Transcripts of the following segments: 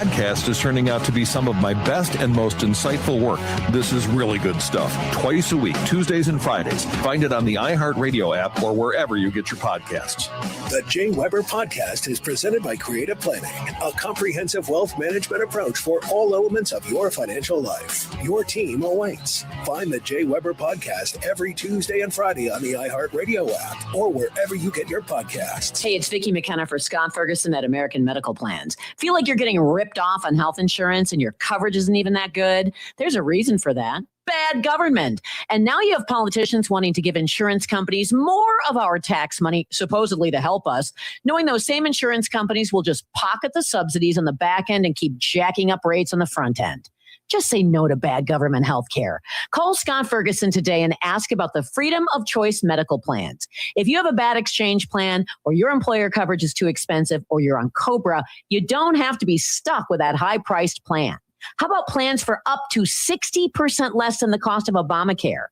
Podcast is turning out to be some of my best and most insightful work. This is really good stuff. Twice a week, Tuesdays and Fridays. Find it on the iHeartRadio app or wherever you get your podcasts. The Jay Weber Podcast is presented by Creative Planning, a comprehensive wealth management approach for all elements of your financial life. Your team awaits. Find the Jay Weber Podcast every Tuesday and Friday on the iHeartRadio app or wherever you get your podcasts. Hey, it's Vicki McKenna for Scott Ferguson at American Medical Plans. Feel like you're getting ripped off on health insurance and your coverage isn't even that good? There's a reason for that. Bad government. And now you have politicians wanting to give insurance companies more of our tax money, supposedly to help us, knowing those same insurance companies will just pocket the subsidies on the back end and keep jacking up rates on the front end. Just say no to bad government health care. Call Scott Ferguson today and ask about the Freedom of Choice medical plans. If you have a bad exchange plan or your employer coverage is too expensive or you're on COBRA, you don't have to be stuck with that high-priced plan. How about plans for up to 60% less than the cost of Obamacare?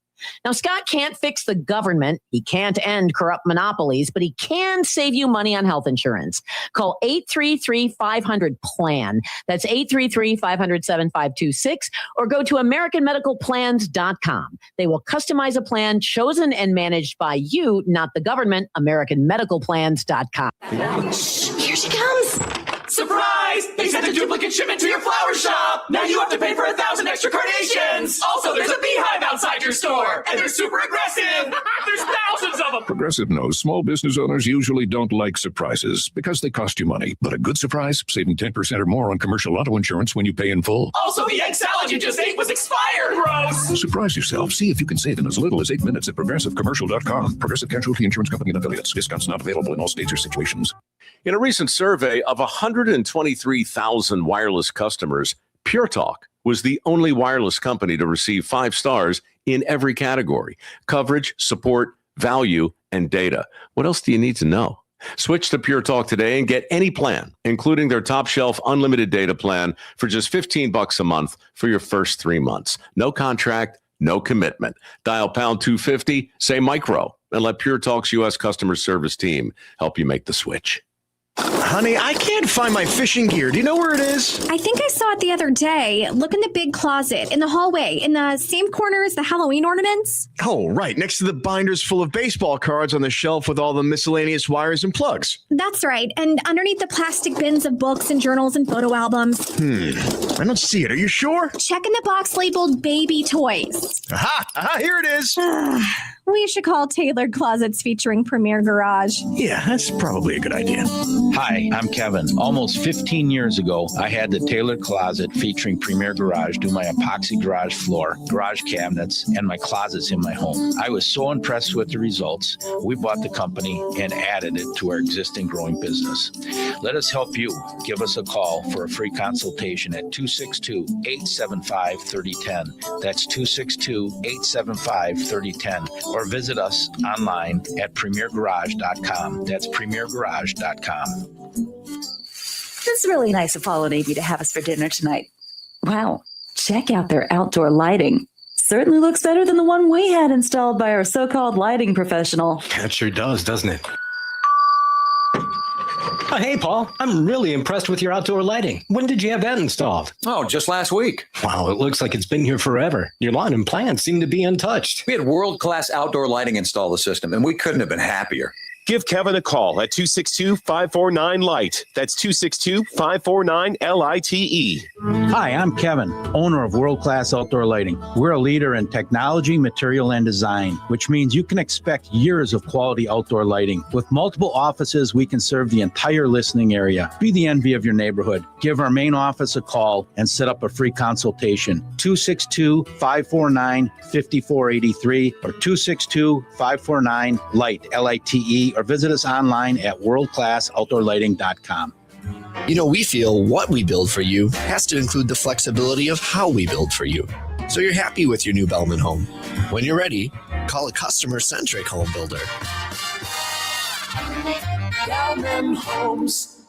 Now, Scott can't fix the government. He can't end corrupt monopolies, but he can save you money on health insurance. Call 833-500-PLAN. That's 833-500-7526, or go to AmericanMedicalPlans.com. They will customize a plan chosen and managed by you, not the government. AmericanMedicalPlans.com. Here she comes. Surprise! They sent a duplicate shipment to your flower shop! Now you have to pay for 1,000 extra carnations! Also, there's a beehive outside your store! And they're super aggressive! There's thousands of them! Progressive knows small business owners usually don't like surprises because they cost you money. But a good surprise, saving 10% or more on commercial auto insurance when you pay in full. Also, the egg salad you just ate was expired! Gross! Surprise yourself. See if you can save in as little as 8 minutes at ProgressiveCommercial.com. Progressive Casualty Insurance Company and Affiliates. Discounts not available in all states or situations. In a recent survey of 123,000 wireless customers, Pure Talk was the only wireless company to receive 5 stars in every category: coverage, support, value, and data. What else do you need to know? Switch to Pure Talk today and get any plan, including their top shelf unlimited data plan, for just $15 a month for your first 3 months. No contract, no commitment. Dial pound 250, say micro, and let Pure Talk's U.S. customer service team help you make the switch. Honey, I can't find my fishing gear. Do you know where it is? I think I saw it the other day. Look in the big closet, in the hallway, in the same corner as the Halloween ornaments. Oh, right. Next to the binders full of baseball cards on the shelf with all the miscellaneous wires and plugs. That's right. And underneath the plastic bins of books and journals and photo albums. I don't see it. Are you sure? Check in the box labeled baby toys. Aha, here it is. We should call Tailored Closets featuring Premier Garage. Yeah, that's probably a good idea. Hi, I'm Kevin. Almost 15 years ago, I had the Tailored Closet featuring Premier Garage do my epoxy garage floor, garage cabinets, and my closets in my home. I was so impressed with the results, we bought the company and added it to our existing growing business. Let us help you. Give us a call for a free consultation at 262-875-3010. That's 262-875-3010. Or visit us online at premiergarage.com. That's premiergarage.com. It's really nice of Paul and Amy to have us for dinner tonight. Wow, check out their outdoor lighting. Certainly looks better than the one we had installed by our so-called lighting professional. That sure does, doesn't it? Oh, hey, Paul. I'm really impressed with your outdoor lighting. When did you have that installed? Oh, just last week. Wow, it looks like it's been here forever. Your lawn and plants seem to be untouched. We had world-class outdoor lighting install the system, and we couldn't have been happier. Give Kevin a call at 262-549-LIGHT. That's 262-549-LITE. Hi, I'm Kevin, owner of World Class Outdoor Lighting. We're a leader in technology, material, and design, which means you can expect years of quality outdoor lighting. With multiple offices, we can serve the entire listening area. Be the envy of your neighborhood. Give our main office a call and set up a free consultation. 262-549-5483 or 262-549-LIGHT, L-I-T-E, or visit us online at worldclassoutdoorlighting.com. You know, we feel what we build for you has to include the flexibility of how we build for you, so you're happy with your new Bellman home. When you're ready, call a customer-centric home builder. Bellman Homes.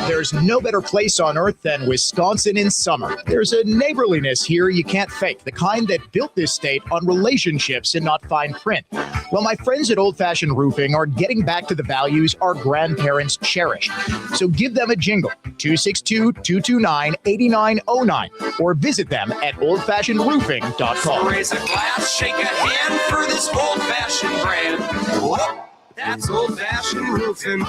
There's no better place on earth than Wisconsin in summer. There's a neighborliness here you can't fake, the kind that built this state on relationships and not fine print. Well, my friends at Old Fashioned Roofing are getting back to the values our grandparents cherished. So give them a jingle, 262-229-8909, or visit them at oldfashionedroofing.com. Raise a glass, shake a hand for this old-fashioned brand. Whoop, that's old-fashioned roofing.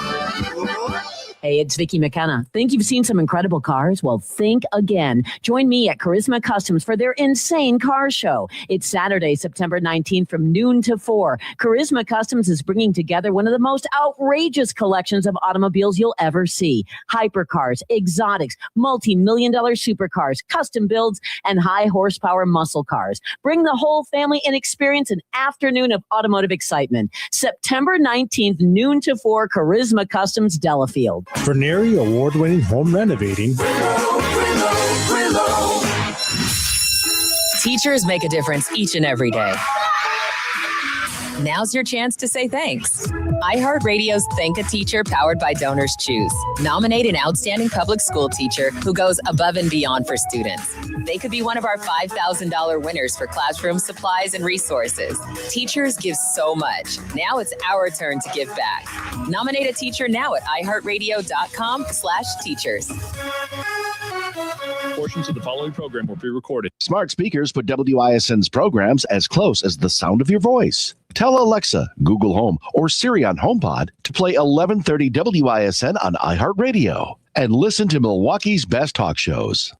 Hey, it's Vicki McKenna. Think you've seen some incredible cars? Well, think again. Join me at Charisma Customs for their insane car show. It's Saturday, September 19th from noon to 4. Charisma Customs is bringing together one of the most outrageous collections of automobiles you'll ever see. Hypercars, exotics, multi-million-dollar supercars, custom builds, and high-horsepower muscle cars. Bring the whole family and experience an afternoon of automotive excitement. September 19th, noon to 4, Charisma Customs, Delafield. Verneri award-winning home renovating. Teachers make a difference each and every day. Now's your chance to say thanks. iHeartRadio's Thank a Teacher, powered by Donors Choose. Nominate an outstanding public school teacher who goes above and beyond for students. They could be one of our $5,000 winners for classroom supplies and resources. Teachers give so much. Now it's our turn to give back. Nominate a teacher now at iHeartRadio.com/teachers. Portions of the following program will be recorded. Smart speakers put WISN's programs as close as the sound of your voice. Tell Alexa, Google Home, or Siri on HomePod to play 1130 WISN on iHeartRadio and listen to Milwaukee's best talk shows.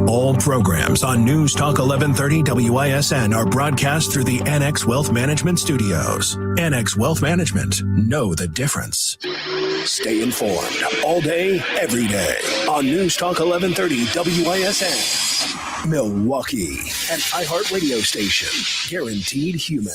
All programs on News Talk 1130 WISN are broadcast through the NX Wealth Management Studios. NX Wealth Management. Know the difference. Stay informed all day, every day on News Talk 1130 WISN. Milwaukee, an iHeartRadio station. Guaranteed human.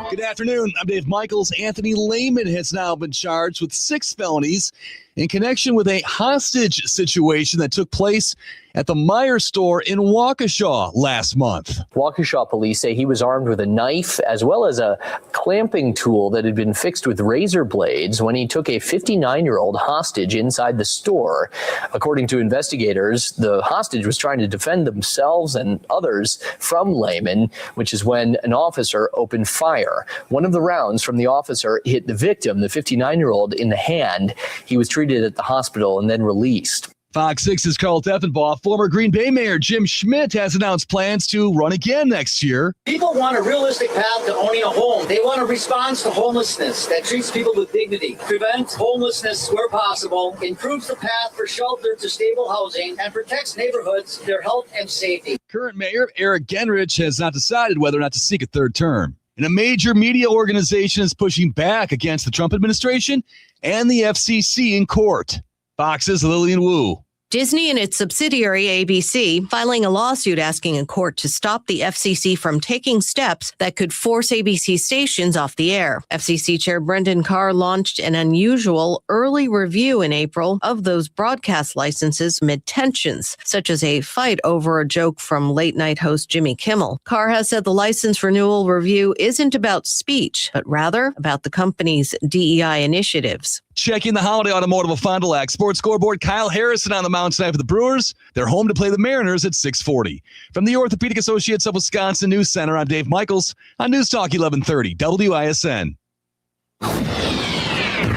Good afternoon. I'm Dave Michaels. Anthony Lehman has now been charged with 6 felonies in connection with a hostage situation that took place at the Meijer store in Waukesha last month. Waukesha police say he was armed with a knife as well as a clamping tool that had been fixed with razor blades when he took a 59-year-old hostage inside the store. According to investigators, the hostage was trying to defend themselves and others from Lehman, which is when an officer opened fire. One of the rounds from the officer hit the victim, the 59-year-old, in the hand. He was treated at the hospital and then released. Fox 6's Carl Teffenbaugh. Former Green Bay Mayor Jim Schmidt has announced plans to run again next year. People want a realistic path to owning a home. They want a response to homelessness that treats people with dignity, prevents homelessness where possible, improves the path for shelter to stable housing, and protects neighborhoods, their health and safety. Current Mayor Eric Genrich has not decided whether or not to seek a third term. And a major media organization is pushing back against the Trump administration and the FCC in court. Fox's Lillian Wu. Disney and its subsidiary ABC filing a lawsuit asking a court to stop the FCC from taking steps that could force ABC stations off the air. FCC Chair Brendan Carr launched an unusual early review in April of those broadcast licenses amid tensions, such as a fight over a joke from late-night host Jimmy Kimmel. Carr has said the license renewal review isn't about speech, but rather about the company's DEI initiatives. Checking the holiday automotive of Fond du Lac. Sports Scoreboard, Kyle Harrison on the mound tonight for the Brewers. They're home to play the Mariners at 6:40. From the Orthopedic Associates of Wisconsin News Center, I'm Dave Michaels on News Talk 1130 WISN.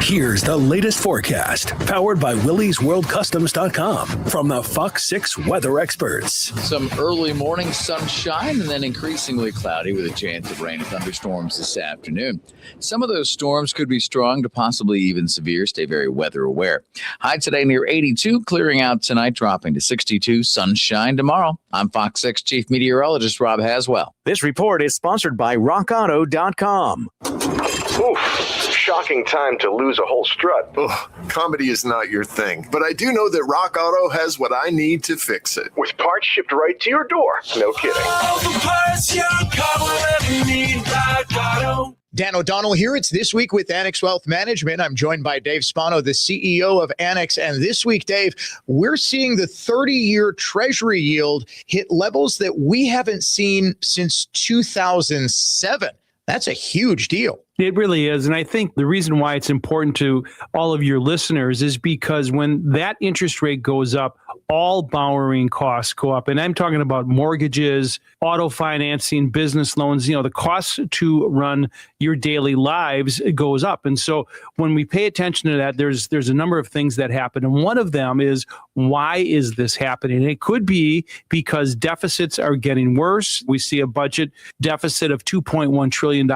Here's the latest forecast, powered by WillysWorldCustoms.com from the Fox 6 weather experts. Some early morning sunshine and then increasingly cloudy with a chance of rain and thunderstorms this afternoon. Some of those storms could be strong to possibly even severe. Stay very weather aware. High today near 82, clearing out tonight, dropping to 62. Sunshine tomorrow. I'm Fox 6 Chief Meteorologist Rob Haswell. This report is sponsored by RockAuto.com. Oof, shocking time to lose a whole strut. Ugh, comedy is not your thing, but I do know that Rock Auto has what I need to fix it. With parts shipped right to your door. No kidding. All the parts you got, whatever you need, Rock Auto. Dan O'Donnell here. It's This Week with Annex Wealth Management. I'm joined by Dave Spano, the CEO of Annex. And this week, Dave, we're seeing the 30-year Treasury yield hit levels that we haven't seen since 2007. That's a huge deal. It really is. And I think the reason why it's important to all of your listeners is because when that interest rate goes up, all borrowing costs go up. And I'm talking about mortgages, auto financing, business loans. The cost to run your daily lives goes up. And so when we pay attention to that, there's a number of things that happen. And one of them is, why is this happening? And it could be because deficits are getting worse. We see a budget deficit of $2.1 trillion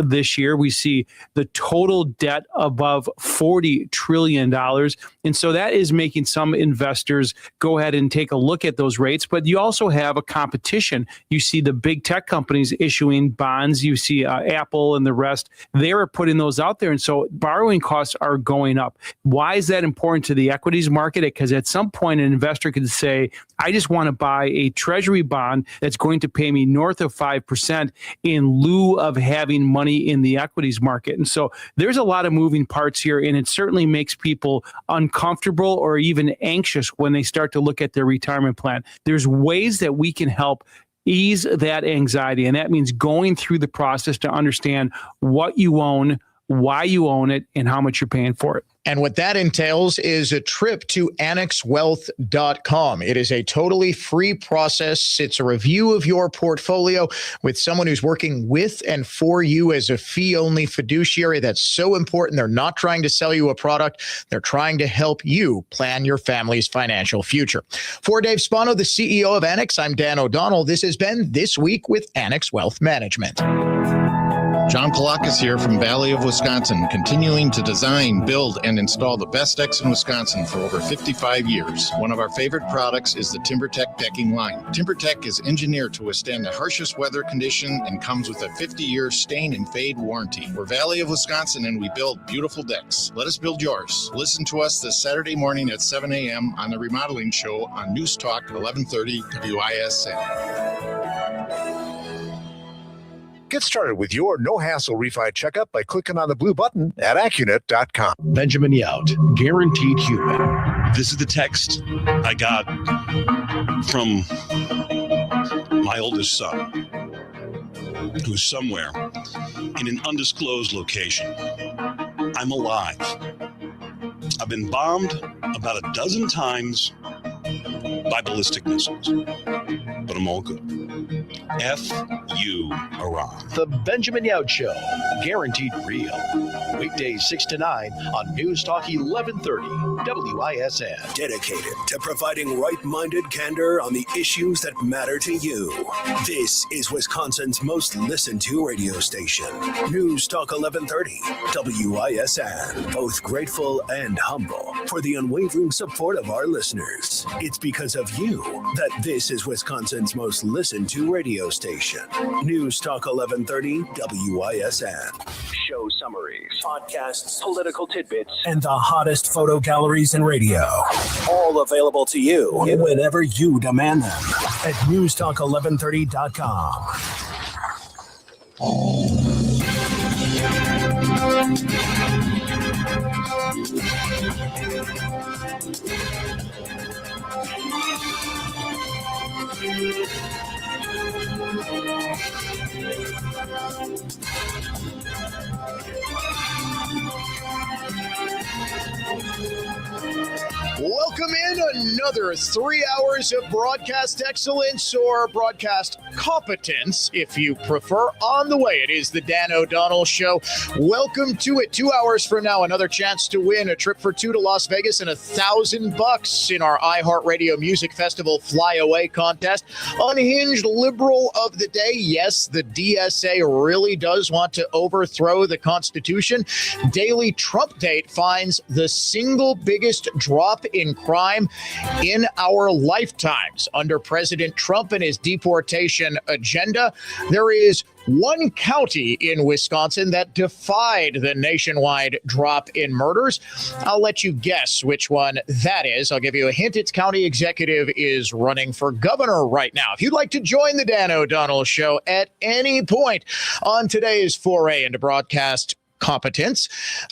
this year. We see the total debt above $40 trillion. And so that is making some investors go ahead and take a look at those rates. But you also have a competition. You see the big tech companies issuing bonds. You see Apple and the rest. They are putting those out there. And so borrowing costs are going up. Why is that important to the equities market? Because at some point, an investor could say, I just want to buy a treasury bond that's going to pay me north of 5% in lieu of having money in the equities market. And so there's a lot of moving parts here, and it certainly makes people uncomfortable or even anxious when they start to look at their retirement plan. There's ways that we can help ease that anxiety, and that means going through the process to understand what you own, why you own it, and how much you're paying for it. And what that entails is a trip to AnnexWealth.com. It is a totally free process. It's a review of your portfolio with someone who's working with and for you as a fee-only fiduciary. That's so important. They're not trying to sell you a product. They're trying to help you plan your family's financial future. For Dave Spano, the CEO of Annex, I'm Dan O'Donnell. This has been This Week with Annex Wealth Management. John Kalakis here from Valley of Wisconsin, continuing to design, build, and install the best decks in Wisconsin for over 55 years. One of our favorite products is the TimberTech decking line. TimberTech is engineered to withstand the harshest weather condition and comes with a 50-year stain and fade warranty. We're Valley of Wisconsin, and we build beautiful decks. Let us build yours. Listen to us this Saturday morning at 7 a.m. on the Remodeling Show on News Talk 1130 WISN. Get started with your no-hassle refi checkup by clicking on the blue button at Accunet.com. Benjamin Yout, guaranteed human. This is the text I got from my oldest son, who's somewhere in an undisclosed location. I'm alive. I've been bombed about a dozen times by ballistic missiles, but I'm all good. F-U, Iran. The Benjamin Yout Show, guaranteed real. Weekdays 6 to 9 on News Talk 1130 WISN. Dedicated to providing right-minded candor on the issues that matter to you. This is Wisconsin's most listened to radio station. News Talk 1130 WISN. Both grateful and humble for the unwavering support of our listeners. It's because of you that this is Wisconsin's most listened to radio station. News Talk 1130 WISN. Show summaries, podcasts, political tidbits, and the hottest photo galleries in radio. All available to you whenever you demand them at newstalk1130.com. Welcome in another 3 hours of broadcast excellence or broadcast competence, if you prefer. On the way, it is the Dan O'Donnell Show. Welcome to it. 2 hours from now, another chance to win a trip for two to Las Vegas and $1,000 in our iHeartRadio Music Festival Flyaway contest. Unhinged liberal of the day. Yes, the DSA really does want to overthrow the Constitution. Daily Trump date finds the single biggest drop in crime in our lifetimes. Under President Trump and his deportation agenda, there is one county in Wisconsin that defied the nationwide drop in murders. I'll let you guess which one that is. I'll give you a hint. Its county executive is running for governor right now. If you'd like to join the Dan O'Donnell Show at any point on today's foray into broadcast competence,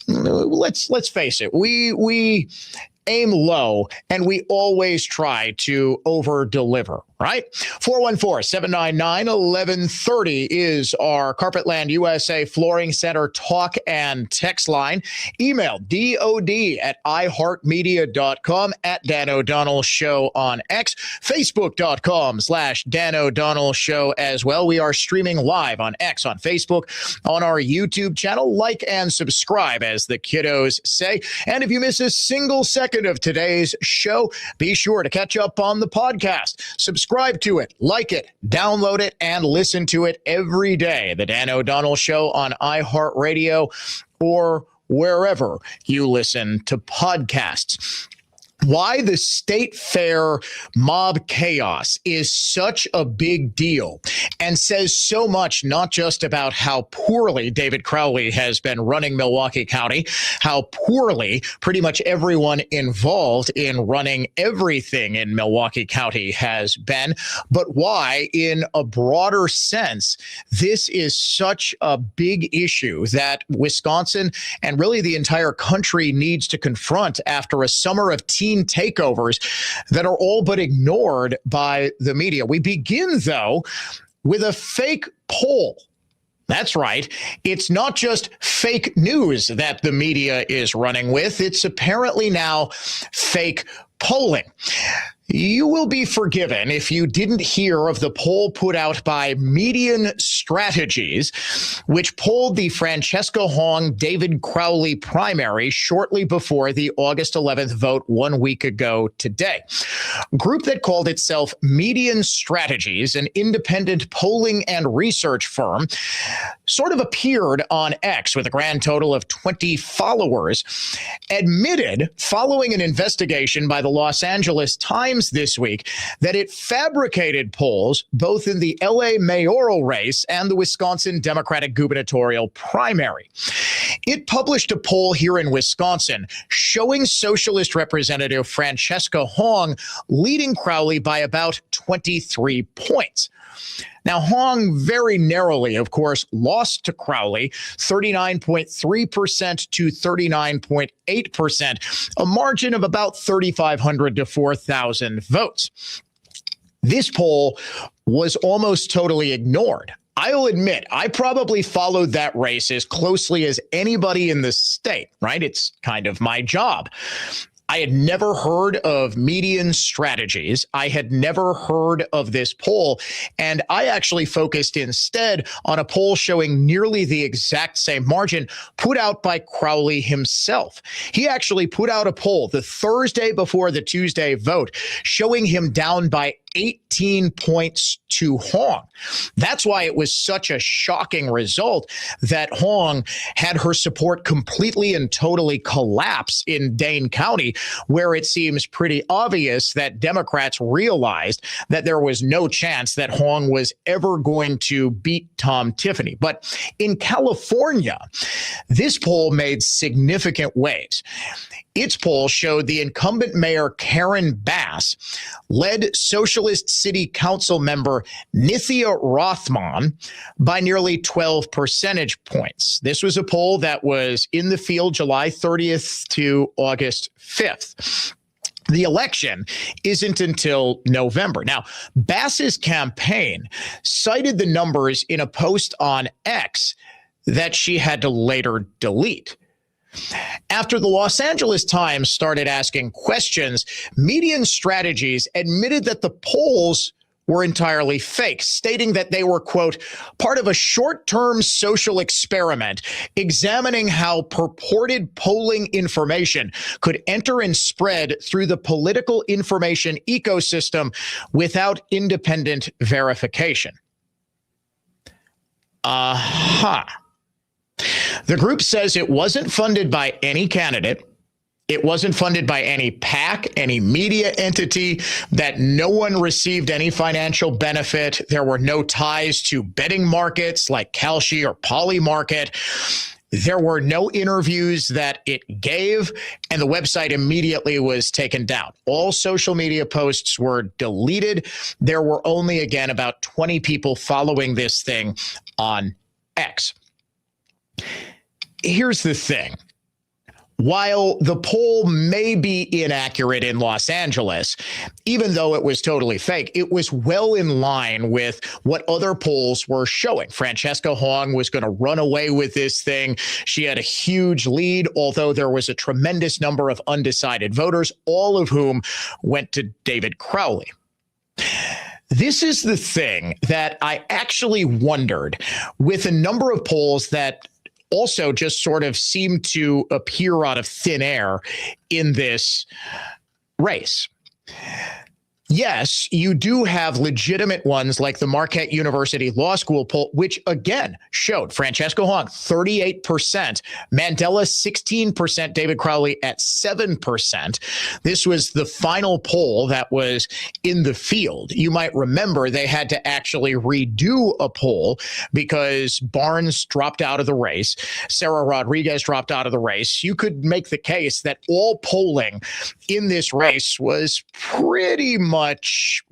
let's face it, we aim low and we always try to over deliver, right? 414-799-1130 is our Carpetland USA Flooring Center talk and text line. Email DOD@iHeartMedia.com, at Dan O'Donnell Show on X, Facebook.com/Dan O'Donnell Show as well. We are streaming live on X, on Facebook, on our YouTube channel. Like and subscribe, as the kiddos say. And if you miss a single second of today's show, be sure to catch up on the podcast. Subscribe to it, like it, download it, and listen to it every day. The Dan O'Donnell Show on iHeartRadio or wherever you listen to podcasts. Why the state fair mob chaos is such a big deal and says so much, not just about how poorly David Crowley has been running Milwaukee County, how poorly pretty much everyone involved in running everything in Milwaukee County has been, but why, in a broader sense, this is such a big issue that Wisconsin and really the entire country needs to confront after a summer of teen takeovers that are all but ignored by the media. We begin, though, with a fake poll. That's right. It's not just fake news that the media is running with. It's apparently now fake polling. You will be forgiven if you didn't hear of the poll put out by Median Strategies, which polled the Francesca Hong-David Crowley primary shortly before the August 11th vote 1 week ago today. A group that called itself Median Strategies, an independent polling and research firm, sort of appeared on X with a grand total of 20 followers, admitted, following an investigation by the Los Angeles Times this week, that it fabricated polls both in the LA mayoral race and the Wisconsin Democratic gubernatorial primary. It published a poll here in Wisconsin showing Socialist Representative Francesca Hong leading Crowley by about 23 points. Now, Hong very narrowly, of course, lost to Crowley, 39.3% to 39.8%, a margin of about 3,500 to 4,000 votes. This poll was almost totally ignored. I'll admit, I probably followed that race as closely as anybody in the state, right? It's kind of my job. I had never heard of Median Strategies. I had never heard of this poll. And I actually focused instead on a poll showing nearly the exact same margin put out by Crowley himself. He actually put out a poll the Thursday before the Tuesday vote showing him down by 18 points to Hong. That's why it was such a shocking result that Hong had her support completely and totally collapse in Dane County, where it seems pretty obvious that Democrats realized that there was no chance that Hong was ever going to beat Tom Tiffany. But in California, this poll made significant waves. Its poll showed the incumbent mayor, Karen Bass, led Socialist City Council member Nithya Rothman by nearly 12 percentage points. This was a poll that was in the field July 30th to August 5th. The election isn't until November. Now, Bass's campaign cited the numbers in a post on X that she had to later delete. After the Los Angeles Times started asking questions, Median Strategies admitted that the polls were entirely fake, stating that they were, quote, part of a short-term social experiment examining how purported polling information could enter and spread through the political information ecosystem without independent verification. The group says it wasn't funded by any candidate. It wasn't funded by any PAC, any media entity, that no one received any financial benefit. There were no ties to betting markets like Kalshi or Polymarket. There were no interviews that it gave, and the website immediately was taken down. All social media posts were deleted. There were only, again, about 20 people following this thing on X. Here's the thing. While the poll may be inaccurate in Los Angeles, even though it was totally fake, it was well in line with what other polls were showing. Francesca Hong was going to run away with this thing. She had a huge lead, although there was a tremendous number of undecided voters, all of whom went to David Crowley. This is the thing that I actually wondered with a number of polls that also just sort of seem to appear out of thin air in this race. Yes, you do have legitimate ones like the Marquette University Law School poll, which again showed Francesca Hong 38%, Mandela 16%, David Crowley at 7%. This was the final poll that was in the field. You might remember they had to actually redo a poll because Barnes dropped out of the race. Sarah Rodriguez dropped out of the race. You could make the case that all polling in this race was pretty much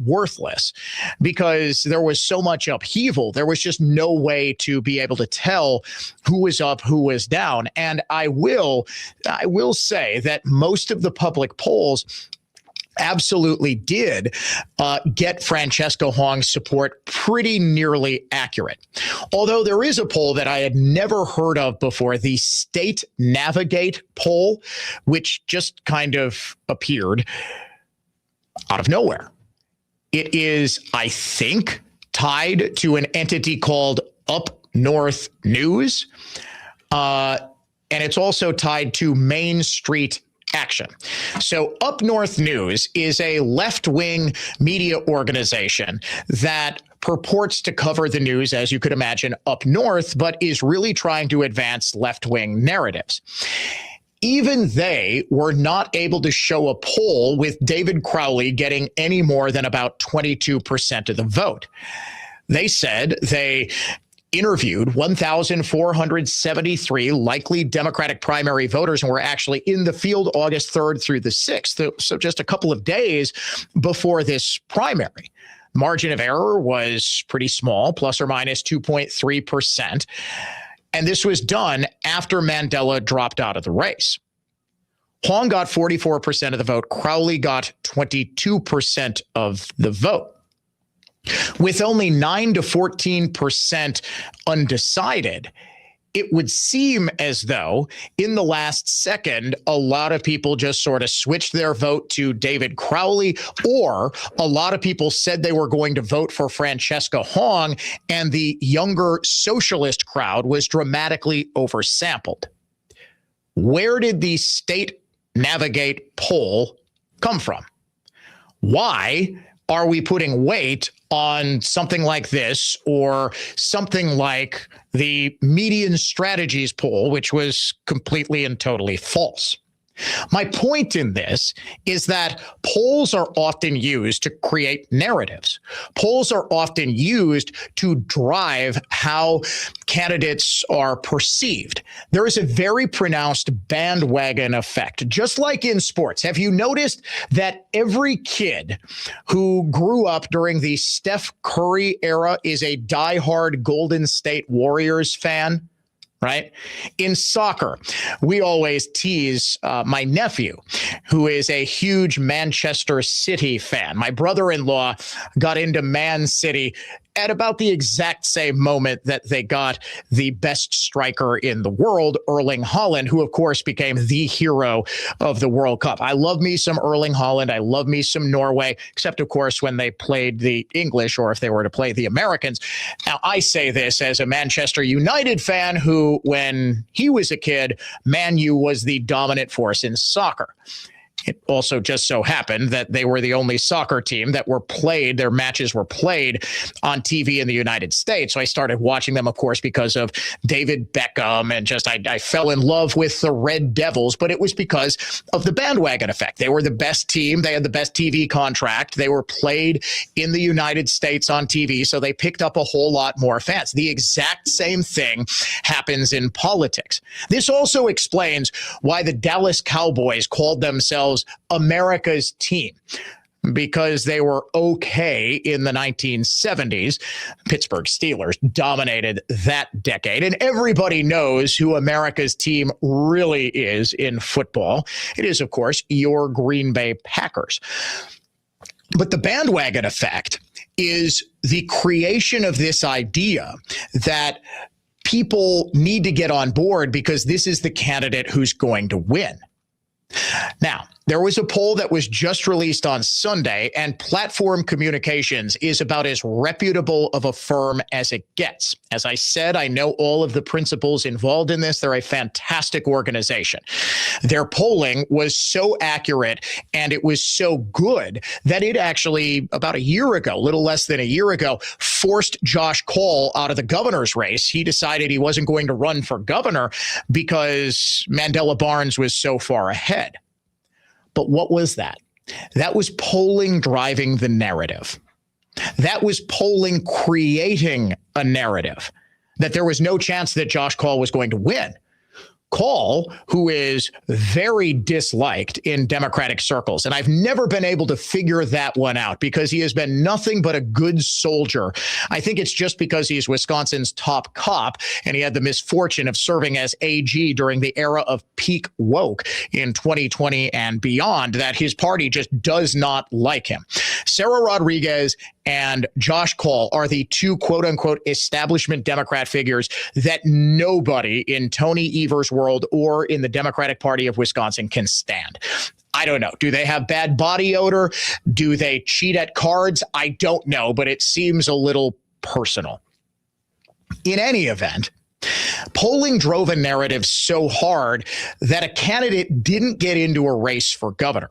worthless because there was so much upheaval. There was just no way to be able to tell who was up, who was down. And I will say that most of the public polls absolutely did get Francesca Hong's support pretty nearly accurate. Although there is a poll that I had never heard of before, the State Navigate poll, which just kind of appeared out of nowhere. It is, I think, tied to an entity called Up North News, and it's also tied to Main Street Action. So Up North News is a left-wing media organization that purports to cover the news, as you could imagine, up north, but is really trying to advance left-wing narratives. Even they were not able to show a poll with David Crowley getting any more than about 22% of the vote. They said they interviewed 1,473 likely Democratic primary voters and were actually in the field August 3rd through the 6th, so just a couple of days before this primary. Margin of error was pretty small, plus or minus 2.3%. And this was done after Mandela dropped out of the race. Hong got 44% of the vote. Crowley got 22% of the vote. With only 9 to 14% undecided, it would seem as though in the last second, a lot of people just sort of switched their vote to David Crowley, or a lot of people said they were going to vote for Francesca Hong, and the younger socialist crowd was dramatically oversampled. Where did the State Navigate poll come from? Why are we putting weight on something like this or something like the Median Strategies poll, which was completely and totally false? My point in this is that polls are often used to create narratives. Polls are often used to drive how candidates are perceived. There is a very pronounced bandwagon effect, just like in sports. Have you noticed that every kid who grew up during the Steph Curry era is a diehard Golden State Warriors fan? Right? In soccer, we always tease my nephew, who is a huge Manchester City fan. My brother-in-law got into Man City at about the exact same moment that they got the best striker in the world, Erling Haaland, who, of course, became the hero of the World Cup. I love me some Erling Haaland. I love me some Norway, except, of course, when they played the English or if they were to play the Americans. Now, I say this as a Manchester United fan who, when he was a kid, Man U was the dominant force in soccer. It also just so happened that they were the only soccer team that were played, their matches were played on TV in the United States. So I started watching them, of course, because of David Beckham, and just I fell in love with the Red Devils, but it was because of the bandwagon effect. They were the best team. They had the best TV contract. They were played in the United States on TV, so they picked up a whole lot more fans. The exact same thing happens in politics. This also explains why the Dallas Cowboys called themselves America's team, because they were okay in the 1970s. Pittsburgh Steelers dominated that decade, and everybody knows who America's team really is in football. It is, of course, your Green Bay Packers. But the bandwagon effect is the creation of this idea that people need to get on board because this is the candidate who's going to win. Now, there was a poll that was just released on Sunday, and Platform Communications is about as reputable of a firm as it gets. As I said, I know all of the principals involved in this. They're a fantastic organization. Their polling was so accurate and it was so good that it actually, about a year ago, a little less than a year ago, forced Josh Kaul out of the governor's race. He decided he wasn't going to run for governor because Mandela Barnes was so far ahead. But what was that? That was polling driving the narrative. That was polling creating a narrative that there was no chance that Josh Kaul was going to win. Kaul, who is very disliked in Democratic circles, and I've never been able to figure that one out because he has been nothing but a good soldier. I think it's just because he's Wisconsin's top cop and he had the misfortune of serving as AG during the era of peak woke in 2020 and beyond that his party just does not like him. Sarah Rodriguez and Josh Kaul are the two quote-unquote establishment Democrat figures that nobody in Tony Evers' world or in the Democratic Party of Wisconsin can stand. I don't know. Do they have bad body odor? Do they cheat at cards? I don't know, but it seems a little personal. In any event, polling drove a narrative so hard that a candidate didn't get into a race for governor.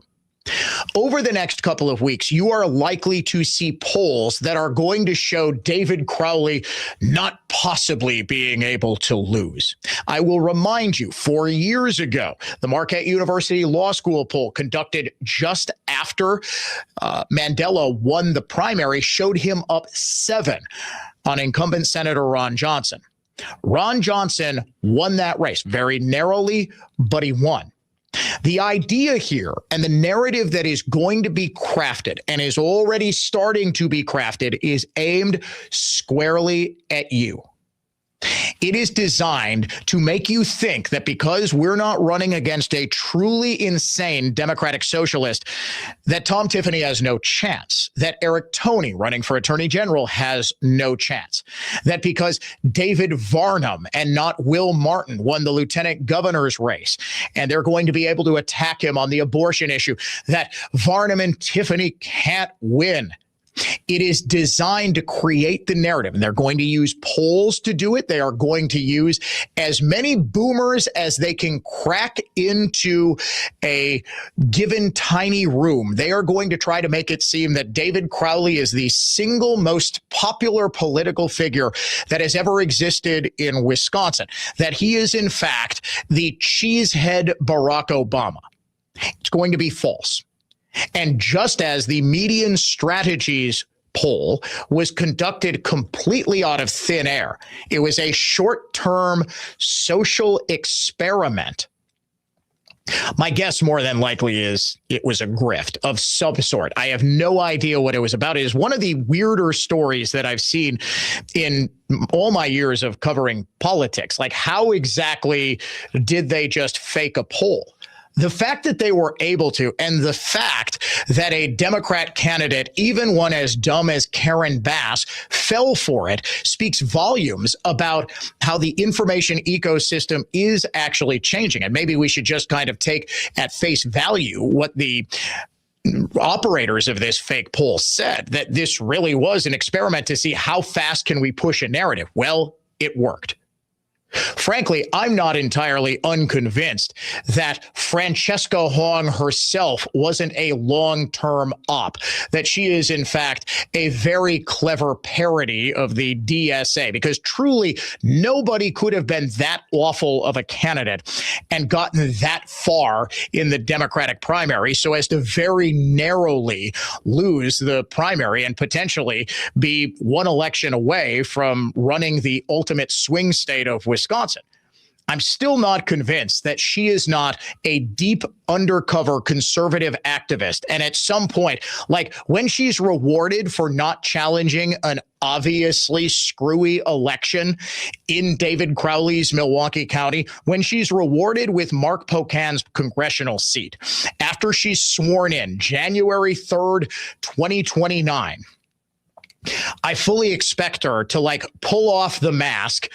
Over the next couple of weeks, you are likely to see polls that are going to show David Crowley not possibly being able to lose. I will remind you, 4 years ago, the Marquette University Law School poll conducted just after Mandela won the primary showed him up 7 on incumbent Senator Ron Johnson. Ron Johnson won that race very narrowly, but he won. The idea here and the narrative that is going to be crafted and is already starting to be crafted is aimed squarely at you. It is designed to make you think that because we're not running against a truly insane Democratic socialist, that Tom Tiffany has no chance, that Eric Toney running for Attorney General has no chance, that because David Varnum and not Will Martin won the lieutenant governor's race, and they're going to be able to attack him on the abortion issue, that Varnum and Tiffany can't win. It is designed to create the narrative, and they're going to use polls to do it. They are going to use as many boomers as they can crack into a given tiny room. They are going to try to make it seem that David Crowley is the single most popular political figure that has ever existed in Wisconsin, that he is, in fact, the cheesehead Barack Obama. It's going to be false. And just as the Median Strategies poll was conducted completely out of thin air, it was a short-term social experiment. My guess more than likely is it was a grift of some sort. I have no idea what it was about. It is one of the weirder stories that I've seen in all my years of covering politics. Like, how exactly did they just fake a poll? The fact that they were able to, and the fact that a Democrat candidate, even one as dumb as Karen Bass, fell for it, speaks volumes about how the information ecosystem is actually changing. And maybe we should just kind of take at face value what the operators of this fake poll said, that this really was an experiment to see how fast can we push a narrative. Well, it worked. Frankly, I'm not entirely unconvinced that Francesca Hong herself wasn't a long-term op, that she is, in fact, a very clever parody of the DSA, because truly nobody could have been that awful of a candidate and gotten that far in the Democratic primary so as to very narrowly lose the primary and potentially be one election away from running the ultimate swing state of Wisconsin. I'm still not convinced that she is not a deep undercover conservative activist. And at some point, like when she's rewarded for not challenging an obviously screwy election in David Crowley's Milwaukee County, when she's rewarded with Mark Pocan's congressional seat, after she's sworn in January 3rd, 2029, I fully expect her to like pull off the mask.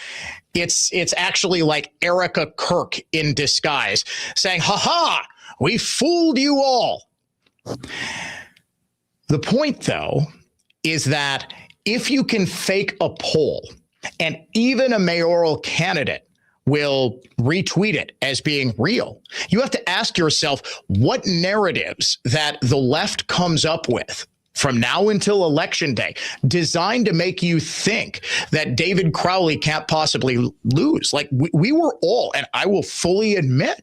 It's actually like Erica Kirk in disguise saying, "Ha ha, we fooled you all." The point, though, is that if you can fake a poll and even a mayoral candidate will retweet it as being real, you have to ask yourself what narratives that the left comes up with from now until Election Day, designed to make you think that David Crowley can't possibly lose. Like we were all, and I will fully admit,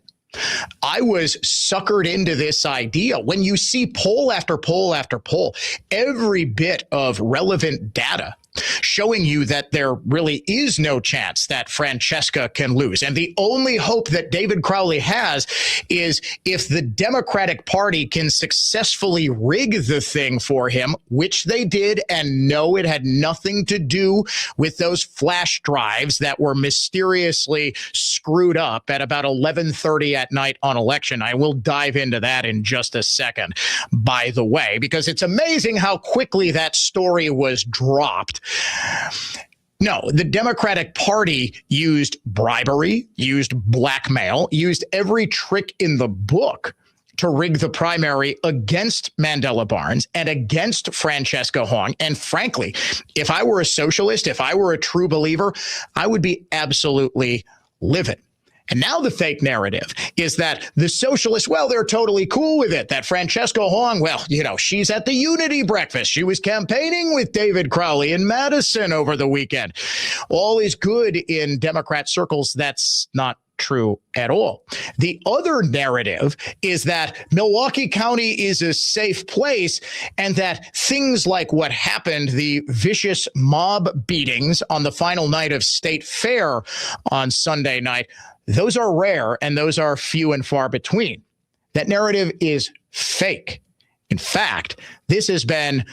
I was suckered into this idea. When you see poll after poll after poll, every bit of relevant data showing you that there really is no chance that Francesca can lose. And the only hope that David Crowley has is if the Democratic Party can successfully rig the thing for him, which they did, and no, it had nothing to do with those flash drives that were mysteriously screwed up at about 11:30 at night on election. I will dive into that in just a second, by the way, because it's amazing how quickly that story was dropped. No, the Democratic Party used bribery, used blackmail, used every trick in the book to rig the primary against Mandela Barnes and against Francesca Hong. And frankly, if I were a socialist, if I were a true believer, I would be absolutely livid. And now the fake narrative is that the socialists, well, they're totally cool with it. That Francesca Hong, well, you know, she's at the Unity breakfast. She was campaigning with David Crowley in Madison over the weekend. All is good in Democrat circles. That's not true at all. The other narrative is that Milwaukee County is a safe place and that things like what happened, the vicious mob beatings on the final night of State Fair on Sunday night, those are rare and those are few and far between. That narrative is fake. In fact, this has been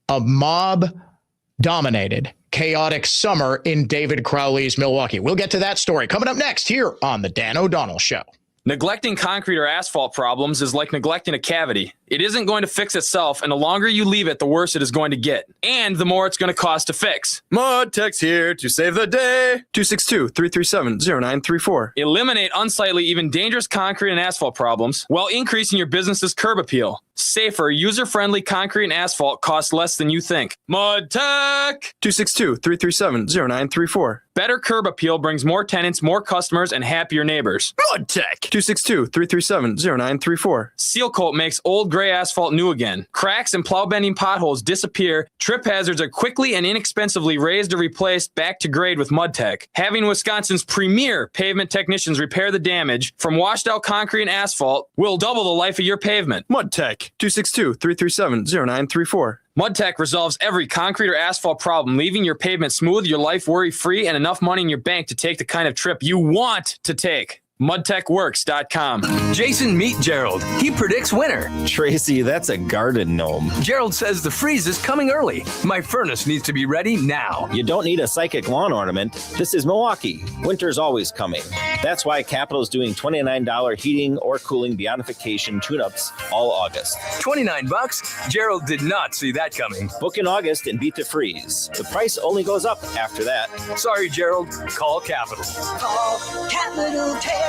a mob-dominated, chaotic summer in David Crowley's Milwaukee. We'll get to that story coming up next here on The Dan O'Donnell Show. Neglecting concrete or asphalt problems is like neglecting a cavity. It isn't going to fix itself, and the longer you leave it, the worse it is going to get. And the more it's going to cost to fix. MudTech's here to save the day. 262-337-0934. Eliminate unsightly, even dangerous concrete and asphalt problems while increasing your business's curb appeal. Safer, user-friendly concrete and asphalt costs less than you think. MudTech! 262-337-0934. Better curb appeal brings more tenants, more customers, and happier neighbors. MudTech! 262-337-0934. Seal Coat makes old gray asphalt new again. Cracks and plow bending potholes disappear. Trip hazards are quickly and inexpensively raised or replaced back to grade with MudTech. Having Wisconsin's premier pavement technicians repair the damage from washed out concrete and asphalt will double the life of your pavement. MudTech. 262-337-0934. MudTech resolves every concrete or asphalt problem, leaving your pavement smooth, your life worry-free, and enough money in your bank to take the kind of trip you want to take. MudTechWorks.com. Jason, meet Gerald. He predicts winter. Tracy, that's a garden gnome. Gerald says the freeze is coming early. My furnace needs to be ready now. You don't need a psychic lawn ornament. This is Milwaukee. Winter's always coming. That's why Capital is doing $29 heating or cooling beyondification tune-ups all August. $29? Gerald did not see that coming. Book in August and beat the freeze. The price only goes up after that. Sorry, Gerald. Call Capital. Call CapitalTears.com.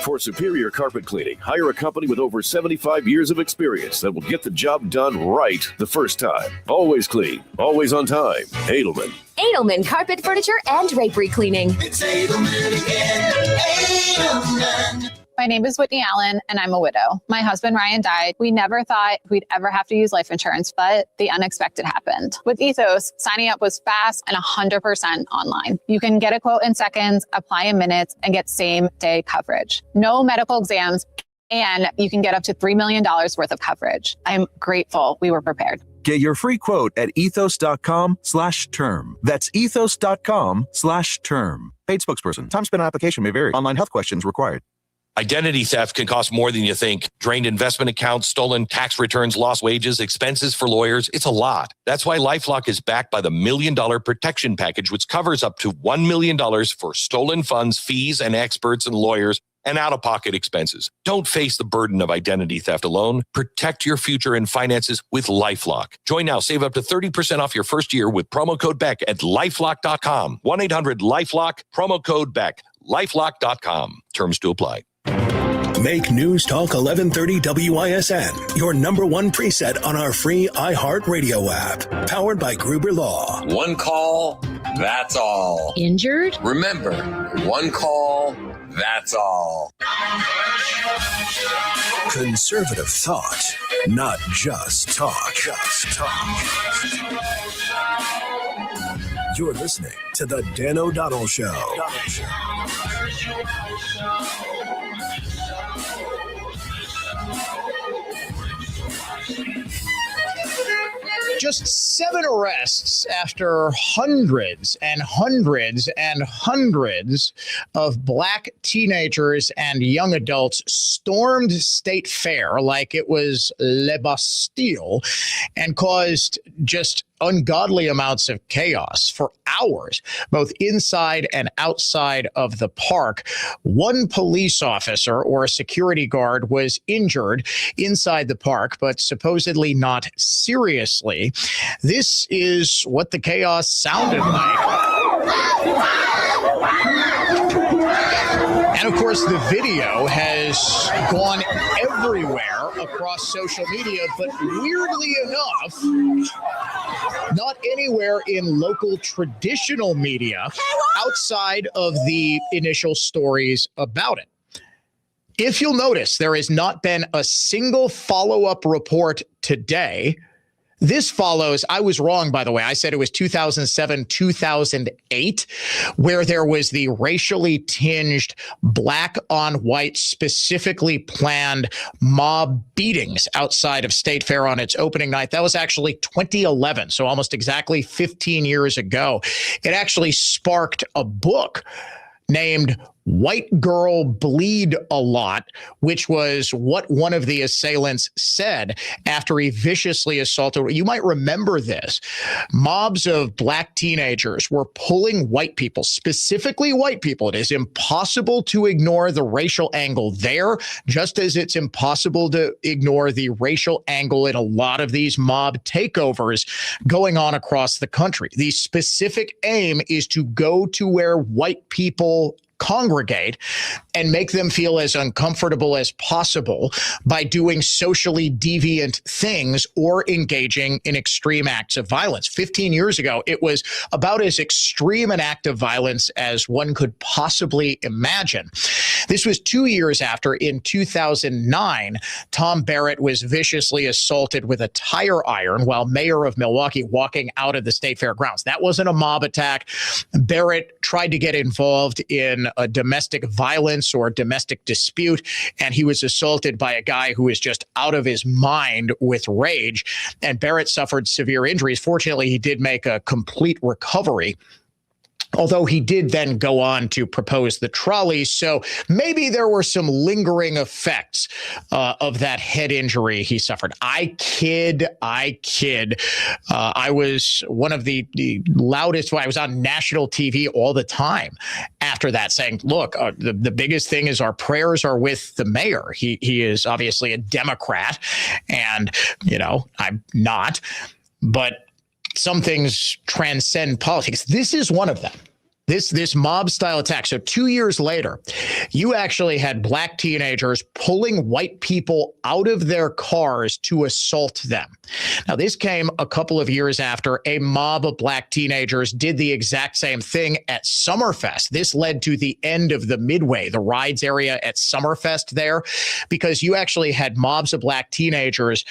For superior carpet cleaning, hire a company with over 75 years of experience that will get the job done right the first time. Always clean, always on time. Edelman. Edelman Carpet, Furniture, and Drapery Cleaning. It's Edelman again. Edelman. My name is Whitney Allen, and I'm a widow. My husband, Ryan, died. We never thought we'd ever have to use life insurance, but the unexpected happened. With Ethos, signing up was fast and 100% online. You can get a quote in seconds, apply in minutes, and get same-day coverage. No medical exams, and you can get up to $3 million worth of coverage. I'm grateful we were prepared. Get your free quote at ethos.com/term. That's ethos.com/term. Paid spokesperson. Time spent on application may vary. Online health questions required. Identity theft can cost more than you think. Drained investment accounts, stolen tax returns, lost wages, expenses for lawyers. It's a lot. That's why LifeLock is backed by the $1 Million Protection Package, which covers up to $1 million for stolen funds, fees, and experts and lawyers, and out-of-pocket expenses. Don't face the burden of identity theft alone. Protect your future and finances with LifeLock. Join now. Save up to 30% off your first year with promo code BECK at LifeLock.com. 1-800-LifeLock, promo code BECK. LifeLock.com. Terms to apply. Make News Talk 1130 WISN your number one preset on our free iHeartRadio app. Powered by Gruber Law. One call, that's all. Injured? Remember, one call, that's all. Conservative thought, not just talk. Just talk. You're listening to The Dan O'Donnell Show. Just 7 arrests after hundreds and hundreds and hundreds of black teenagers and young adults stormed State Fair like it was Le Bastille and caused just ungodly amounts of chaos for hours, both inside and outside of the park. One police officer or a security guard was injured inside the park, but supposedly not seriously. This is what the chaos sounded like. And of course, the video has gone everywhere across social media, but weirdly enough, not anywhere in local traditional media outside of the initial stories about it. If you'll notice, there has not been a single follow-up report today. This follows, I was wrong, by the way. I said it was 2007, 2008, where there was the racially tinged black on white, specifically planned mob beatings outside of State Fair on its opening night. That was actually 2011, so almost exactly 15 years ago. It actually sparked a book named White Girl Bleed a Lot, which was what one of the assailants said after he viciously assaulted. You might remember this. Mobs of black teenagers were pulling white people, specifically white people. It is impossible to ignore the racial angle there, just as it's impossible to ignore the racial angle in a lot of these mob takeovers going on across the country. The specific aim is to go to where white people congregate and make them feel as uncomfortable as possible by doing socially deviant things or engaging in extreme acts of violence. 15 years ago, it was about as extreme an act of violence as one could possibly imagine. This was 2 years after, in 2009, Tom Barrett was viciously assaulted with a tire iron while mayor of Milwaukee walking out of the State Fair grounds. That wasn't a mob attack. Barrett tried to get involved in a domestic violence or domestic dispute, and he was assaulted by a guy who was just out of his mind with rage, and Barrett suffered severe injuries. Fortunately, he did make a complete recovery. Although he did then go on to propose the trolley. So maybe there were some lingering effects of that head injury he suffered. I kid. I was one of the loudest. I was on national TV all the time after that saying, look, the biggest thing is our prayers are with the mayor. He is obviously a Democrat and, I'm not. But some things transcend politics. This is one of them. This mob style attack. So 2 years later, you actually had black teenagers pulling white people out of their cars to assault them. Now, this came a couple of years after a mob of black teenagers did the exact same thing at Summerfest. This led to the end of the Midway, the rides area at Summerfest there, because you actually had mobs of black teenagers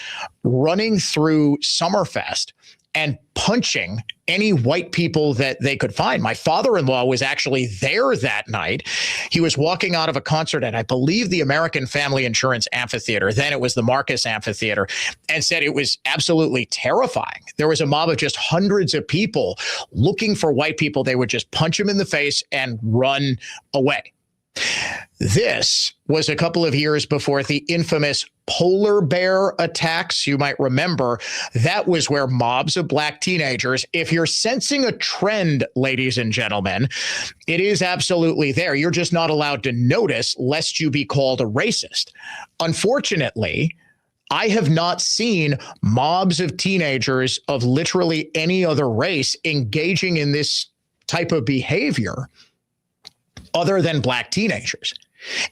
running through Summerfest and punching any white people that they could find. My father-in-law was actually there that night. He was walking out of a concert at, I believe, the American Family Insurance Amphitheater. Then it was the Marcus Amphitheater, and said it was absolutely terrifying. There was a mob of just hundreds of people looking for white people. They would just punch them in the face and run away. This was a couple of years before the infamous polar bear attacks. You might remember that was where mobs of black teenagers, if you're sensing a trend, ladies and gentlemen, it is absolutely there. You're just not allowed to notice lest you be called a racist. Unfortunately, I have not seen mobs of teenagers of literally any other race engaging in this type of behavior other than black teenagers.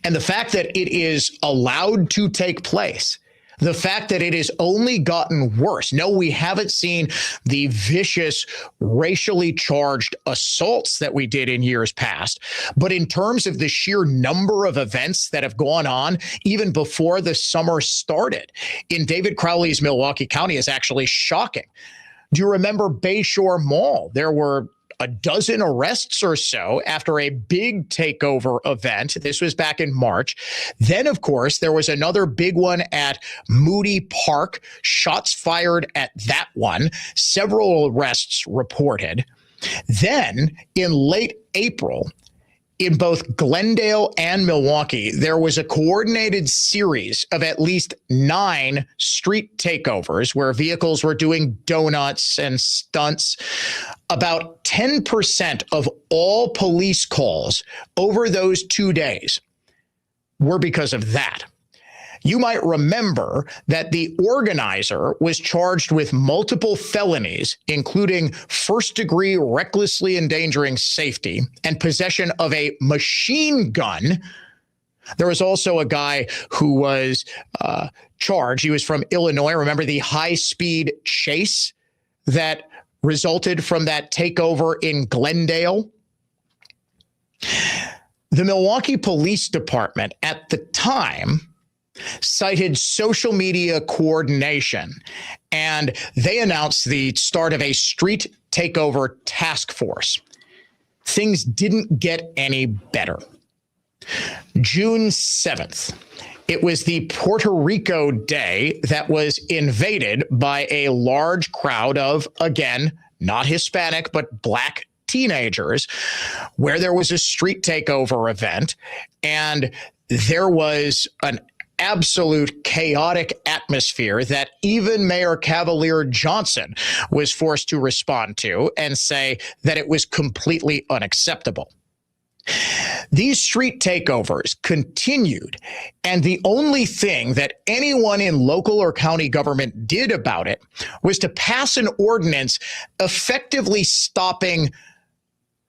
And the fact that it is allowed to take place, the fact that it has only gotten worse. No, we haven't seen the vicious, racially charged assaults that we did in years past. But in terms of the sheer number of events that have gone on, even before the summer started, in David Crowley's Milwaukee County is actually shocking. Do you remember Bayshore Mall? There were a dozen arrests or so after a big takeover event. This was back in March. Then, of course, there was another big one at Moody Park. Shots fired at that one. Several arrests reported. Then, in late April, in both Glendale and Milwaukee, there was a coordinated series of at least 9 street takeovers where vehicles were doing donuts and stunts. About 10% of all police calls over those 2 days were because of that. You might remember that the organizer was charged with multiple felonies, including first-degree recklessly endangering safety and possession of a machine gun. There was also a guy who was charged. He was from Illinois. Remember the high-speed chase that resulted from that takeover in Glendale? The Milwaukee Police Department at the time cited social media coordination, and they announced the start of a street takeover task force. Things didn't get any better. June 7th, it was the Puerto Rico Day that was invaded by a large crowd of, again, not Hispanic, but black teenagers, where there was a street takeover event, and there was an absolute chaotic atmosphere that even Mayor Cavalier Johnson was forced to respond to and say that it was completely unacceptable. These street takeovers continued, and the only thing that anyone in local or county government did about it was to pass an ordinance effectively stopping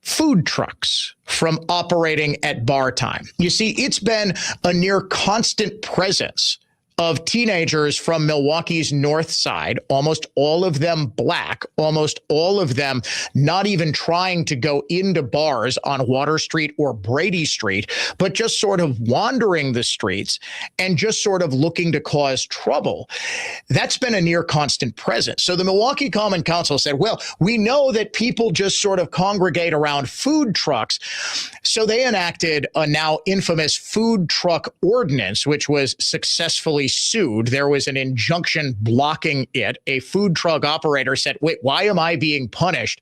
food trucks from operating at bar time. You see, it's been a near constant presence of teenagers from Milwaukee's north side, almost all of them black, almost all of them not even trying to go into bars on Water Street or Brady Street, but just sort of wandering the streets and just sort of looking to cause trouble. That's been a near constant presence. So the Milwaukee Common Council said, well, we know that people just sort of congregate around food trucks. So they enacted a now infamous food truck ordinance, which was successfully actually sued. There was an injunction blocking it. A food truck operator said, wait, why am I being punished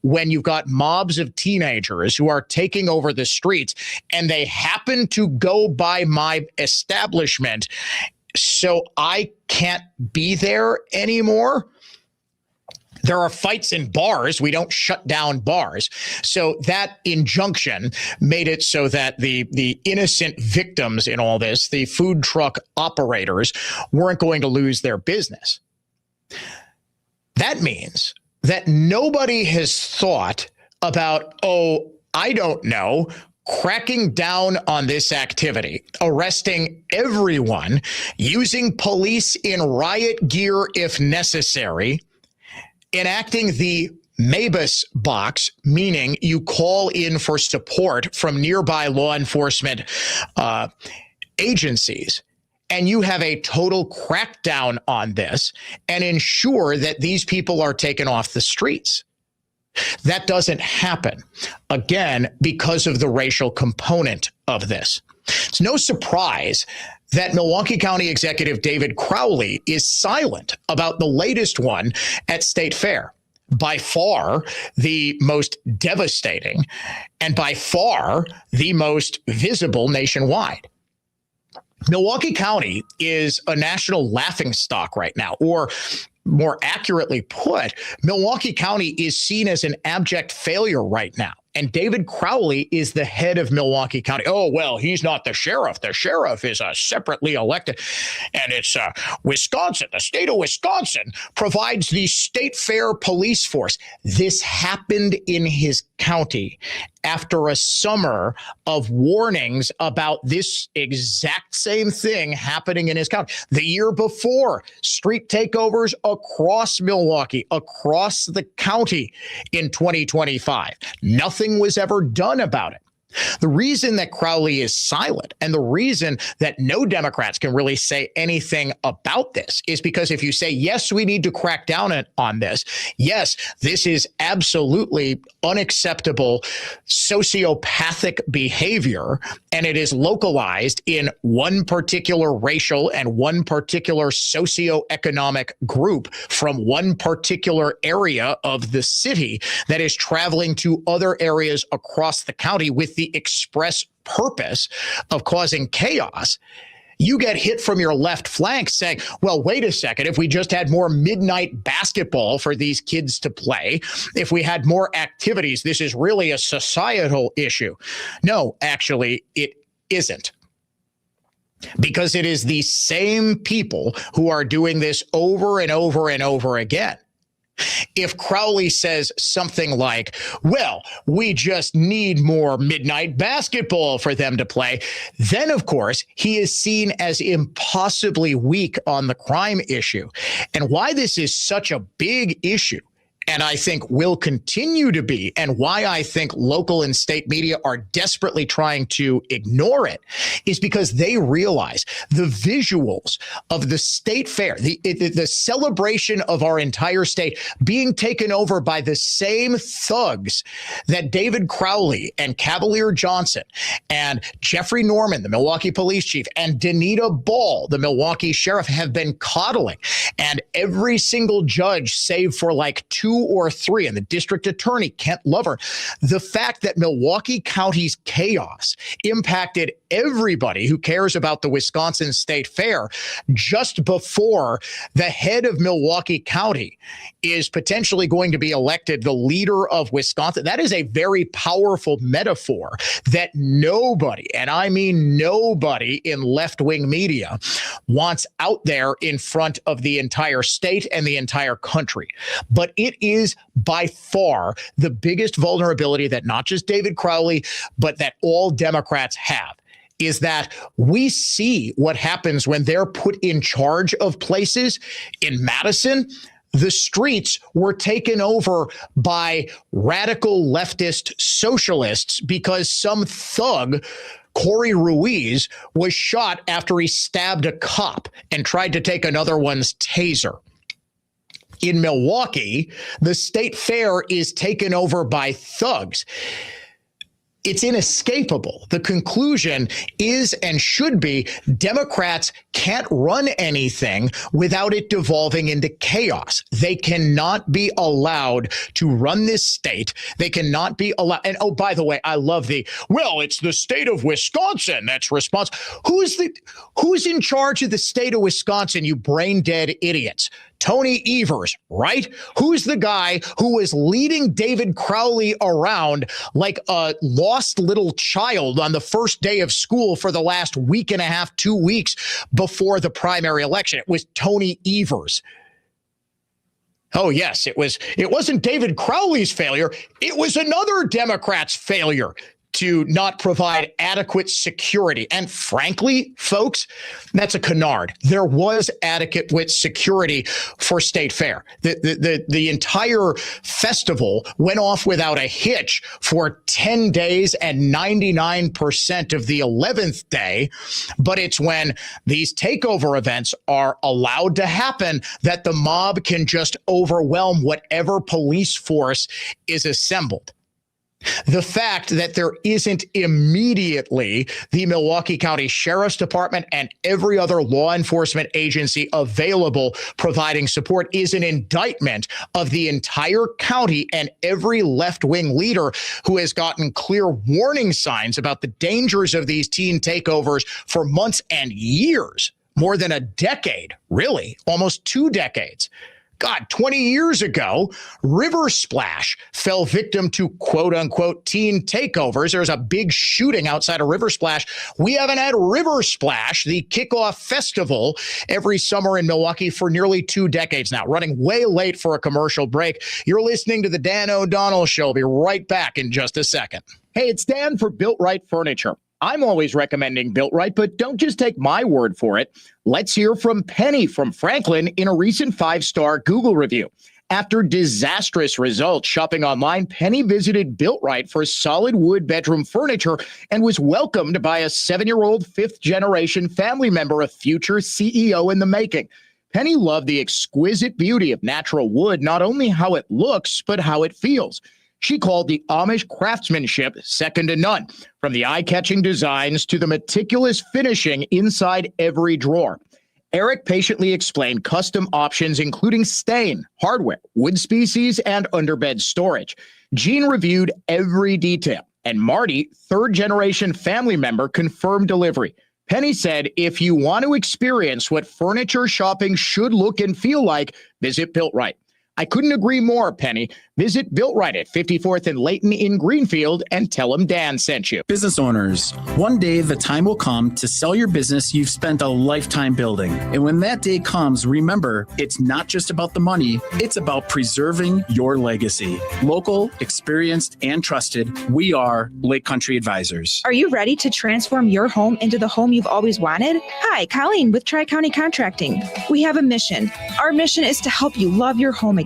when you've got mobs of teenagers who are taking over the streets and they happen to go by my establishment, so I can't be there anymore? There are fights in bars. We don't shut down bars. So that injunction made it so that the innocent victims in all this, the food truck operators, weren't going to lose their business. That means that nobody has thought about, I don't know, cracking down on this activity, arresting everyone, using police in riot gear if necessary, enacting the MABUS box, meaning you call in for support from nearby law enforcement agencies, and you have a total crackdown on this and ensure that these people are taken off the streets. That doesn't happen, again, because of the racial component of this. It's no surprise that Milwaukee County Executive David Crowley is silent about the latest one at State Fair. By far the most devastating and by far the most visible nationwide. Milwaukee County is a national laughingstock right now, or more accurately put, Milwaukee County is seen as an abject failure right now. And David Crowley is the head of Milwaukee County. Oh, well, he's not the sheriff. The sheriff is separately elected. And it's Wisconsin. The state of Wisconsin provides the State Fair police force. This happened in his county after a summer of warnings about this exact same thing happening in his county. The year before, street takeovers across Milwaukee, across the county in 2025. Nothing was ever done about it. The reason that Crowley is silent and the reason that no Democrats can really say anything about this is because if you say, yes, we need to crack down on this. Yes, this is absolutely unacceptable sociopathic behavior, and it is localized in one particular racial and one particular socioeconomic group from one particular area of the city that is traveling to other areas across the county with the express purpose of causing chaos. You get hit from your left flank saying, well, wait a second, if we just had more midnight basketball for these kids to play, if we had more activities, this is really a societal issue. No, actually, it isn't. Because it is the same people who are doing this over and over and over again. If Crowley says something like, well, we just need more midnight basketball for them to play, then, of course, he is seen as impossibly weak on the crime issue. And why this is such a big issue, and I think will continue to be, and why I think local and state media are desperately trying to ignore it, is because they realize the visuals of the state fair, the celebration of our entire state being taken over by the same thugs that David Crowley and Cavalier Johnson and Jeffrey Norman, the Milwaukee police chief, and Danita Ball, the Milwaukee sheriff, have been coddling. And every single judge, save for like 2 or 3, and the district attorney, Kent Lover, the fact that Milwaukee County's chaos impacted everybody who cares about the Wisconsin State Fair just before the head of Milwaukee County is potentially going to be elected the leader of Wisconsin. That is a very powerful metaphor that nobody, and I mean nobody in left-wing media, wants out there in front of the entire state and the entire country. But it is by far the biggest vulnerability that not just David Crowley, but that all Democrats have, is that we see what happens when they're put in charge of places. In Madison, the streets were taken over by radical leftist socialists because some thug, Corey Ruiz, was shot after he stabbed a cop and tried to take another one's taser. In Milwaukee, the state fair is taken over by thugs. It's inescapable. The conclusion is and should be Democrats can't run anything without it devolving into chaos. They cannot be allowed to run this state. They cannot be allowed. And oh, by the way, I love it's the state of Wisconsin that's responsible. Who's in charge of the state of Wisconsin, you brain dead idiots? Tony Evers, right? Who's the guy who was leading David Crowley around like a lost little child on the first day of school for the last week and a half, 2 weeks before the primary election? It was Tony Evers. Oh, yes, it wasn't David Crowley's failure. It was another Democrat's failure to not provide adequate security. And frankly, folks, that's a canard. There was adequate security for State Fair. The entire festival went off without a hitch for 10 days and 99% of the 11th day. But it's when these takeover events are allowed to happen that the mob can just overwhelm whatever police force is assembled. The fact that there isn't immediately the Milwaukee County Sheriff's Department and every other law enforcement agency available providing support is an indictment of the entire county and every left-wing leader who has gotten clear warning signs about the dangers of these teen takeovers for months and years, more than a decade, really, almost 2 decades. God, 20 years ago, River Splash fell victim to quote unquote teen takeovers. There's a big shooting outside of River Splash. We haven't had River Splash, the kickoff festival every summer in Milwaukee for nearly 2 decades now, running way late for a commercial break. You're listening to the Dan O'Donnell Show. I'll be right back in just a second. Hey, it's Dan for Built Right Furniture. I'm always recommending Built Right, but don't just take my word for it. Let's hear from Penny from Franklin in a recent 5-star Google review. After disastrous results shopping online, Penny visited Built Right for solid wood bedroom furniture and was welcomed by a 7-year-old 5th-generation family member, a future CEO in the making. Penny loved the exquisite beauty of natural wood, not only how it looks, but how it feels. She called the Amish craftsmanship second to none, from the eye-catching designs to the meticulous finishing inside every drawer. Eric patiently explained custom options, including stain, hardware, wood species, and underbed storage. Jean reviewed every detail, and Marty, 3rd-generation family member, confirmed delivery. Penny said, if you want to experience what furniture shopping should look and feel like, visit Built Right. I couldn't agree more, Penny. Visit Built Right at 54th and Layton in Greenfield and tell them Dan sent you. Business owners, one day the time will come to sell your business you've spent a lifetime building. And when that day comes, remember, it's not just about the money, it's about preserving your legacy. Local, experienced, and trusted, we are Lake Country Advisors. Are you ready to transform your home into the home you've always wanted? Hi, Colleen with Tri-County Contracting. We have a mission. Our mission is to help you love your home again.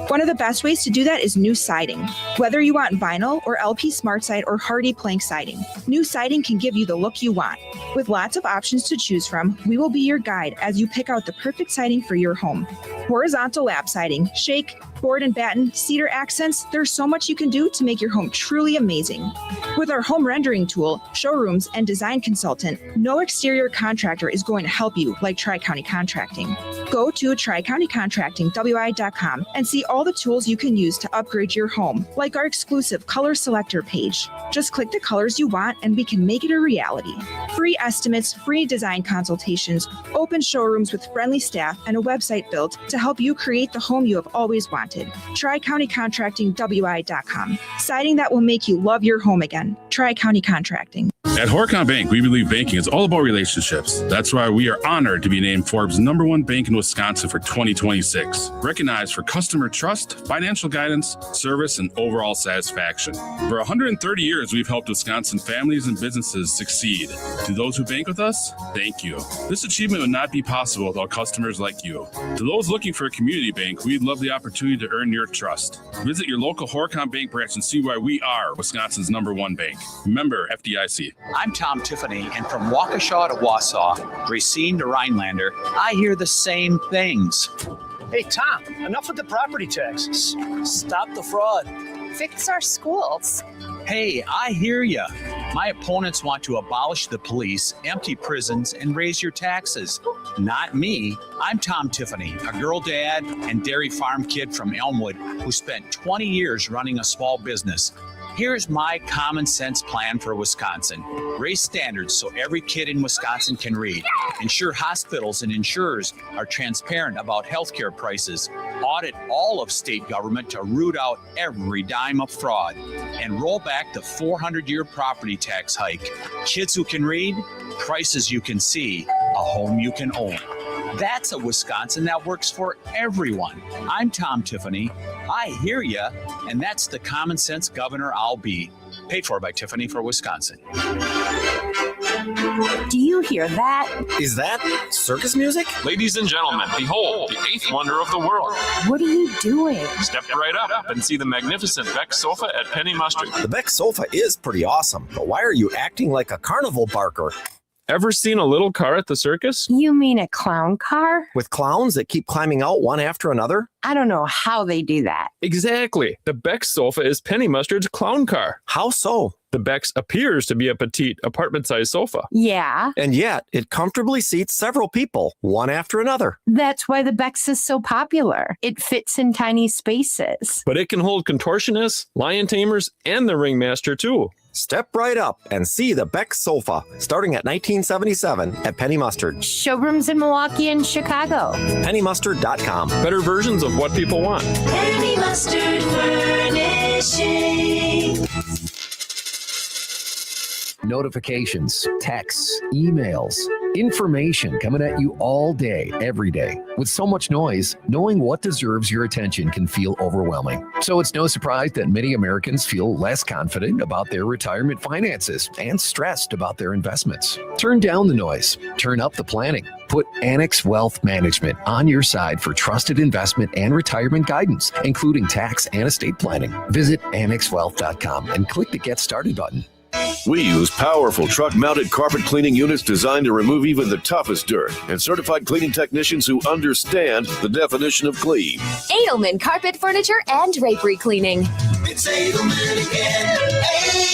One of the best ways to do that is new siding. Whether you want vinyl or LP SmartSide or Hardy plank siding, new siding can give you the look you want. With lots of options to choose from, we will be your guide as you pick out the perfect siding for your home. Horizontal lap siding, shake, board and batten, cedar accents, there's so much you can do to make your home truly amazing. With our home rendering tool, showrooms, and design consultant, no exterior contractor is going to help you like Tri-County Contracting. Go to tricountycontractingwi.com and see all the tools you can use to upgrade your home, like our exclusive color selector page. Just click the colors you want and we can make it a reality. Free estimates, free design consultations, open showrooms with friendly staff, and a website built to help you create the home you have always wanted. tricountycontractingwi.com. Siding that will make you love your home again. Tri-County Contracting. At Horicon Bank, we believe banking is all about relationships. That's why we are honored to be named Forbes' #1 bank in Wisconsin for 2026. Recognized for customer trust, financial guidance, service, and overall satisfaction. For 130 years, we've helped Wisconsin families and businesses succeed. To those who bank with us, thank you. This achievement would not be possible without customers like you. To those looking for a community bank, we'd love the opportunity to earn your trust. Visit your local Horicon Bank branch and see why we are Wisconsin's #1 bank. Member FDIC. I'm Tom Tiffany, and from Waukesha to Wausau, Racine to Rhinelander, I hear the same things. Hey, Tom, enough with the property taxes. Stop the fraud. Fix our schools. Hey, I hear ya. My opponents want to abolish the police, empty prisons, and raise your taxes. Not me. I'm Tom Tiffany, a girl dad and dairy farm kid from Elmwood who spent 20 years running a small business. Here's my common sense plan for Wisconsin. Raise standards so every kid in Wisconsin can read. Ensure hospitals and insurers are transparent about healthcare prices. Audit all of state government to root out every dime of fraud. And roll back the 400-year property tax hike. Kids who can read, prices you can see, a home you can own. That's a Wisconsin that works for everyone. I'm Tom Tiffany. I hear ya, and that's the common sense governor I'll be. Paid for by Tiffany for Wisconsin. Do you hear that? Is that circus music? Ladies and gentlemen, behold, the eighth wonder of the world. What are you doing? Step right up and see the magnificent Beck sofa at Penny Mustard. The Beck sofa is pretty awesome, but why are you acting like a carnival barker? Ever seen a little car at the circus? You mean a clown car? With clowns that keep climbing out one after another? I don't know how they do that. Exactly. The Beck's sofa is Penny Mustard's clown car. How so? The Beck's appears to be a petite, apartment-sized sofa. Yeah. And yet, it comfortably seats several people, one after another. That's why the Beck's is so popular. It fits in tiny spaces. But it can hold contortionists, lion tamers, and the ringmaster, too. Step right up and see the Beck sofa, starting at $19.77 at Penny Mustard. Showrooms in Milwaukee and Chicago. PennyMustard.com. Better versions of what people want. Penny Mustard Furnishing. Notifications, texts, emails, information coming at you all day, every day. With so much noise, knowing what deserves your attention can feel overwhelming. So it's no surprise that many Americans feel less confident about their retirement finances and stressed about their investments. Turn down the noise, turn up the planning. Put Annex Wealth Management on your side for trusted investment and retirement guidance, including tax and estate planning. Visit AnnexWealth.com and click the Get Started button. We use powerful truck-mounted carpet cleaning units designed to remove even the toughest dirt, and certified cleaning technicians who understand the definition of clean. Edelman Carpet Furniture and Drapery Cleaning. It's Edelman again.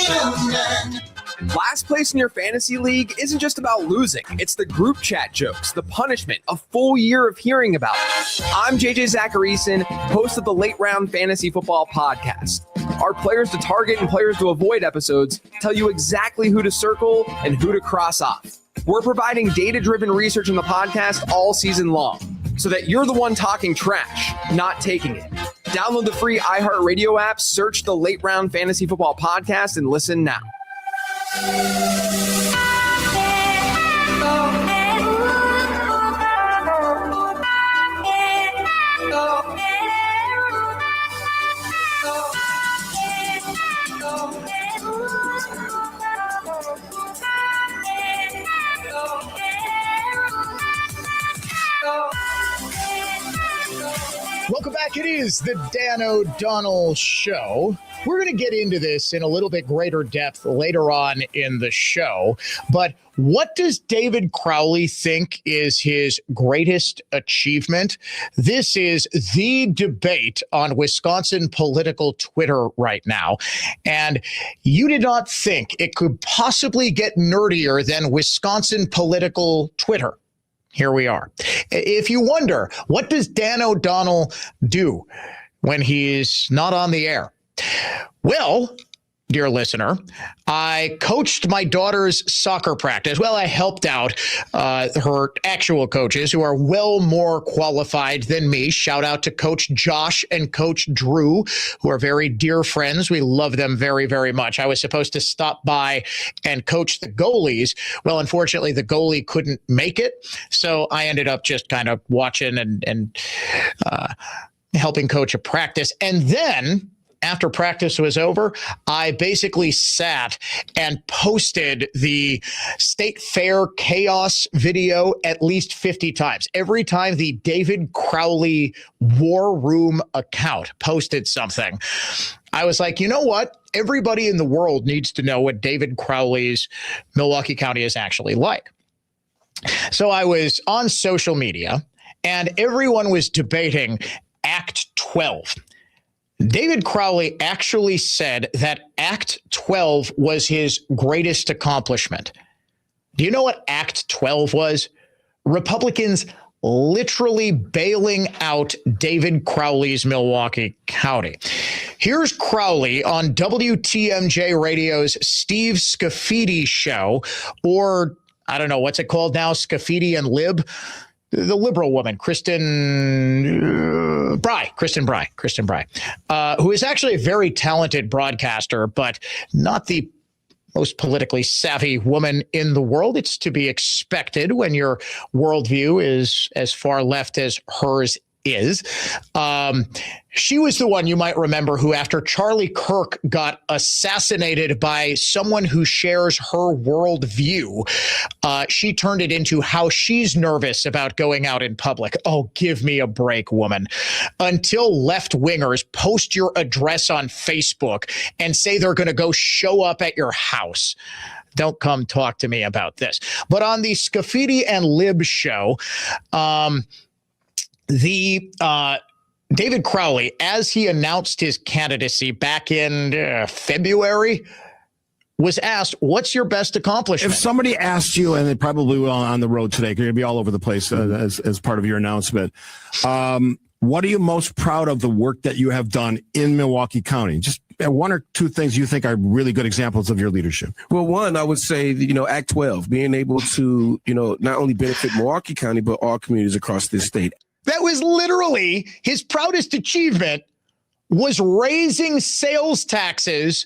Edelman. Last place in your fantasy league isn't just about losing. It's the group chat jokes, the punishment, a full year of hearing about it. I'm JJ Zacharyson, host of the Late Round Fantasy Football Podcast. Our players to target and players to avoid episodes tell you exactly who to circle and who to cross off. We're providing data-driven research in the podcast all season long so that you're the one talking trash, not taking it. Download the free iHeartRadio app, search the Late Round Fantasy Football Podcast, and listen now. Welcome back. It is the Dan O'Donnell Show. We're going to get into this in a little bit greater depth later on in the show. But what does David Crowley think is his greatest achievement? This is the debate on Wisconsin political Twitter right now. And you did not think it could possibly get nerdier than Wisconsin political Twitter. Here we are. If you wonder, what does Dan O'Donnell do when he's not on the air? Well, dear listener, I coached my daughter's soccer practice. Well, I helped out her actual coaches who are well more qualified than me. Shout out to Coach Josh and Coach Drew, who are very dear friends. We love them very, very much. I was supposed to stop by and coach the goalies. Well, unfortunately, the goalie couldn't make it. So I ended up just kind of watching and helping coach a practice. And then after practice was over, I basically sat and posted the State Fair chaos video at least 50 times. Every time the David Crowley War Room account posted something, I was like, you know what? Everybody in the world needs to know what David Crowley's Milwaukee County is actually like. So I was on social media and everyone was debating Act 12. David Crowley actually said that Act 12 was his greatest accomplishment. Do you know what Act 12 was? Republicans literally bailing out David Crowley's Milwaukee County. Here's Crowley on WTMJ Radio's Steve Scafidi show, or I don't know, what's it called now? Scafidi and Lib? The liberal woman, Kristen Bry, who is actually a very talented broadcaster, but not the most politically savvy woman in the world. It's to be expected when your worldview is as far left as hers is. She was the one you might remember who, after Charlie Kirk got assassinated by someone who shares her worldview, she turned it into how she's nervous about going out in public. Oh, give me a break, woman. Until left-wingers post your address on Facebook and say they're going to go show up at your house. Don't come talk to me about this. But on the Scafidi and Lib show, David Crowley, as he announced his candidacy back in February, was asked, what's your best accomplishment? If somebody asked you, and they probably will on the road today, because you're going to be all over the place as part of your announcement, what are you most proud of the work that you have done in Milwaukee County? Just one or two things you think are really good examples of your leadership. Well, one, I would say, Act 12, being able to, not only benefit Milwaukee County, but all communities across this state. That was literally his proudest achievement, was raising sales taxes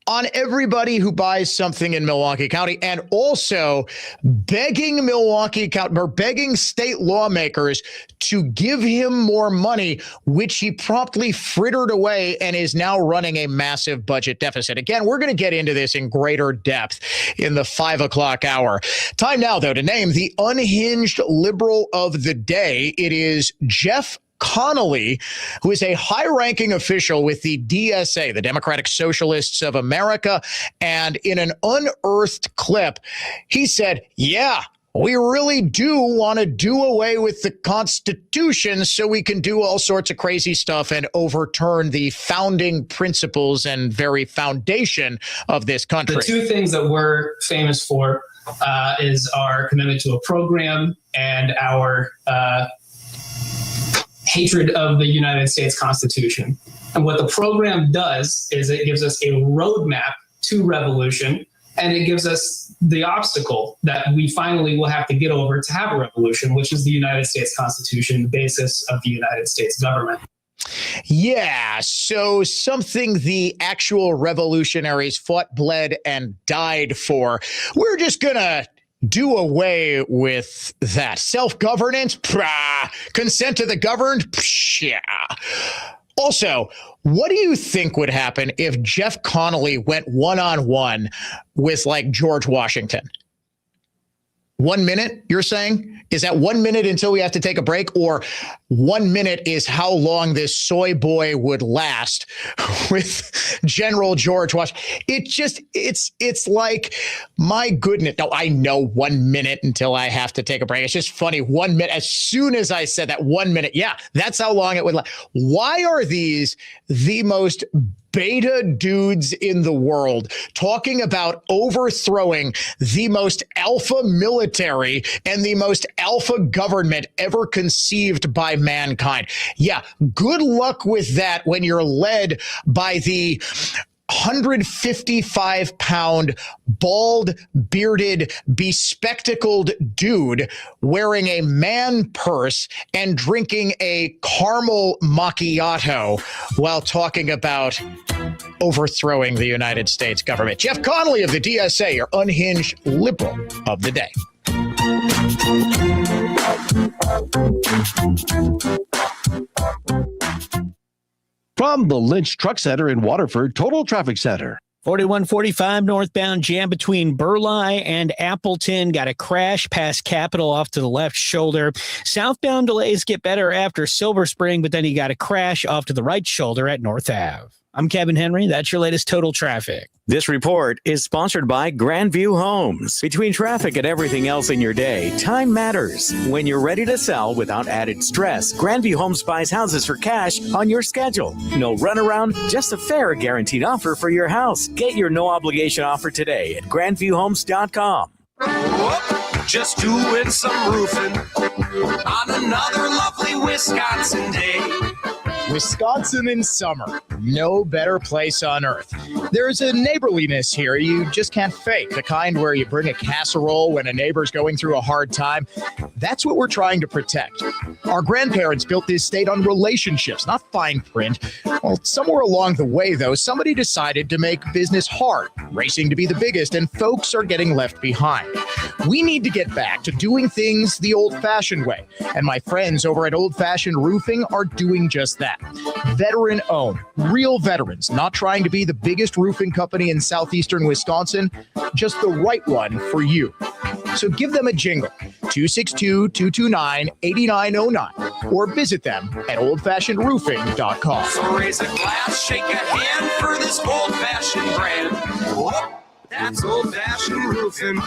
on everybody who buys something in Milwaukee County, and also begging state lawmakers to give him more money, which he promptly frittered away and is now running a massive budget deficit. Again, we're going to get into this in greater depth in the 5 o'clock hour. Time now, though, to name the unhinged liberal of the day. It is Jeff Connolly, who is a high-ranking official with the DSA, the Democratic Socialists of America. And in an unearthed clip, he said, yeah, we really do want to do away with the Constitution so we can do all sorts of crazy stuff and overturn the founding principles and very foundation of this country. The two things that we're famous for is our commitment to a program and our hatred of the United States Constitution. And what the program does is it gives us a roadmap to revolution, and it gives us the obstacle that we finally will have to get over to have a revolution, which is the United States Constitution, the basis of the United States government. Yeah, so something the actual revolutionaries fought, bled, and died for. We're just going to do away with that. Self-governance? Consent to the governed? Yeah. Also, what do you think would happen if Jeff Connolly went one-on-one with, like, George Washington? 1 minute, you're saying? Is that 1 minute until we have to take a break? Or 1 minute is how long this soy boy would last with General George Washington? It's like, my goodness. No, I know 1 minute until I have to take a break. It's just funny. 1 minute, as soon as I said that, 1 minute, yeah, that's how long it would last. Why are these the most beta dudes in the world talking about overthrowing the most alpha military and the most alpha government ever conceived by mankind? Yeah, good luck with that when you're led by the 155-pound, bald-bearded, bespectacled dude wearing a man purse and drinking a caramel macchiato while talking about overthrowing the United States government. Jeff Connolly of the DSA, your unhinged liberal of the day. From the Lynch Truck Center in Waterford Total Traffic Center. 4145 northbound jam between Burleigh and Appleton. Got a crash past Capitol off to the left shoulder. Southbound delays get better after Silver Spring, but then you got a crash off to the right shoulder at North Ave. I'm Kevin Henry. That's your latest Total Traffic. This report is sponsored by Grandview Homes. Between traffic and everything else in your day, time matters. When you're ready to sell without added stress, Grandview Homes buys houses for cash on your schedule. No runaround, just a fair guaranteed offer for your house. Get your no obligation offer today at grandviewhomes.com. Whoop, just doing some roofing on another lovely Wisconsin day. Wisconsin in summer. No better place on earth. There's a neighborliness here you just can't fake. The kind where you bring a casserole when a neighbor's going through a hard time. That's what we're trying to protect. Our grandparents built this state on relationships, not fine print. Well, somewhere along the way, though, somebody decided to make business hard, racing to be the biggest, and folks are getting left behind. We need to get back to doing things the old-fashioned way. And my friends over at Old Fashioned Roofing are doing just that. Veteran owned, real veterans, not trying to be the biggest roofing company in southeastern Wisconsin, just the right one for you. So give them a jingle, 262-229-8909, or visit them at oldfashionedroofing.com. So raise a glass, shake a hand for this old-fashioned brand. Whoop, that's old-fashioned roofing.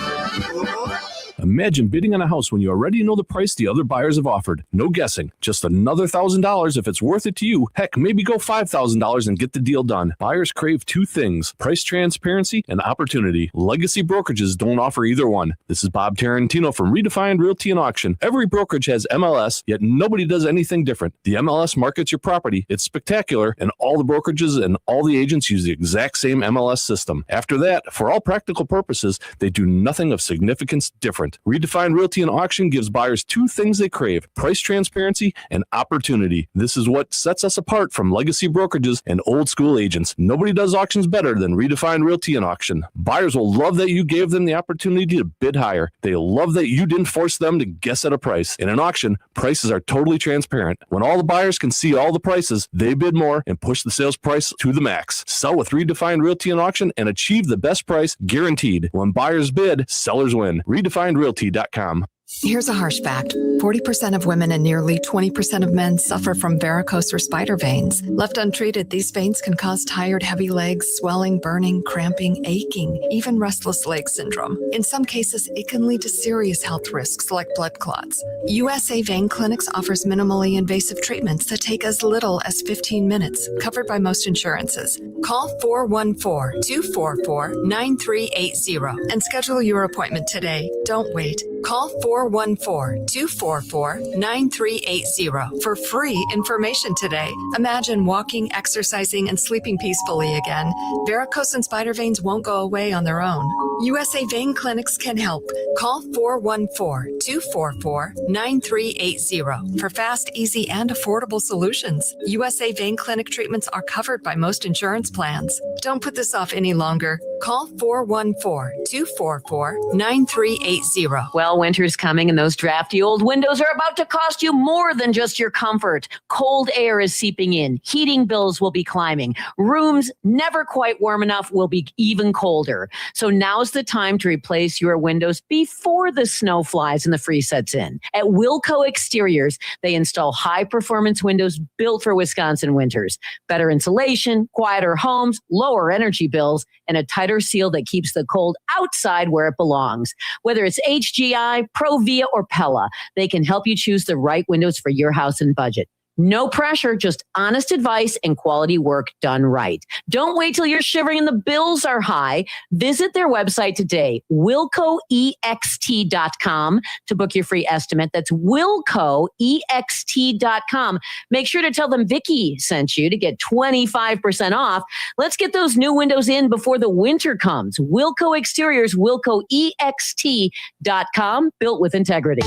Imagine bidding on a house when you already know the price the other buyers have offered. No guessing. Just another $1,000 if it's worth it to you. Heck, maybe go $5,000 and get the deal done. Buyers crave two things: price transparency and opportunity. Legacy brokerages don't offer either one. This is Bob Tarantino from Redefined Realty and Auction. Every brokerage has MLS, yet nobody does anything different. The MLS markets your property. It's spectacular, and all the brokerages and all the agents use the exact same MLS system. After that, for all practical purposes, they do nothing of significance different. Redefined Realty and Auction gives buyers two things they crave: price transparency and opportunity. This is what sets us apart from legacy brokerages and old school agents. Nobody does auctions better than Redefined Realty and Auction. Buyers will love that you gave them the opportunity to bid higher. They love that you didn't force them to guess at a price. In an auction, prices are totally transparent. When all the buyers can see all the prices, they bid more and push the sales price to the max. Sell with Redefined Realty and Auction and achieve the best price guaranteed. When buyers bid, sellers win. Redefined Realty.com. Here's a harsh fact. 40% of women and nearly 20% of men suffer from varicose or spider veins. Left untreated, these veins can cause tired, heavy legs, swelling, burning, cramping, aching, even restless leg syndrome. In some cases, it can lead to serious health risks like blood clots. USA Vein Clinics offers minimally invasive treatments that take as little as 15 minutes, covered by most insurances. Call 414-244-9380 and schedule your appointment today. Don't wait. Call 414-244-9380 for free information today. Imagine walking, exercising, and sleeping peacefully again. Varicose and spider veins won't go away on their own. USA Vein Clinics can help. Call 414-244-9380 for fast, easy, and affordable solutions. USA Vein Clinic treatments are covered by most insurance plans. Don't put this off any longer. Call 414-244-9380. Well, winter's coming and those drafty old windows are about to cost you more than just your comfort. Cold air is seeping in. Heating bills will be climbing. Rooms never quite warm enough will be even colder. So now's the time to replace your windows before the snow flies and the freeze sets in. At Wilco Exteriors, they install high-performance windows built for Wisconsin winters. Better insulation, quieter homes, lower energy bills, and a tighter seal that keeps the cold outside where it belongs. Whether it's HGI, Provia, or Pella, they can help you choose the right windows for your house and budget. No pressure, just honest advice and quality work done right. Don't wait till you're shivering and the bills are high. Visit their website today, wilcoext.com, to book your free estimate. That's wilcoext.com. Make sure to tell them Vicky sent you to get 25% off. Let's get those new windows in before the winter comes. Wilco Exteriors, wilcoext.com, built with integrity.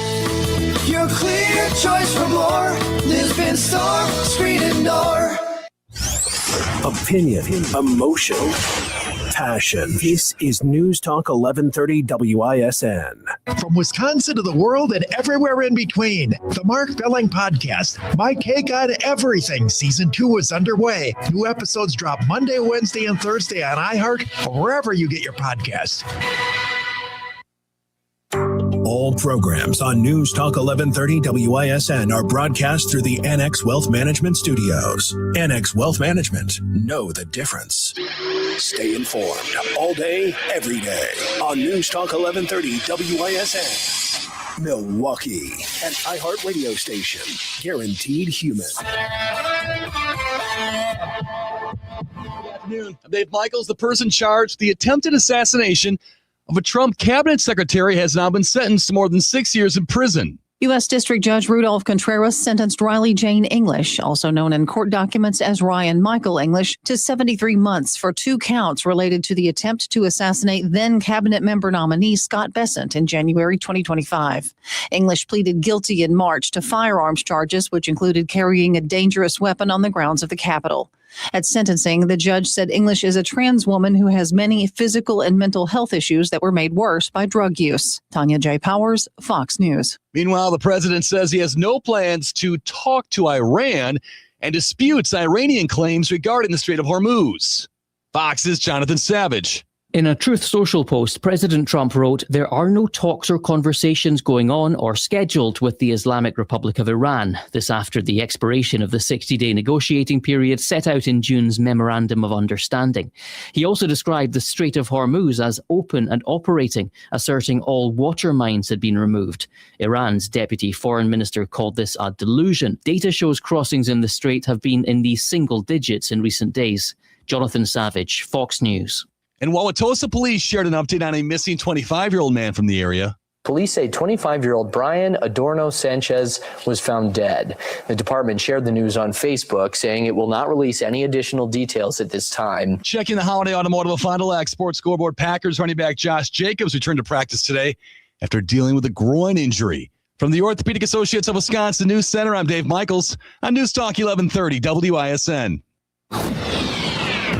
Your clear choice for more. Lisbon Store, screen and door. Opinion, emotion, passion. This is News Talk 1130 WISN. From Wisconsin to the world and everywhere in between, the Mark Belling Podcast, my take on everything. Season 2 is underway. New episodes drop Monday, Wednesday, and Thursday on iHeart or wherever you get your podcasts. All programs on News Talk 1130 WISN are broadcast through the Annex Wealth Management Studios. Annex Wealth Management. Know the difference. Stay informed all day, every day on News Talk 1130 WISN. Milwaukee, an iHeartRadio station. Guaranteed human. Good afternoon. I'm Dave Michaels. The person charged with the attempted assassination of a Trump cabinet secretary has now been sentenced to more than 6 years in prison. U.S. District Judge Rudolph Contreras sentenced Riley Jane English, also known in court documents as Ryan Michael English, to 73 months for 2 counts related to the attempt to assassinate then cabinet member nominee Scott Bessent in January 2025. English pleaded guilty in March to firearms charges, which included carrying a dangerous weapon on the grounds of the Capitol. At sentencing, the judge said English is a trans woman who has many physical and mental health issues that were made worse by drug use. Tanya J. Powers, Fox News. Meanwhile, the president says he has no plans to talk to Iran and disputes Iranian claims regarding the Strait of Hormuz. Fox's Jonathan Savage. In a Truth Social post, President Trump wrote, "There are no talks or conversations going on or scheduled with the Islamic Republic of Iran." This after the expiration of the 60-day negotiating period set out in June's Memorandum of Understanding. He also described the Strait of Hormuz as open and operating, asserting all water mines had been removed. Iran's deputy foreign minister called this a delusion. Data shows crossings in the strait have been in the single digits in recent days. Jonathan Savage, Fox News. And Wauwatosa police shared an update on a missing 25-year-old man from the area. Police say 25-year-old Brian Adorno Sanchez was found dead. The department shared the news on Facebook, saying it will not release any additional details at this time. Checking the Holiday Automotive Fond du Lac Sports Scoreboard, Packers running back Josh Jacobs returned to practice today after dealing with a groin injury. From the Orthopedic Associates of Wisconsin News Center, I'm Dave Michaels on News Talk 1130 WISN.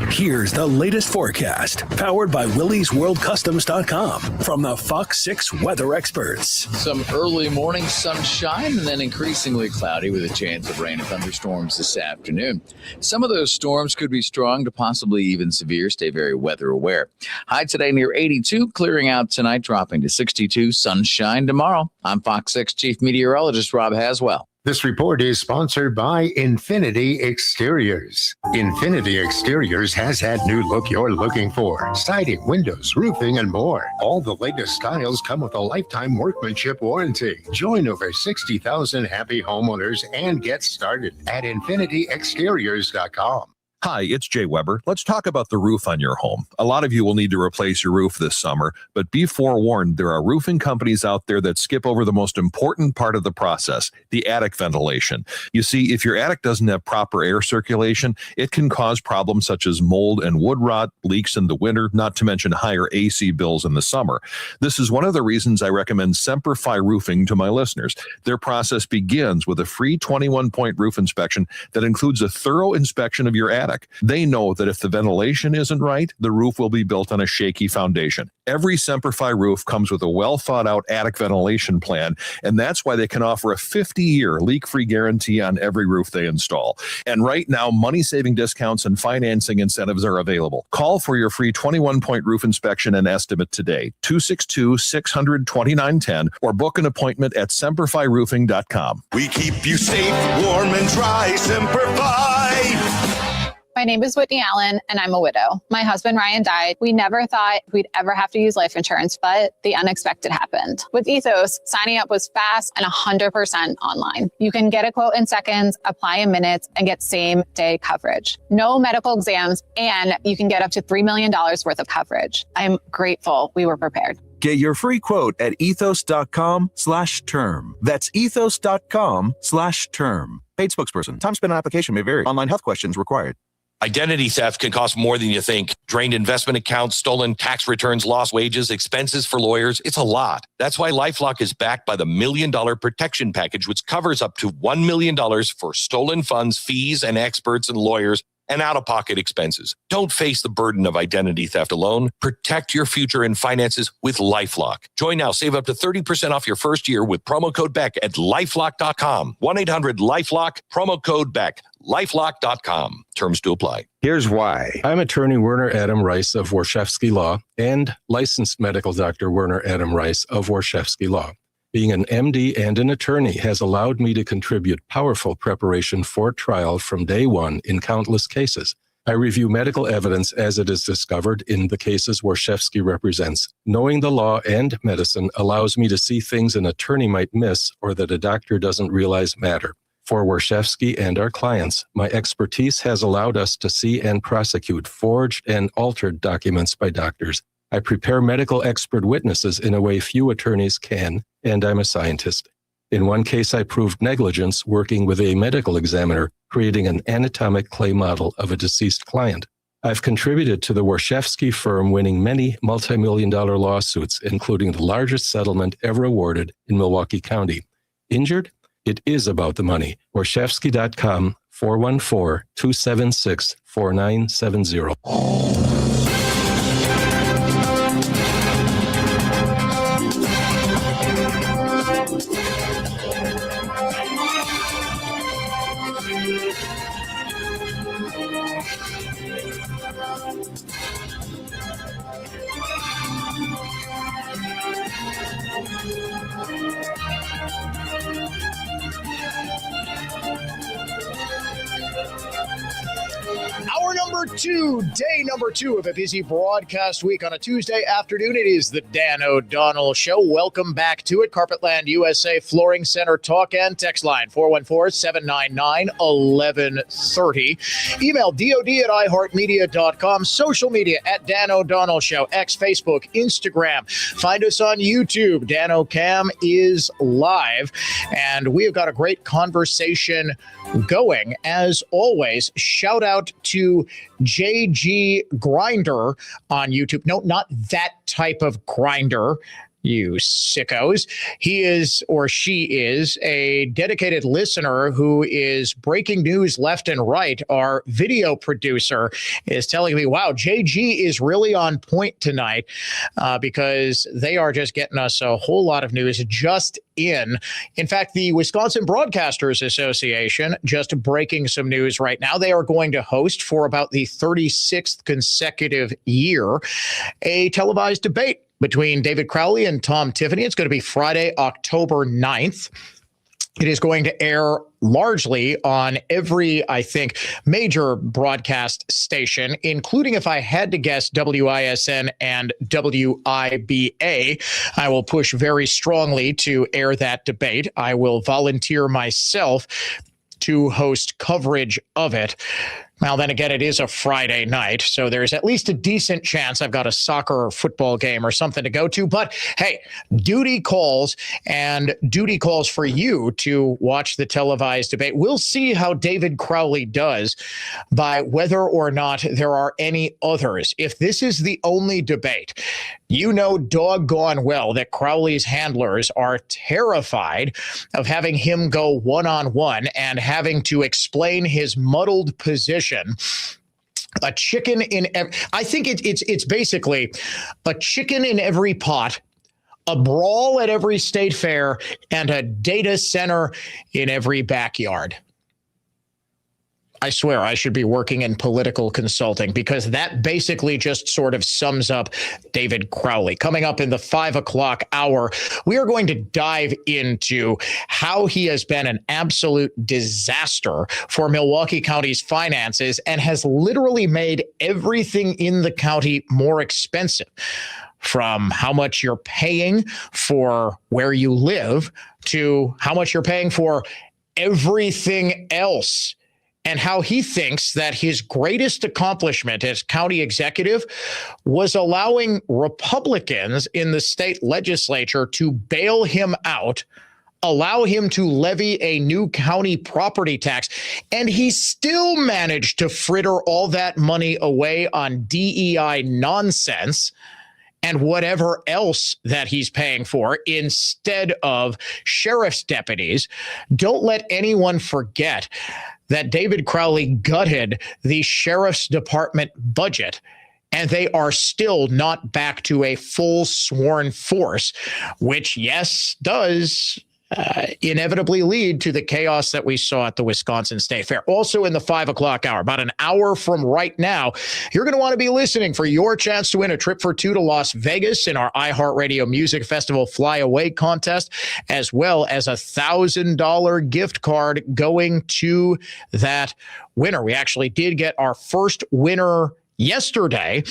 Here's the latest forecast, powered by WillysWorldCustoms.com from the Fox 6 weather experts. Some early morning sunshine and then increasingly cloudy with a chance of rain and thunderstorms this afternoon. Some of those storms could be strong to possibly even severe. Stay very weather aware. High today near 82, clearing out tonight, dropping to 62. Sunshine tomorrow. I'm Fox 6 Chief Meteorologist Rob Haswell. This report is sponsored by Infinity Exteriors. Infinity Exteriors has that new look you're looking for. Siding, windows, roofing, and more. All the latest styles come with a lifetime workmanship warranty. Join over 60,000 happy homeowners and get started at infinityexteriors.com. Hi, it's Jay Weber. Let's talk about the roof on your home. A lot of you will need to replace your roof this summer, but be forewarned, there are roofing companies out there that skip over the most important part of the process, the attic ventilation. You see, if your attic doesn't have proper air circulation, it can cause problems such as mold and wood rot, leaks in the winter, not to mention higher AC bills in the summer. This is one of the reasons I recommend Semperfi Roofing to my listeners. Their process begins with a free 21-point roof inspection that includes a thorough inspection of your attic. They know that if the ventilation isn't right, the roof will be built on a shaky foundation. Every Semperfi roof comes with a well-thought-out attic ventilation plan, and that's why they can offer a 50-year leak-free guarantee on every roof they install. And right now, money-saving discounts and financing incentives are available. Call for your free 21-point roof inspection and estimate today, 262-600-2910, or book an appointment at semperfiroofing.com. We keep you safe, warm, and dry. Semperfi. My name is Whitney Allen, and I'm a widow. My husband, Ryan, died. We never thought we'd ever have to use life insurance, but the unexpected happened. With Ethos, signing up was fast and 100% online. You can get a quote in seconds, apply in minutes, and get same-day coverage. No medical exams, and you can get up to $3 million worth of coverage. I'm grateful we were prepared. Get your free quote at ethos.com/term. That's ethos.com/term. Paid spokesperson. Time spent on application may vary. Online health questions required. Identity theft can cost more than you think. Drained investment accounts, stolen tax returns, lost wages, expenses for lawyers. It's a lot. That's why LifeLock is backed by the $1 Million Protection Package, which covers up to $1 million for stolen funds, fees, and experts and lawyers, and out-of-pocket expenses. Don't face the burden of identity theft alone. Protect your future and finances with LifeLock. Join now. Save up to 30% off your first year with promo code BECK at LifeLock.com. 1-800-LifeLock, promo code BECK. LifeLock.com. Terms to apply. Here's why. I'm attorney Werner Adam Rice of Warshevsky Law and licensed medical doctor Werner Adam Rice of Warshevsky Law. Being an MD and an attorney has allowed me to contribute powerful preparation for trial from day one in countless cases. I review medical evidence as it is discovered in the cases Warshevsky represents. Knowing the law and medicine allows me to see things an attorney might miss or that a doctor doesn't realize matter. For Warshevsky and our clients, my expertise has allowed us to see and prosecute forged and altered documents by doctors. I prepare medical expert witnesses in a way few attorneys can, and I'm a scientist. In one case, I proved negligence working with a medical examiner, creating an anatomic clay model of a deceased client. I've contributed to the Warshevsky firm winning many multi-million-dollar lawsuits, including the largest settlement ever awarded in Milwaukee County. Injured? It is about the money. Warshevsky.com, 414-276-4970. Hour number 2, day number 2 of a busy broadcast week on a Tuesday afternoon. It is the Dan O'Donnell Show. Welcome back to it. Carpetland USA Flooring Center talk and text line 414-799-1130. Email dod@iheartmedia.com. Social media at Dan O'Donnell Show. X, Facebook, Instagram. Find us on YouTube. Dan O'Cam is live. And we have got a great conversation going. As always, shout out to JG Grinder on YouTube. No, not that type of grinder, you sickos. He is, or she is, a dedicated listener who is breaking news left and right. Our video producer is telling me, wow, JG is really on point tonight because they are just getting us a whole lot of news just in. In fact, the Wisconsin Broadcasters Association just breaking some news right now. They are going to host for about the 36th consecutive year a televised debate between David Crowley and Tom Tiffany. It's going to be Friday, October 9th. It is going to air largely on every, I think, major broadcast station, including, if I had to guess, WISN and WIBA. I will push very strongly to air that debate. I will volunteer myself to host coverage of it. Well, then again, it is a Friday night, so there's at least a decent chance I've got a soccer or football game or something to go to. But hey, duty calls, and duty calls for you to watch the televised debate. We'll see how David Crowley does by whether or not there are any others. If this is the only debate, you know doggone well that Crowley's handlers are terrified of having him go one-on-one and having to explain his muddled position. A chicken in I think it's basically a chicken in every pot, a brawl at every state fair, and a data center in every backyard. I swear I should be working in political consulting because that basically just sort of sums up David Crowley. Coming up in the 5 o'clock hour, we are going to dive into how he has been an absolute disaster for Milwaukee County's finances and has literally made everything in the county more expensive. From how much you're paying for where you live to how much you're paying for everything else. And how he thinks that his greatest accomplishment as county executive was allowing Republicans in the state legislature to bail him out, allow him to levy a new county property tax, and he still managed to fritter all that money away on DEI nonsense and whatever else that he's paying for instead of sheriff's deputies. Don't let anyone forget that David Crowley gutted the sheriff's department budget, and they are still not back to a full sworn force, which, yes, does inevitably lead to the chaos that we saw at the Wisconsin State Fair. Also in the 5 o'clock hour, about an hour from right now, you're going to want to be listening for your chance to win a trip for two to Las Vegas in our iHeartRadio Music Festival Fly Away contest, as well as $1,000 gift card going to that winner. We actually did get our first winner yesterday.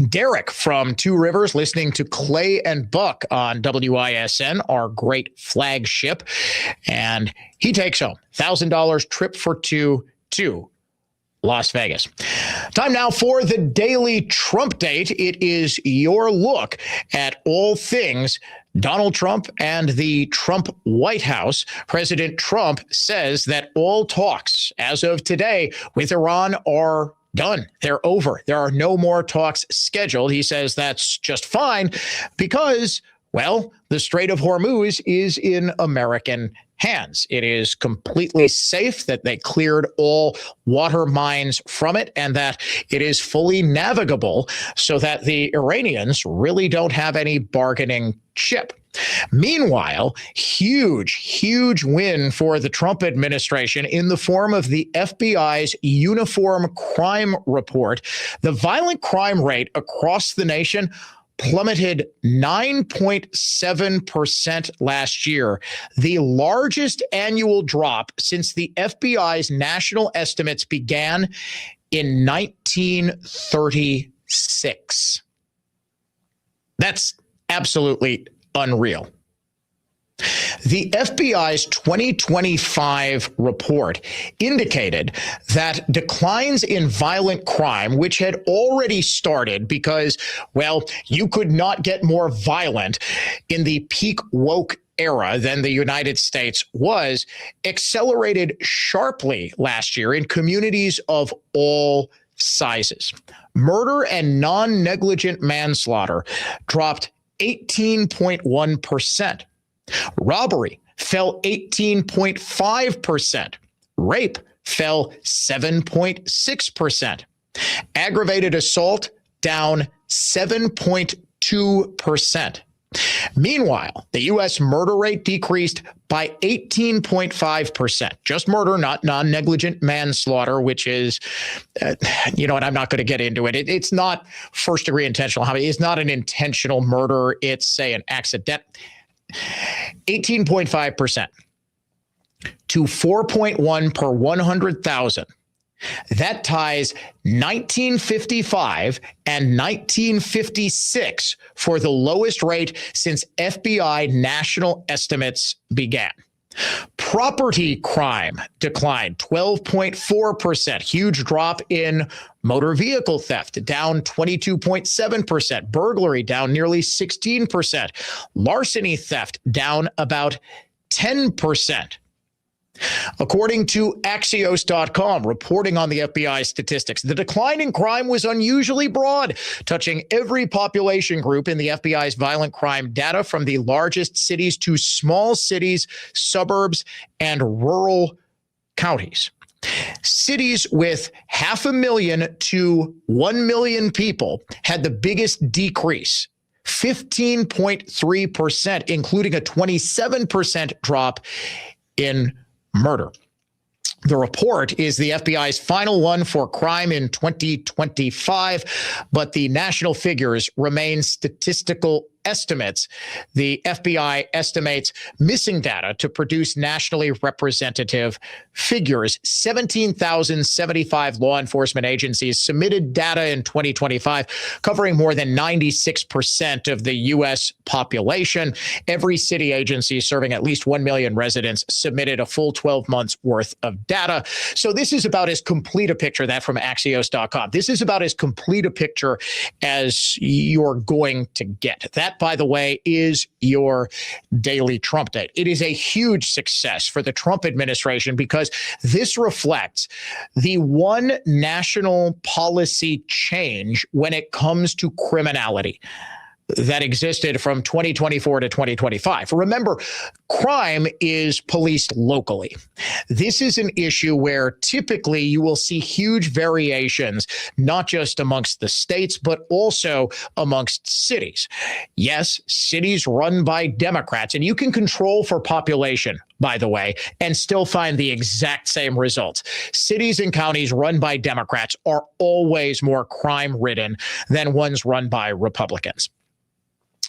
Derek from Two Rivers, listening to Clay and Buck on WISN, our great flagship. And he takes home $1,000 trip for two to Las Vegas. Time now for the Daily Trump Date. It is your look at all things Donald Trump and the Trump White House. President Trump says that all talks as of today with Iran are done. They're over. There are no more talks scheduled. He says that's just fine because, well, the Strait of Hormuz is in American hands. It is completely safe, that they cleared all water mines from it, and that it is fully navigable so that the Iranians really don't have any bargaining chip. Meanwhile, huge win for the Trump administration in the form of the FBI's Uniform Crime Report. The violent crime rate across the nation plummeted 9.7% last year, the largest annual drop since the FBI's national estimates began in 1936. That's absolutely unreal. The FBI's 2025 report indicated that declines in violent crime, which had already started because, well, you could not get more violent in the peak woke era than the United States was, accelerated sharply last year in communities of all sizes. Murder and non-negligent manslaughter dropped 18.1%. Robbery fell 18.5%. Rape fell 7.6%. Aggravated assault down 7.2%. Meanwhile, the U.S. murder rate decreased by 18.5%. Just murder, not non-negligent manslaughter, which is, you know what, I'm not going to get into it. It's not first-degree intentional. It's not an intentional murder. It's, say, an accident. 18.5% to 4.1 per 100,000. That ties 1955 and 1956 for the lowest rate since FBI national estimates began. Property crime declined 12.4%. Huge drop in motor vehicle theft, down 22.7%. Burglary down nearly 16%. Larceny theft down about 10%. According to Axios.com, reporting on the FBI statistics, the decline in crime was unusually broad, touching every population group in the FBI's violent crime data, from the largest cities to small cities, suburbs, and rural counties. Cities with 500,000 to 1 million people had the biggest decrease, 15.3%, including a 27% drop in murder. The report is the FBI's final one for crime in 2025, but the national figures remain statistical estimates. The FBI estimates missing data to produce nationally representative figures. 17,075 law enforcement agencies submitted data in 2025, covering more than 96% of the U.S. population. Every city agency serving at least 1 million residents submitted a full 12 months worth of data. So this is about as complete a picture, that from Axios.com. This is about as complete a picture as you're going to get. That, by the way, is your Daily Trump Date. It is a huge success for the Trump administration because this reflects the one national policy change when it comes to criminality. that existed from 2024 to 2025. Remember, crime is policed locally. This is an issue where typically you will see huge variations, not just amongst the states, but also amongst cities. Yes, cities run by Democrats, and you can control for population, by the way, and still find the exact same results. Cities and counties run by Democrats are always more crime-ridden than ones run by Republicans.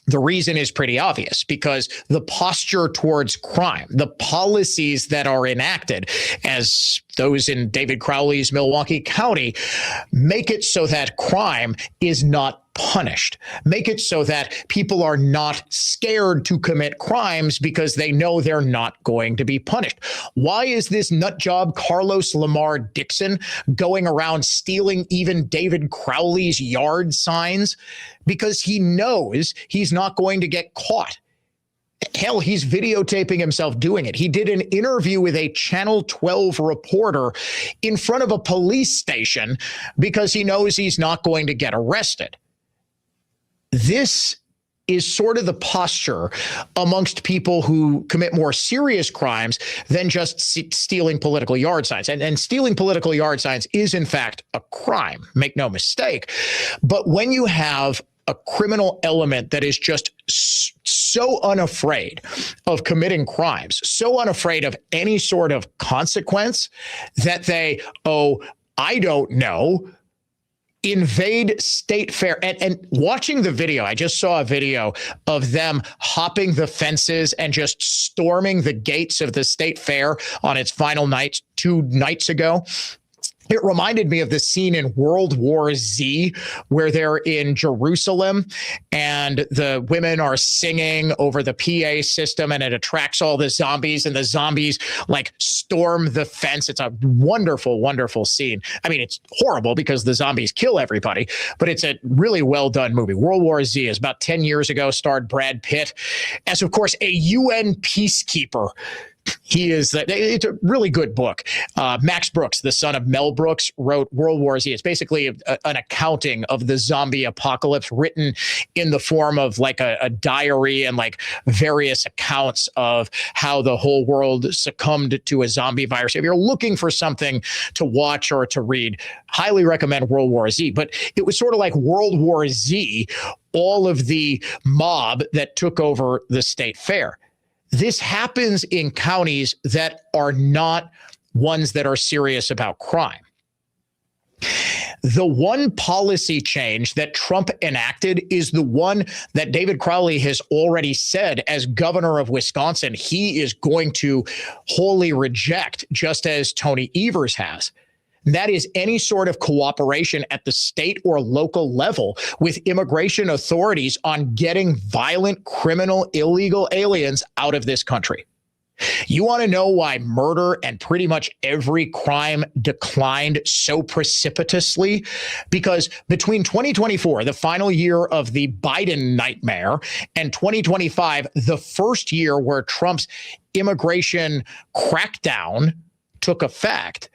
The reason is pretty obvious, because the posture towards crime, the policies that are enacted, as those in David Crowley's Milwaukee County, make it so that crime is not punished, make it so that people are not scared to commit crimes because they know they're not going to be punished. Why is this nut job Carlos Lamar Dixon going around stealing even David Crowley's yard signs? Because he knows he's not going to get caught. Hell, he's videotaping himself doing it. He did an interview with a Channel 12 reporter in front of a police station because he knows he's not going to get arrested. This is sort of the posture amongst people who commit more serious crimes than just stealing political yard signs. And stealing political yard signs is, in fact, a crime. Make no mistake. But when you have a criminal element that is just so unafraid of committing crimes, so unafraid of any sort of consequence that they, I don't know, invade state fair. And watching the video, I just saw a video of them hopping the fences and just storming the gates of the state fair on its final night 2 nights ago. It reminded me of the scene in World War Z where they're in Jerusalem and the women are singing over the PA system and it attracts all the zombies and the zombies like storm the fence. It's a wonderful, wonderful scene. I mean, it's horrible because the zombies kill everybody, but it's a really well done movie. World War Z is about 10 years ago, starred Brad Pitt as, of course, a UN peacekeeper. It's a really good book. Max Brooks, the son of Mel Brooks, wrote World War Z. It's basically an accounting of the zombie apocalypse written in the form of like a diary and like various accounts of how the whole world succumbed to a zombie virus. If you're looking for something to watch or to read, highly recommend World War Z. But it was sort of like World War Z, all of the mob that took over the state fair. This happens in counties that are not ones that are serious about crime. The one policy change that Trump enacted is the one that David Crowley has already said as governor of Wisconsin he is going to wholly reject, just as Tony Evers has. That is any sort of cooperation at the state or local level with immigration authorities on getting violent, criminal, illegal aliens out of this country. You want to know why murder and pretty much every crime declined so precipitously? Because between 2024, the final year of the Biden nightmare, and 2025, the first year where Trump's immigration crackdown took effect,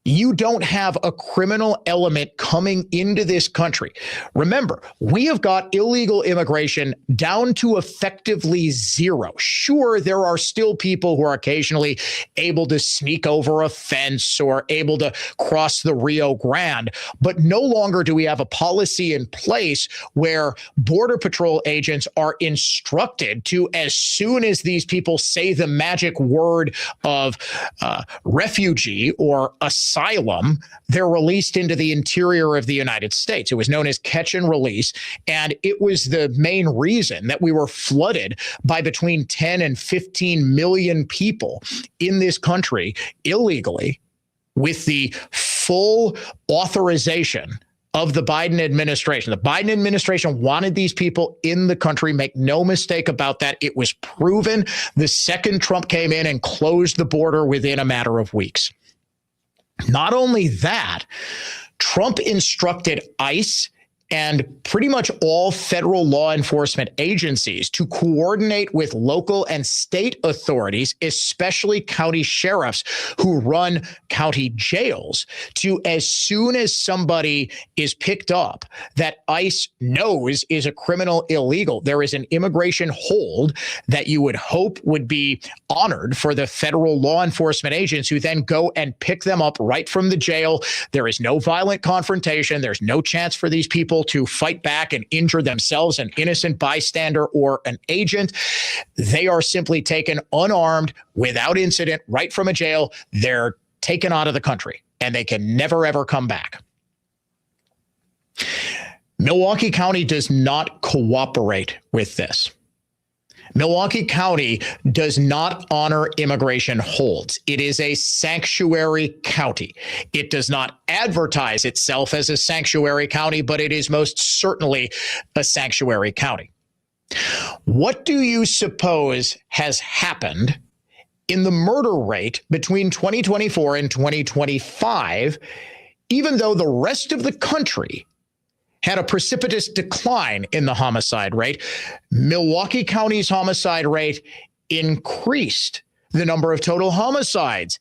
you don't have a criminal element coming into this country. Remember, we have got illegal immigration down to effectively zero. Sure, there are still people who are occasionally able to sneak over a fence or able to cross the Rio Grande, but no longer do we have a policy in place where Border Patrol agents are instructed to, as soon as these people say the magic word of refugee or asylum, they're released into the interior of the United States. It was known as catch and release, and it was the main reason that we were flooded by between 10 and 15 million people in this country illegally with the full authorization of the Biden administration. The Biden administration wanted these people in the country. Make no mistake about that. It was proven the second Trump came in and closed the border within a matter of weeks. Not only that, Trump instructed ICE and pretty much all federal law enforcement agencies to coordinate with local and state authorities, especially county sheriffs who run county jails, to, as soon as somebody is picked up that ICE knows is a criminal illegal, there is an immigration hold that you would hope would be honored for the federal law enforcement agents who then go and pick them up right from the jail. There is no violent confrontation. There's no chance for these people to fight back and injure themselves, an innocent bystander or an agent. They are simply taken unarmed, without incident, right from a jail. They're taken out of the country and they can never, ever come back. Milwaukee County does not cooperate with this. Milwaukee County does not honor immigration holds. It is a sanctuary county. It does not advertise itself as a sanctuary county, but it is most certainly a sanctuary county. What do you suppose has happened in the murder rate between 2024 and 2025, even though the rest of the country had a precipitous decline in the homicide rate? Milwaukee County's homicide rate increased. The number of total homicides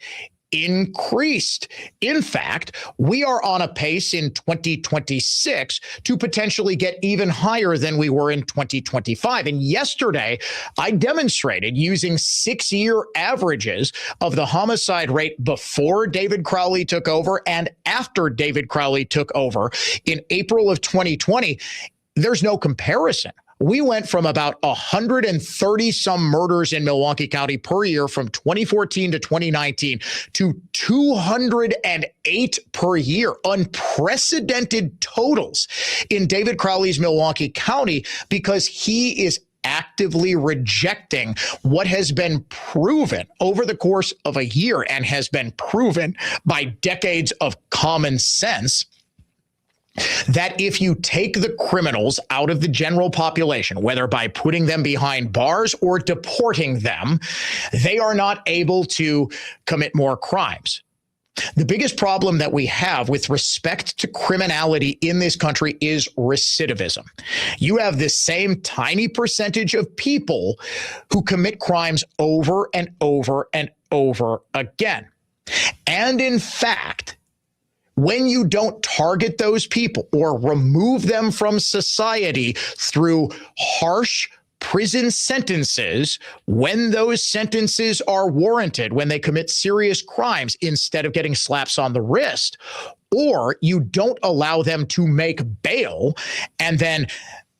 increased. In fact, we are on a pace in 2026 to potentially get even higher than we were in 2025. And yesterday, I demonstrated using 6-year averages of the homicide rate before David Crowley took over and after David Crowley took over in April of 2020. There's no comparison. We went from about 130 some murders in Milwaukee County per year from 2014 to 2019 to 208 per year. Unprecedented totals in David Crowley's Milwaukee County, because he is actively rejecting what has been proven over the course of a year and has been proven by decades of common sense, that if you take the criminals out of the general population, whether by putting them behind bars or deporting them, they are not able to commit more crimes. The biggest problem that we have with respect to criminality in this country is recidivism. You have the same tiny percentage of people who commit crimes over and over and over again. And in fact, when you don't target those people or remove them from society through harsh prison sentences, when those sentences are warranted, when they commit serious crimes instead of getting slaps on the wrist, or you don't allow them to make bail and then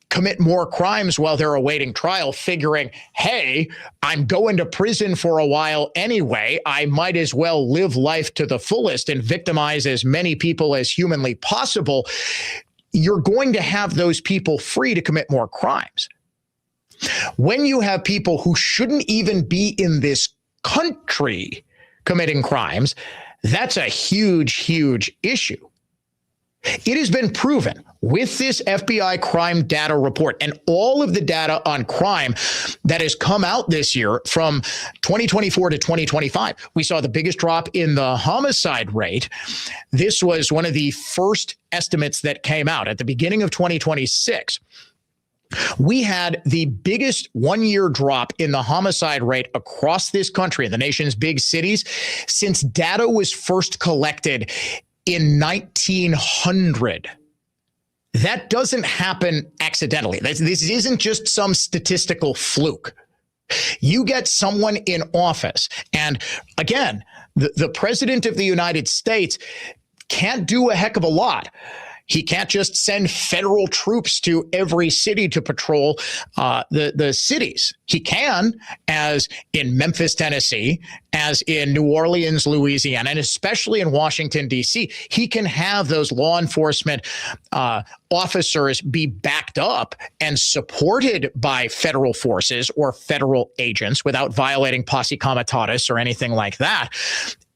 commit more crimes while they're awaiting trial, figuring, hey, I'm going to prison for a while anyway, I might as well live life to the fullest and victimize as many people as humanly possible, you're going to have those people free to commit more crimes. When you have people who shouldn't even be in this country committing crimes, that's a huge, huge issue. It has been proven with this FBI crime data report and all of the data on crime that has come out this year from 2024 to 2025. We saw the biggest drop in the homicide rate. This was one of the first estimates that came out at the beginning of 2026. We had the biggest one-year drop in the homicide rate across this country, in the nation's big cities, since data was first collected in 1900. That doesn't happen accidentally. This isn't just some statistical fluke. You get someone in office, and again, the president of the United States can't do a heck of a lot. He can't just send federal troops to every city to patrol the cities. He can, as in Memphis, Tennessee, as in New Orleans, Louisiana, and especially in Washington, D.C. He can have those law enforcement officers be backed up and supported by federal forces or federal agents without violating posse comitatus or anything like that.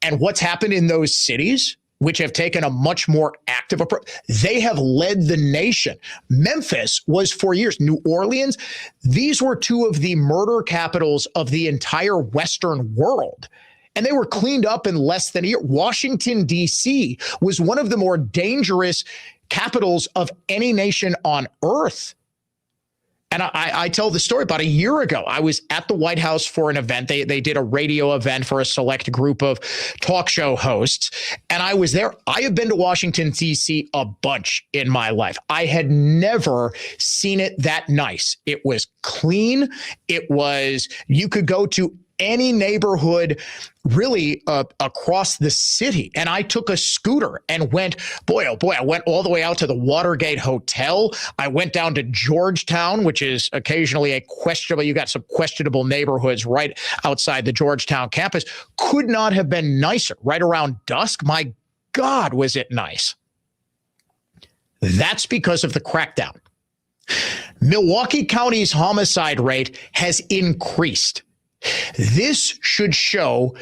And what's happened in those cities, which have taken a much more active approach, they have led the nation. Memphis was for years. New Orleans, these were two of the murder capitals of the entire Western world. And they were cleaned up in less than a year. Washington, D.C. was one of the more dangerous capitals of any nation on earth. And I tell the story. About a year ago, I was at the White House for an event. They did a radio event for a select group of talk show hosts. And I was there. I have been to Washington, D.C. a bunch in my life. I had never seen it that nice. It was clean. It was, you could go to any neighborhood really across the city. And I took a scooter and went, boy, oh boy, I went all the way out to the Watergate Hotel. I went down to Georgetown, which is occasionally a questionable, you got some questionable neighborhoods right outside the Georgetown campus. Could not have been nicer. Right around dusk, my God, was it nice. That's because of the crackdown. Milwaukee County's homicide rate has increased. This should show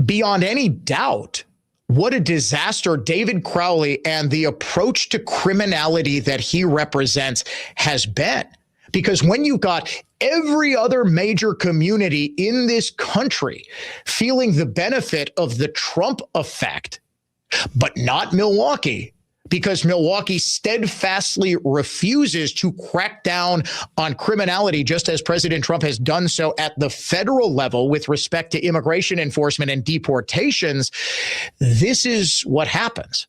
beyond any doubt what a disaster David Crowley and the approach to criminality that he represents has been. Because when you've got every other major community in this country feeling the benefit of the Trump effect, but not Milwaukee, because Milwaukee steadfastly refuses to crack down on criminality, just as President Trump has done so at the federal level with respect to immigration enforcement and deportations, this is what happens.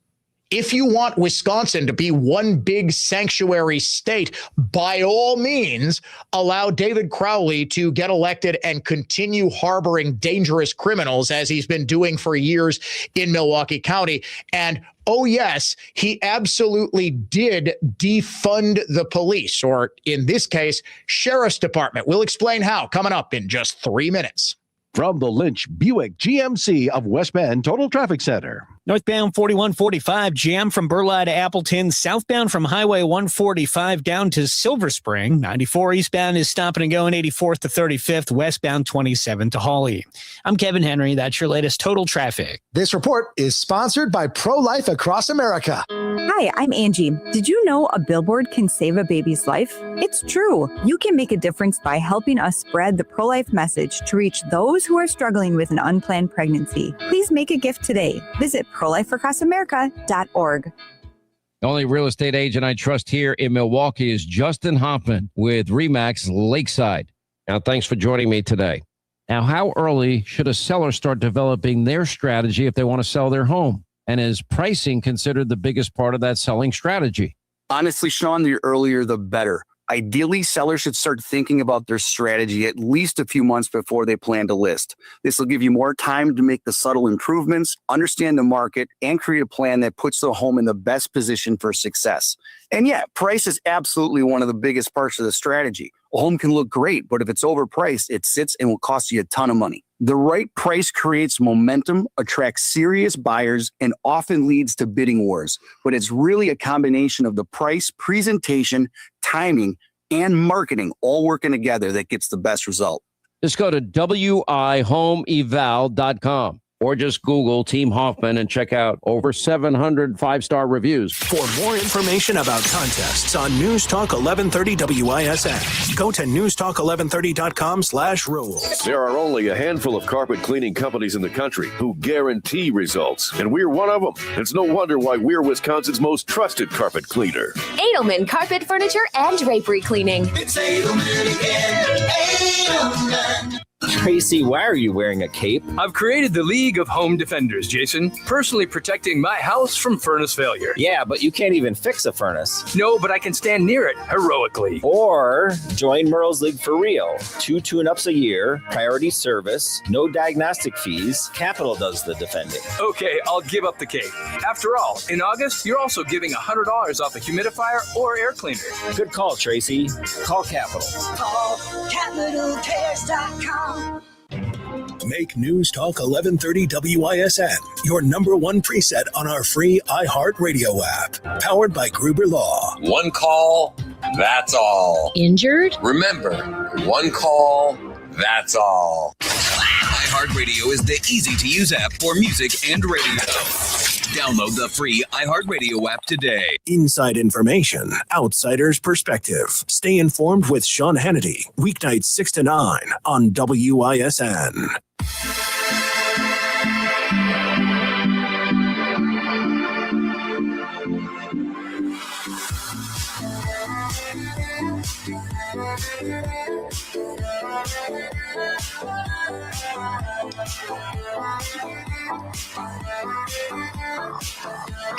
If you want Wisconsin to be one big sanctuary state, by all means, allow David Crowley to get elected and continue harboring dangerous criminals as he's been doing for years in Milwaukee County. And oh, yes, he absolutely did defund the police, or in this case, Sheriff's Department. We'll explain how coming up in just 3 minutes. From the Lynch Buick GMC of West Bend Total Traffic Center. Northbound 4145, jam from Burleigh to Appleton. Southbound from Highway 145 down to Silver Spring. 94 eastbound is stopping and going 84th to 35th. Westbound 27 to Hawley. I'm Kevin Henry. That's your latest total traffic. This report is sponsored by Pro-Life Across America. Hi, I'm Angie. Did you know a billboard can save a baby's life? It's true. You can make a difference by helping us spread the pro-life message to reach those who are struggling with an unplanned pregnancy. Please make a gift today. Visit prolifeacrossamerica.org. The only real estate agent I trust here in Milwaukee is Justin Hoffman with RE/MAX Lakeside. Now, thanks for joining me today. Now, how early should a seller start developing their strategy if they want to sell their home? And is pricing considered the biggest part of that selling strategy? Honestly, Sean, the earlier the better. Ideally, sellers should start thinking about their strategy at least a few months before they plan to list. This will give you more time to make the subtle improvements, understand the market, and create a plan that puts the home in the best position for success. And yeah, price is absolutely one of the biggest parts of the strategy. A home can look great, but if it's overpriced, it sits and will cost you a ton of money. The right price creates momentum, attracts serious buyers, and often leads to bidding wars. But it's really a combination of the price, presentation, timing, and marketing all working together that gets the best result. Just go to wihomeeval.com or just Google Team Hoffman and check out over 700 five-star reviews. For more information about contests on News Talk 1130 WISN, go to newstalk1130.com/rules. There are only a handful of carpet cleaning companies in the country who guarantee results, and we're one of them. It's no wonder why we're Wisconsin's most trusted carpet cleaner. Edelman Carpet, Furniture, and Drapery Cleaning. It's Edelman again. Edelman. Tracy, why are you wearing a cape? I've created the League of Home Defenders, Jason, personally protecting my house from furnace failure. Yeah, but you can't even fix a furnace. No, but I can stand near it heroically. Or join Merle's League for real. 2 tune-ups a year, priority service, no diagnostic fees. Capital does the defending. Okay, I'll give up the cape. After all, in August, you're also giving $100 off a humidifier or air cleaner. Good call, Tracy. Call Capital. Call CapitalCares.com. Make News Talk 1130 WISN your number one preset on our free iHeartRadio app, powered by Gruber Law. One call, that's all. Injured? Remember, one call, that's all. iHeartRadio is the easy-to-use app for music and radio. Download the free iHeartRadio app today. Inside information, outsider's perspective. Stay informed with Sean Hannity, weeknights 6 to 9 on WISN. In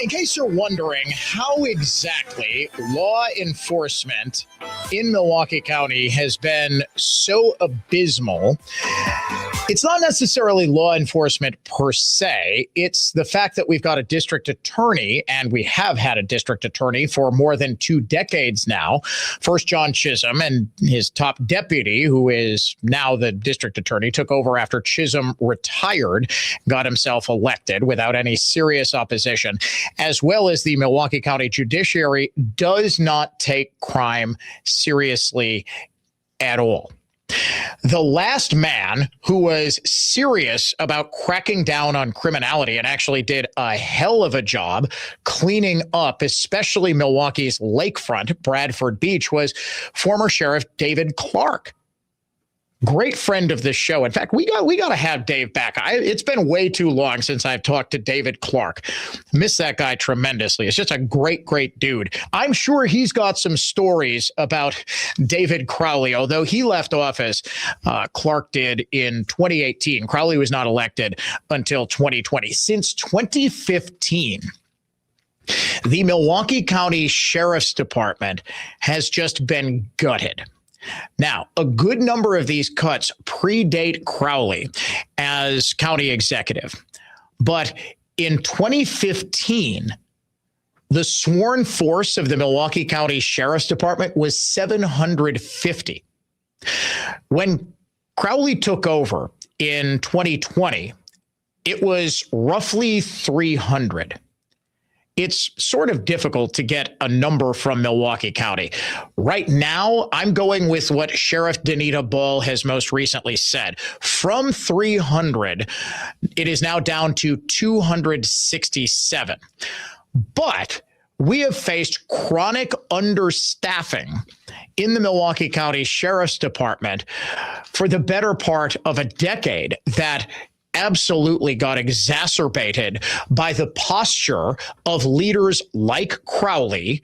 case you're wondering how exactly law enforcement in Milwaukee County has been so abysmal, it's not necessarily law enforcement per se. It's the fact that we've got a district attorney, and we have had a district attorney for more than 2 decades now. First John Chisholm, and his top deputy, who is now the district attorney, took over after Chisholm retired, got himself elected without any serious opposition, as well as the Milwaukee County Judiciary does not take crime seriously at all. The last man who was serious about cracking down on criminality and actually did a hell of a job cleaning up, especially Milwaukee's lakefront, Bradford Beach, was former Sheriff David Clark. Great friend of the show. In fact, we got to have Dave back. It's been way too long since I've talked to David Clark. Miss that guy tremendously. It's just a great, great dude. I'm sure he's got some stories about David Crowley, although he left office. Clark did in 2018. Crowley was not elected until 2020. Since 2015, the Milwaukee County Sheriff's Department has just been gutted. Now, a good number of these cuts predate Crowley as county executive. But in 2015, the sworn force of the Milwaukee County Sheriff's Department was 750. When Crowley took over in 2020, it was roughly 300. It's sort of difficult to get a number from Milwaukee County. Right now, I'm going with what Sheriff Danita Ball has most recently said. From 300, it is now down to 267. But we have faced chronic understaffing in the Milwaukee County Sheriff's Department for the better part of a decade that absolutely got exacerbated by the posture of leaders like Crowley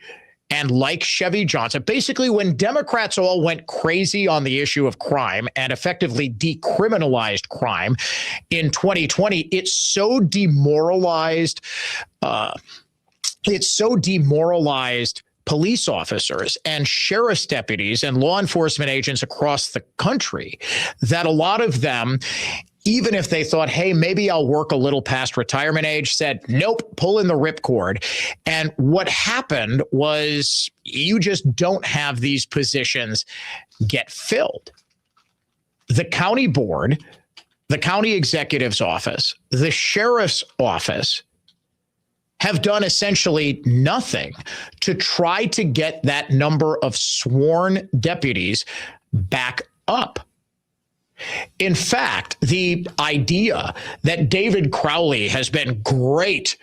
and like Chevy Johnson. Basically, when Democrats all went crazy on the issue of crime and effectively decriminalized crime in 2020, it so demoralized police officers and sheriff's deputies and law enforcement agents across the country that a lot of them, even if they thought, hey, maybe I'll work a little past retirement age, said, nope, pull in the ripcord. And what happened was you just don't have these positions get filled. The county board, the county executive's office, the sheriff's office have done essentially nothing to try to get that number of sworn deputies back up. In fact, the idea that David Crowley has been great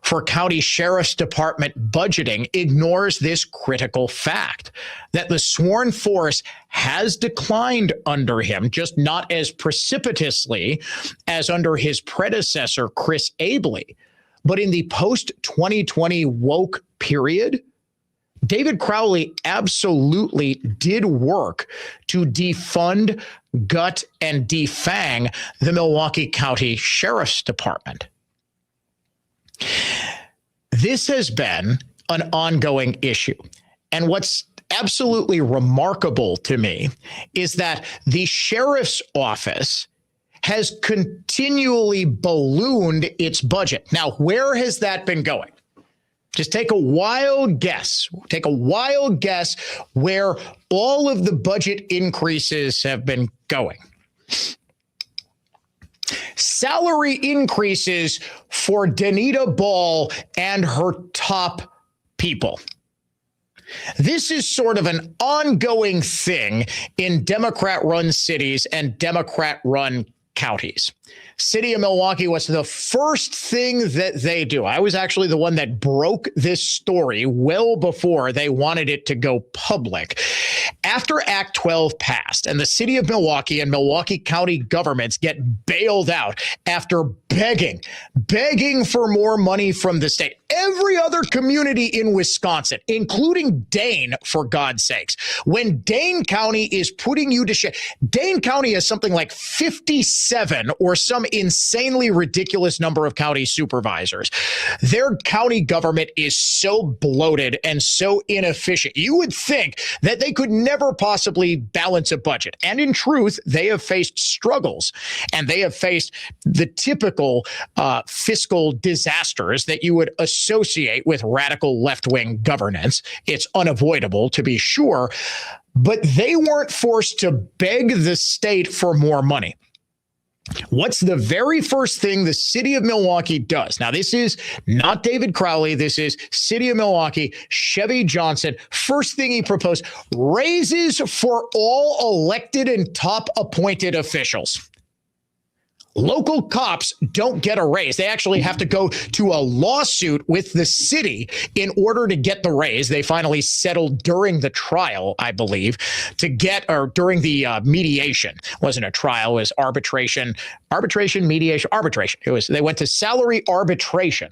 for county sheriff's department budgeting ignores this critical fact that the sworn force has declined under him, just not as precipitously as under his predecessor, Chris Abele. But in the post-2020 woke period, David Crowley absolutely did work to defund, gut, and defang the Milwaukee County Sheriff's Department. This has been an ongoing issue. And what's absolutely remarkable to me is that the sheriff's office has continually ballooned its budget. Now, where has that been going? Just take a wild guess. Take a wild guess where all of the budget increases have been going. Salary increases for Danita Ball and her top people. This is sort of an ongoing thing in Democrat-run cities and Democrat-run counties. City of Milwaukee was the first thing that they do. I was actually the one that broke this story well before they wanted it to go public. After Act 12 passed and the city of Milwaukee and Milwaukee County governments get bailed out after begging for more money from the state. Every other community in Wisconsin, including Dane, for God's sakes, when Dane County is putting you to shame, Dane County has something like 57 or some insanely ridiculous number of county supervisors. Their county government is so bloated and so inefficient. You would think that they could never possibly balance a budget. And in truth, they have faced struggles, and they have faced the typical fiscal disasters that you would associate with radical left-wing governance. It's unavoidable, to be sure, but they weren't forced to beg the state for more money. What's the very first thing the city of Milwaukee does? Now, this is not David Crowley. This is city of Milwaukee, Chevy Johnson. First thing he proposed, raises for all elected and top appointed officials. Local cops don't get a raise. They actually have to go to a lawsuit with the city in order to get the raise. They finally settled during the trial, I believe, during the mediation. It wasn't a trial, it was arbitration. They went to salary arbitration.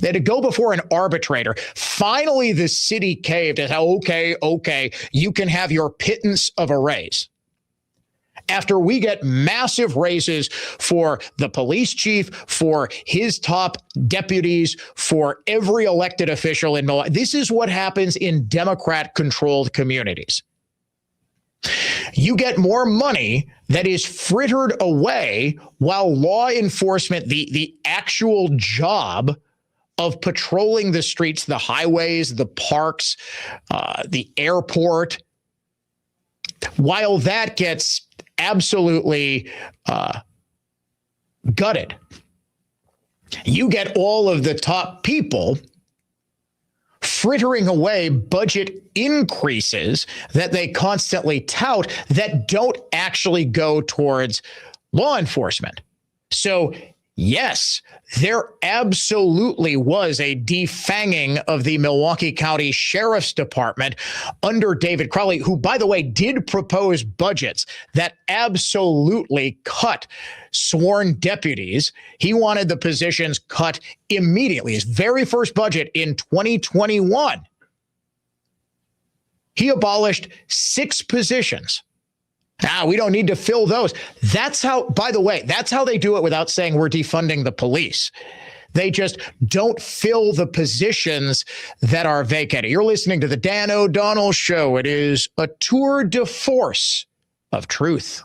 They had to go before an arbitrator. Finally, the city caved and said, okay, you can have your pittance of a raise. After we get massive raises for the police chief, for his top deputies, for every elected official in Milwaukee. This is what happens in Democrat-controlled communities. You get more money that is frittered away while law enforcement, the actual job of patrolling the streets, the highways, the parks, the airport, while that gets absolutely gutted. You get all of the top people frittering away budget increases that they constantly tout that don't actually go towards law enforcement. So, yes, there absolutely was a defanging of the Milwaukee County Sheriff's Department under David Crowley, who, by the way, did propose budgets that absolutely cut sworn deputies. He wanted the positions cut immediately. His very first budget in 2021, he abolished 6 positions. We don't need to fill those. That's how, by the way, that's how they do it without saying we're defunding the police. They just don't fill the positions that are vacated. You're listening to the Dan O'Donnell Show. It is a tour de force of truth.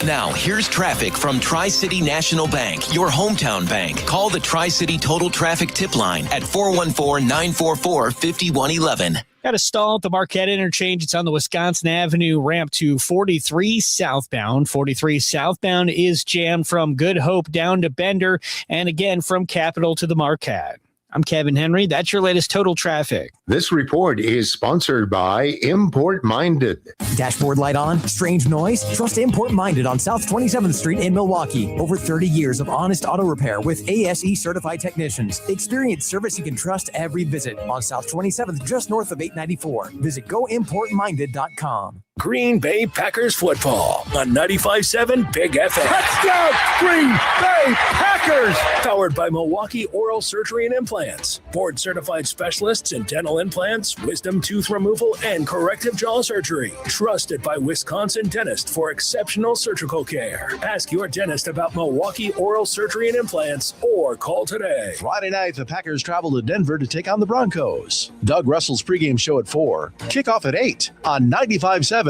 Now, here's traffic from Tri-City National Bank, your hometown bank. Call the Tri-City Total Traffic Tip Line at 414-944-5111. Got a stall at the Marquette interchange. It's on the Wisconsin Avenue ramp to 43 southbound. 43 southbound is jammed from Good Hope down to Bender, and again from Capitol to the Marquette. I'm Kevin Henry. That's your latest total traffic. This report is sponsored by Import Minded. Dashboard light on? Strange noise? Trust Import Minded on South 27th Street in Milwaukee. Over 30 years of honest auto repair with ASE certified technicians. Experience service you can trust every visit on South 27th, just north of 894. Visit goimportminded.com. Green Bay Packers football on 95.7 Big FM. Touchdown, Green Bay Packers! Powered by Milwaukee Oral Surgery and Implants. Board certified specialists in dental implants, wisdom tooth removal, and corrective jaw surgery. Trusted by Wisconsin dentists for exceptional surgical care. Ask your dentist about Milwaukee Oral Surgery and Implants or call today. Friday night, the Packers travel to Denver to take on the Broncos. Doug Russell's pregame show at 4. Kickoff at 8 on 95.7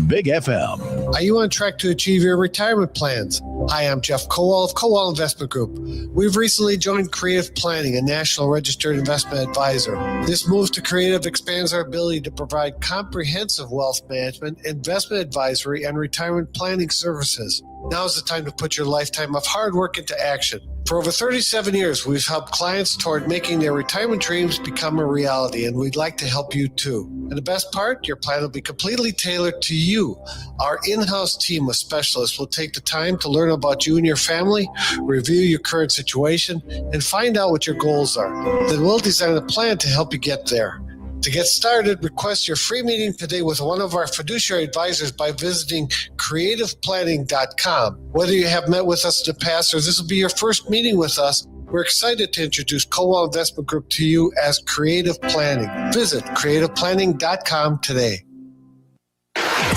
Big FM. Are you on track to achieve your retirement plans? Hi, I'm Jeff Kowal of Kowal Investment Group. We've recently joined Creative Planning, a national registered investment advisor. This move to Creative expands our ability to provide comprehensive wealth management, investment advisory, and retirement planning services. Now is the time to put your lifetime of hard work into action. For over 37 years, we've helped clients toward making their retirement dreams become a reality, and we'd like to help you too. And the best part, your plan will be completely tailored to you. Our in-house team of specialists will take the time to learn about you and your family, review your current situation, and find out what your goals are. Then we'll design a plan to help you get there. To get started, request your free meeting today with one of our fiduciary advisors by visiting creativeplanning.com. Whether you have met with us in the past or this will be your first meeting with us, we're excited to introduce Kowal Investment Group to you as Creative Planning. Visit creativeplanning.com today.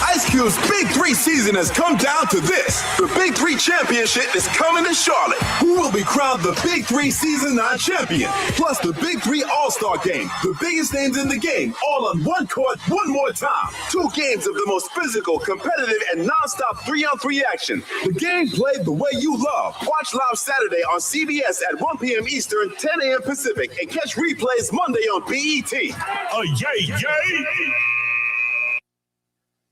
Ice Cube's Big 3 season has come down to this. The Big 3 Championship is coming to Charlotte. Who will be crowned the Big 3 Season 9 champion? Plus the Big 3 All-Star Game. The biggest names in the game, all on one court, one more time. 2 games of the most physical, competitive, and non-stop 3-on-3 action. The game played the way you love. Watch live Saturday on CBS at 1 p.m. Eastern, 10 a.m. Pacific, and catch replays Monday on BET. Yay!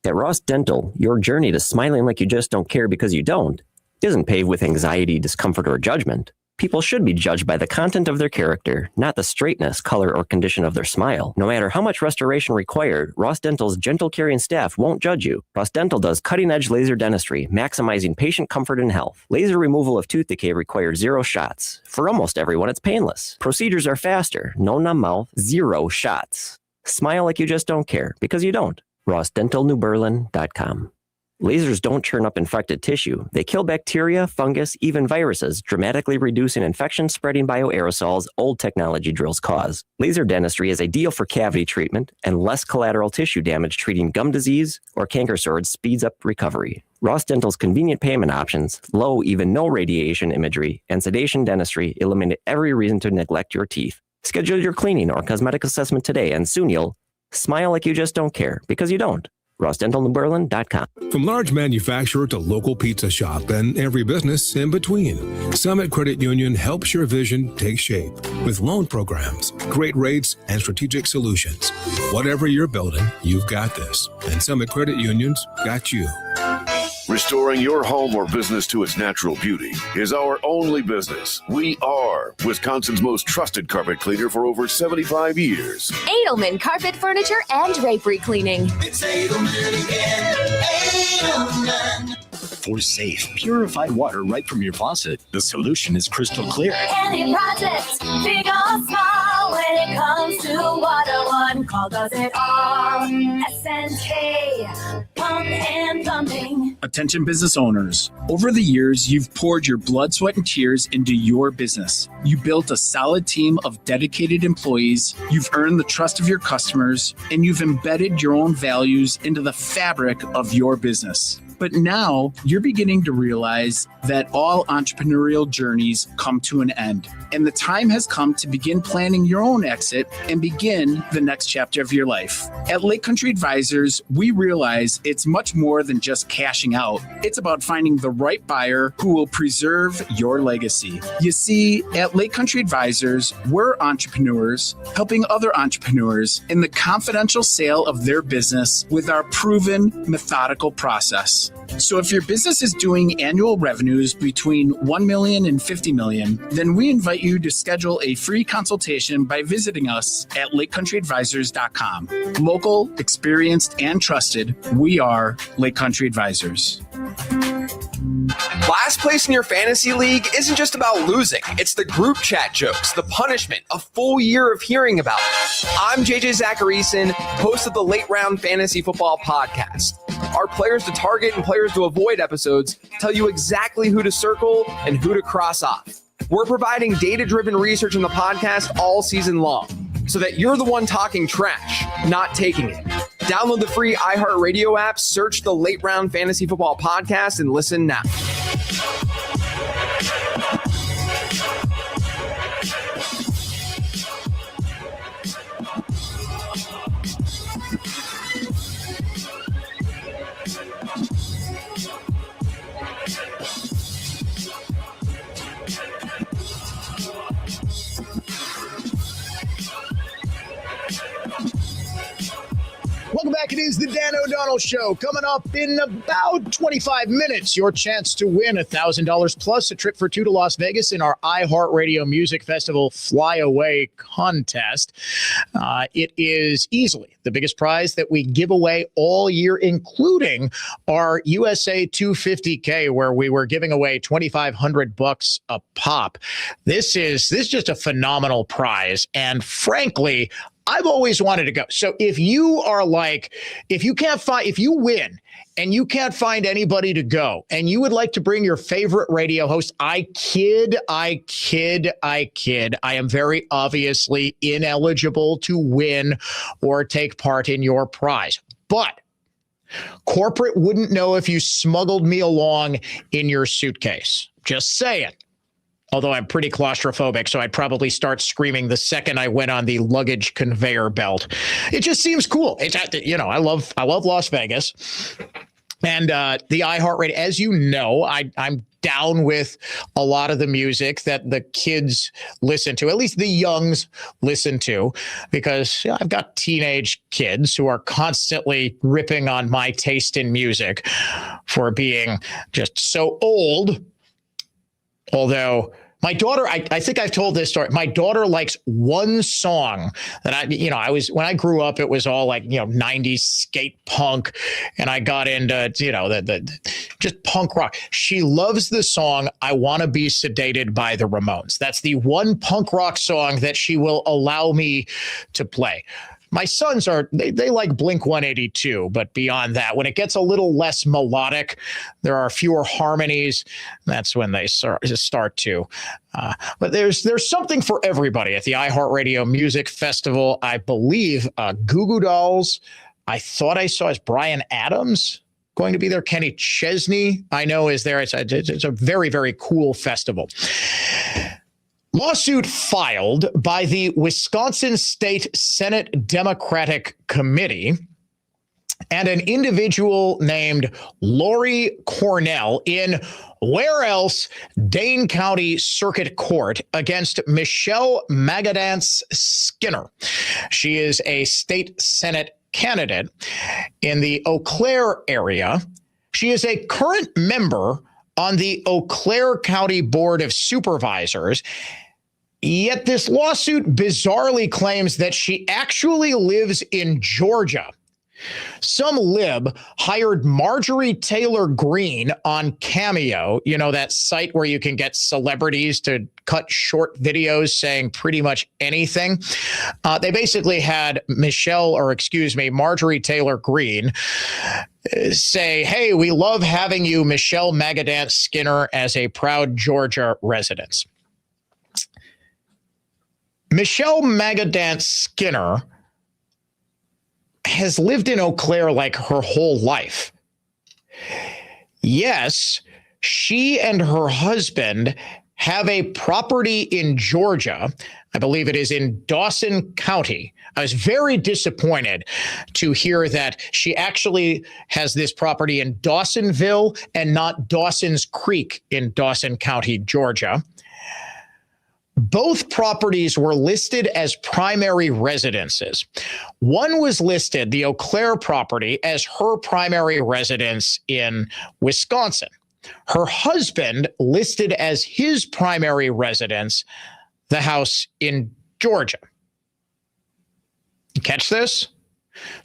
At Ross Dental, your journey to smiling like you just don't care because you don't isn't paved with anxiety, discomfort, or judgment. People should be judged by the content of their character, not the straightness, color, or condition of their smile. No matter how much restoration required, Ross Dental's gentle, caring staff won't judge you. Ross Dental does cutting-edge laser dentistry, maximizing patient comfort and health. Laser removal of tooth decay requires 0 shots. For almost everyone, it's painless. Procedures are faster. No numb mouth, 0 shots. Smile like you just don't care, because you don't. RossDentalNewBerlin.com. Lasers don't churn up infected tissue. They kill bacteria, fungus, even viruses, dramatically reducing infection-spreading bioaerosols old technology drills cause. Laser dentistry is ideal for cavity treatment, and less collateral tissue damage treating gum disease or canker sores speeds up recovery. Ross Dental's convenient payment options, low, even no radiation imagery, and sedation dentistry eliminate every reason to neglect your teeth. Schedule your cleaning or cosmetic assessment today, and soon you'll smile like you just don't care, because you don't. RossDentalNewBerlin.com. From large manufacturer to local pizza shop and every business in between, Summit Credit Union helps your vision take shape with loan programs, great rates, and strategic solutions. Whatever you're building, you've got this. And Summit Credit Union's got you. Restoring your home or business to its natural beauty is our only business. We are Wisconsin's most trusted carpet cleaner for over 75 years. Edelman Carpet Furniture and Drapery Cleaning. It's Edelman again. Edelman. For safe, purified water right from your faucet, the solution is crystal clear. Any project, big or small, when it comes to water, one call does it all. SNK, pump and plumbing. Attention business owners. Over the years, you've poured your blood, sweat, and tears into your business. You built a solid team of dedicated employees, you've earned the trust of your customers, and you've embedded your own values into the fabric of your business. But now you're beginning to realize that all entrepreneurial journeys come to an end. And the time has come to begin planning your own exit and begin the next chapter of your life. At Lake Country Advisors, we realize it's much more than just cashing out. It's about finding the right buyer who will preserve your legacy. You see, at Lake Country Advisors, we're entrepreneurs helping other entrepreneurs in the confidential sale of their business with our proven methodical process. So if your business is doing annual revenues between $1 million and $50 million, then we invite you to schedule a free consultation by visiting us at LakeCountryAdvisors.com. Local, experienced, and trusted, we are Lake Country Advisors. Last place in your fantasy league isn't just about losing. It's the group chat jokes, the punishment, a full year of hearing about it. I'm JJ Zacharyson, host of the Late Round Fantasy Football Podcast. Our players to target and players to avoid episodes tell you exactly who to circle and who to cross off. We're providing data-driven research in the podcast all season long so that you're the one talking trash, not taking it. Download the free iHeartRadio app, search the Late Round Fantasy Football Podcast, and listen now. Welcome back. It is the Dan O'Donnell Show. Coming up in about 25 minutes, your chance to win $1,000 plus a trip for two to Las Vegas in our iHeartRadio Music Festival Flyaway contest. It is easily the biggest prize that we give away all year, including our USA 250K, where we were giving away $2,500 a pop. This is just a phenomenal prize, and frankly, I've always wanted to go. So if you win and you can't find anybody to go and you would like to bring your favorite radio host, I kid. I am very obviously ineligible to win or take part in your prize. But corporate wouldn't know if you smuggled me along in your suitcase. Just saying. Although I'm pretty claustrophobic, so I'd probably start screaming the second I went on the luggage conveyor belt. It just seems cool. It's, I love Las Vegas. And the iHeartRadio, as you know, I'm down with a lot of the music that the kids listen to, at least the youngs listen to, because I've got teenage kids who are constantly ripping on my taste in music for being just so old. Although my daughter, I think I've told this story. My daughter likes one song that when I grew up, it was all like, 90s skate punk. And I got into, the just punk rock. She loves the song, I Want to Be Sedated by the Ramones. That's the one punk rock song that she will allow me to play. My sons they like Blink-182, but beyond that, when it gets a little less melodic, there are fewer harmonies. That's when they start to. But there's something for everybody at the iHeartRadio Music Festival. I believe Goo Goo Dolls, I thought I saw as Bryan Adams going to be there. Kenny Chesney, I know, is there. It's a very, very cool festival. Lawsuit filed by the Wisconsin State Senate Democratic Committee and an individual named Lori Cornell in where else? Dane County Circuit Court against Michelle Magadance Skinner. She is a state Senate candidate in the Eau Claire area. She is a current member on the Eau Claire County Board of Supervisors. Yet this lawsuit bizarrely claims that she actually lives in Georgia. Some lib hired Marjorie Taylor Greene on Cameo, that site where you can get celebrities to cut short videos saying pretty much anything. They basically had Marjorie Taylor Greene say, hey, we love having you, Michelle Magadance Skinner, as a proud Georgia resident. Michelle Magadance Skinner has lived in Eau Claire like her whole life. Yes, she and her husband have a property in Georgia. I believe it is in Dawson County. I was very disappointed to hear that she actually has this property in Dawsonville and not Dawson's Creek in Dawson County, Georgia. Both properties were listed as primary residences. One was listed, the Eau Claire property, as her primary residence in Wisconsin. Her husband listed as his primary residence the house in Georgia. You catch this?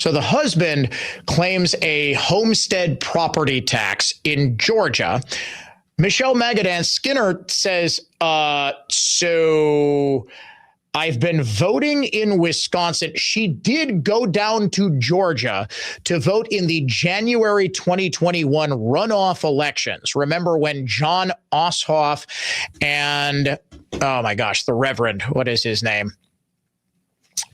So the husband claims a homestead property tax in Georgia. Michelle Magadance Skinner says, so I've been voting in Wisconsin. She did go down to Georgia to vote in the January 2021 runoff elections. Remember when John Ossoff and, oh my gosh, the Reverend, what is his name?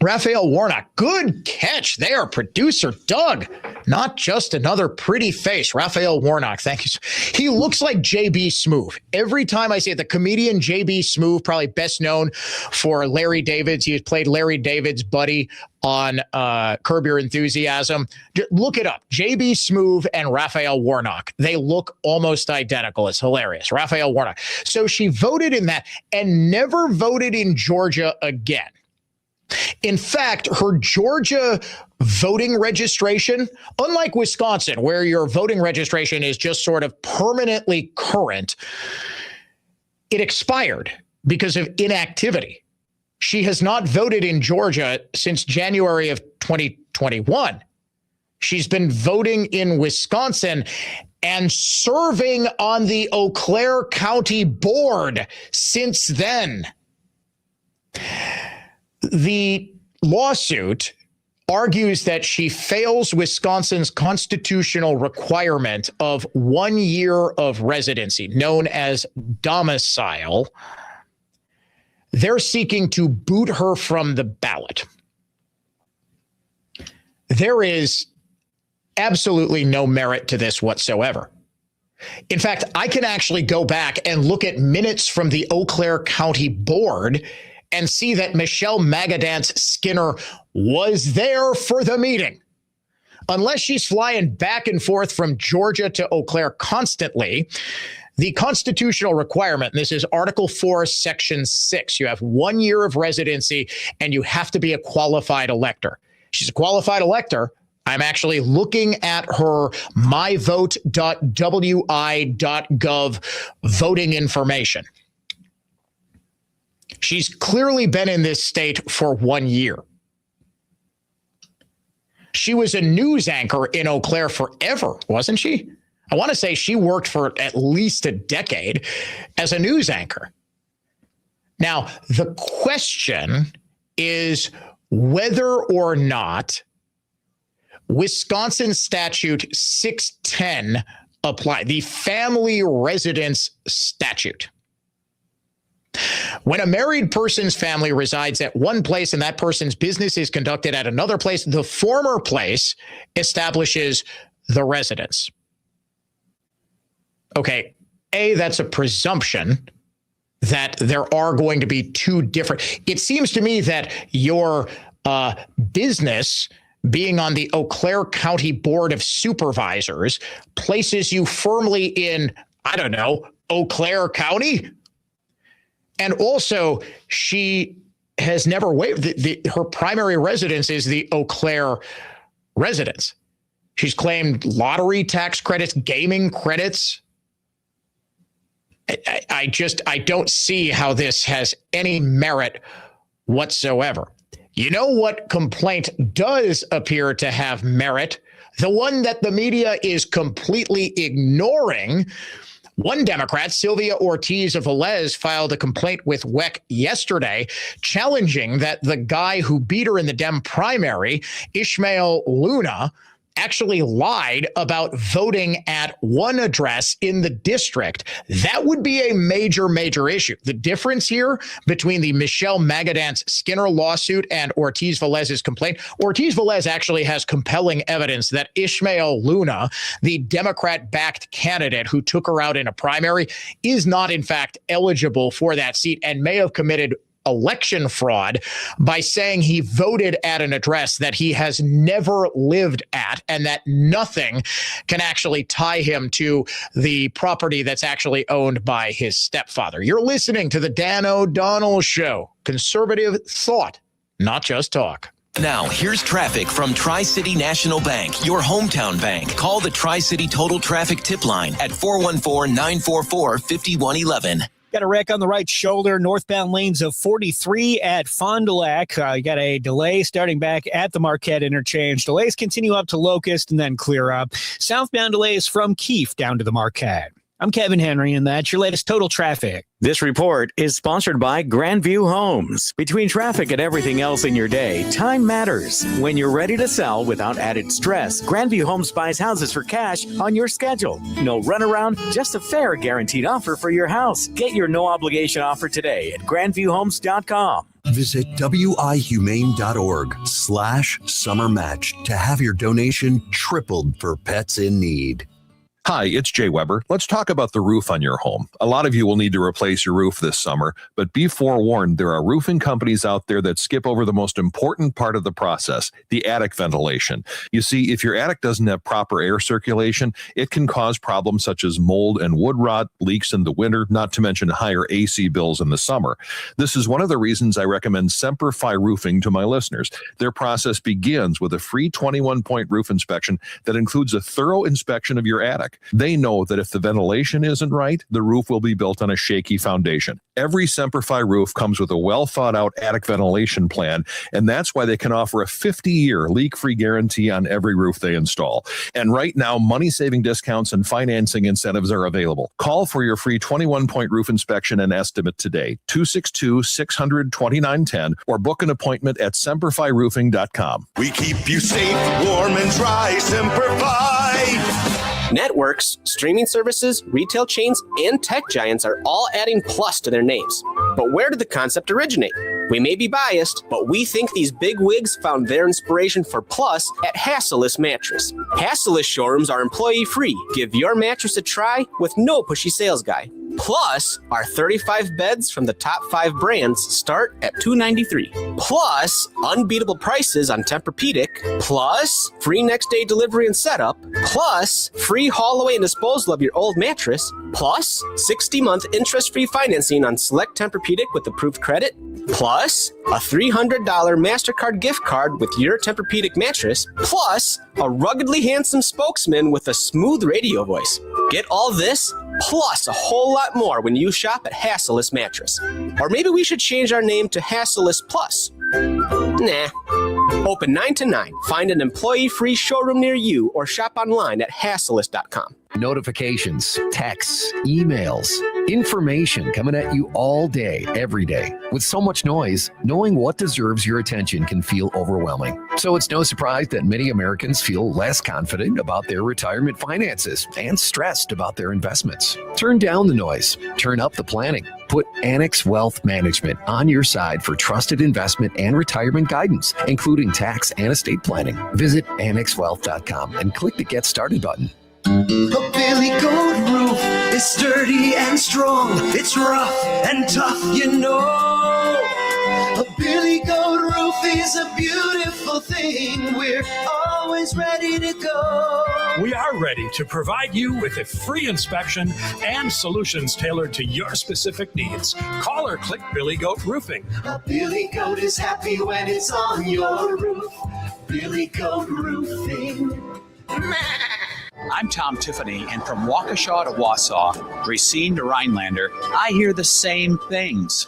Raphael Warnock, good catch there, producer Doug. Not just another pretty face. Raphael Warnock, thank you. He looks like J.B. Smoove. Every time I see it, the comedian J.B. Smoove, probably best known for Larry David's. He has played Larry David's buddy on Curb Your Enthusiasm. Look it up. J.B. Smoove and Raphael Warnock. They look almost identical. It's hilarious. Raphael Warnock. So she voted in that and never voted in Georgia again. In fact, her Georgia voting registration, unlike Wisconsin, where your voting registration is just sort of permanently current, it expired because of inactivity. She has not voted in Georgia since January of 2021. She's been voting in Wisconsin and serving on the Eau Claire County Board since then. The lawsuit argues that she fails Wisconsin's constitutional requirement of 1 year of residency, known as domicile. They're seeking to boot her from the ballot. There is absolutely no merit to this whatsoever. In fact, I can actually go back and look at minutes from the Eau Claire County Board and see that Michelle Magadance Skinner was there for the meeting. Unless she's flying back and forth from Georgia to Eau Claire constantly, the constitutional requirement, and this is Article 4, Section 6, you have 1 year of residency and you have to be a qualified elector. She's a qualified elector. I'm actually looking at her myvote.wi.gov voting information. She's clearly been in this state for 1 year. She was a news anchor in Eau Claire forever, wasn't she? I want to say she worked for at least a decade as a news anchor. Now, the question is whether or not Wisconsin Statute 610 apply, the family residence statute. When a married person's family resides at one place and that person's business is conducted at another place, the former place establishes the residence. Okay, that's a presumption that there are going to be two different. It seems to me that your business being on the Eau Claire County Board of Supervisors places you firmly in, I don't know, Eau Claire County. And also, she has never waived. Her primary residence is the Eau Claire residence. She's claimed lottery tax credits, gaming credits. I don't see how this has any merit whatsoever. You know what complaint does appear to have merit? The one that the media is completely ignoring. One Democrat, Sylvia Ortiz of Velez, filed a complaint with WEC yesterday challenging that the guy who beat her in the Dem primary, Ishmael Luna, actually lied about voting at one address in the district. That would be a major, major issue. The difference here between the Michelle Magadance Skinner lawsuit and Ortiz Velez's complaint, Ortiz Velez actually has compelling evidence that Ishmael Luna, the Democrat-backed candidate who took her out in a primary, is not in fact eligible for that seat and may have committed election fraud by saying he voted at an address that he has never lived at and that nothing can actually tie him to the property that's actually owned by his stepfather. You're listening to the Dan O'Donnell Show. Conservative thought, not just talk. Now, here's traffic from Tri-City National Bank, your hometown bank. Call the Tri-City Total Traffic Tip Line at 414-944-5111. Got a wreck on the right shoulder, northbound lanes of 43 at Fond du Lac. You got a delay starting back at the Marquette interchange. Delays continue up to Locust and then clear up. Southbound delays from Keefe down to the Marquette. I'm Kevin Henry, and that's your latest total traffic. This report is sponsored by Grandview Homes. Between traffic and everything else in your day, time matters. When you're ready to sell without added stress, Grandview Homes buys houses for cash on your schedule. No runaround, just a fair guaranteed offer for your house. Get your no obligation offer today at grandviewhomes.com. Visit wihumane.org/summer match to have your donation tripled for pets in need. Hi, it's Jay Weber. Let's talk about the roof on your home. A lot of you will need to replace your roof this summer, but be forewarned, there are roofing companies out there that skip over the most important part of the process, the attic ventilation. You see, if your attic doesn't have proper air circulation, it can cause problems such as mold and wood rot, leaks in the winter, not to mention higher AC bills in the summer. This is one of the reasons I recommend Semperfi Roofing to my listeners. Their process begins with a free 21-point roof inspection that includes a thorough inspection of your attic. check. They know that if the ventilation isn't right, the roof will be built on a shaky foundation. Every Semperfi roof comes with a well-thought-out attic ventilation plan, and that's why they can offer a 50-year leak-free guarantee on every roof they install. And right now, money-saving discounts and financing incentives are available. Call for your free 21-point roof inspection and estimate today, 262-600-2910, or book an appointment at SemperfiRoofing.com. We keep you safe, warm, and dry. Semperfi. Networks, streaming services, retail chains, and tech giants are all adding plus to their names. But where did the concept originate? We may be biased, but we think these big wigs found their inspiration for plus at Hassellus Mattress. Hassellus showrooms are employee-free. Give your mattress a try with no pushy sales guy. Plus, our 35 beds from the top 5 brands start at $293. Plus, unbeatable prices on Tempur-Pedic. Plus, free next-day delivery and setup. Plus, free haul away and disposal of your old mattress. Plus, 60-month interest-free financing on select Tempur-Pedic with approved credit. Plus, a $300 MasterCard gift card with your Tempur-Pedic mattress. Plus, a ruggedly handsome spokesman with a smooth radio voice. Get all this, plus a whole lot more when you shop at Hassellus Mattress. Or maybe we should change our name to Hassellus Plus. Nah. Open 9 to 9. Find an employee-free showroom near you or shop online at Hassellus.com. Notifications, texts, emails, information coming at you all day, every day. With so much noise, knowing what deserves your attention can feel overwhelming. So it's no surprise that many Americans feel less confident about their retirement finances and stressed about their investments. Turn down the noise, turn up the planning. Put Annex Wealth Management on your side for trusted investment and retirement guidance, including tax and estate planning. Visit AnnexWealth.com and click the Get Started button. A Billy Goat roof is sturdy and strong. It's rough and tough, you know. A Billy Goat roof is a beautiful thing. We're always ready to go. We are ready to provide you with a free inspection and solutions tailored to your specific needs. Call or click Billy Goat Roofing. A Billy Goat is happy when it's on your roof. Billy Goat Roofing. I'm Tom Tiffany, and from Waukesha to Wausau, Racine to Rhinelander, I hear the same things.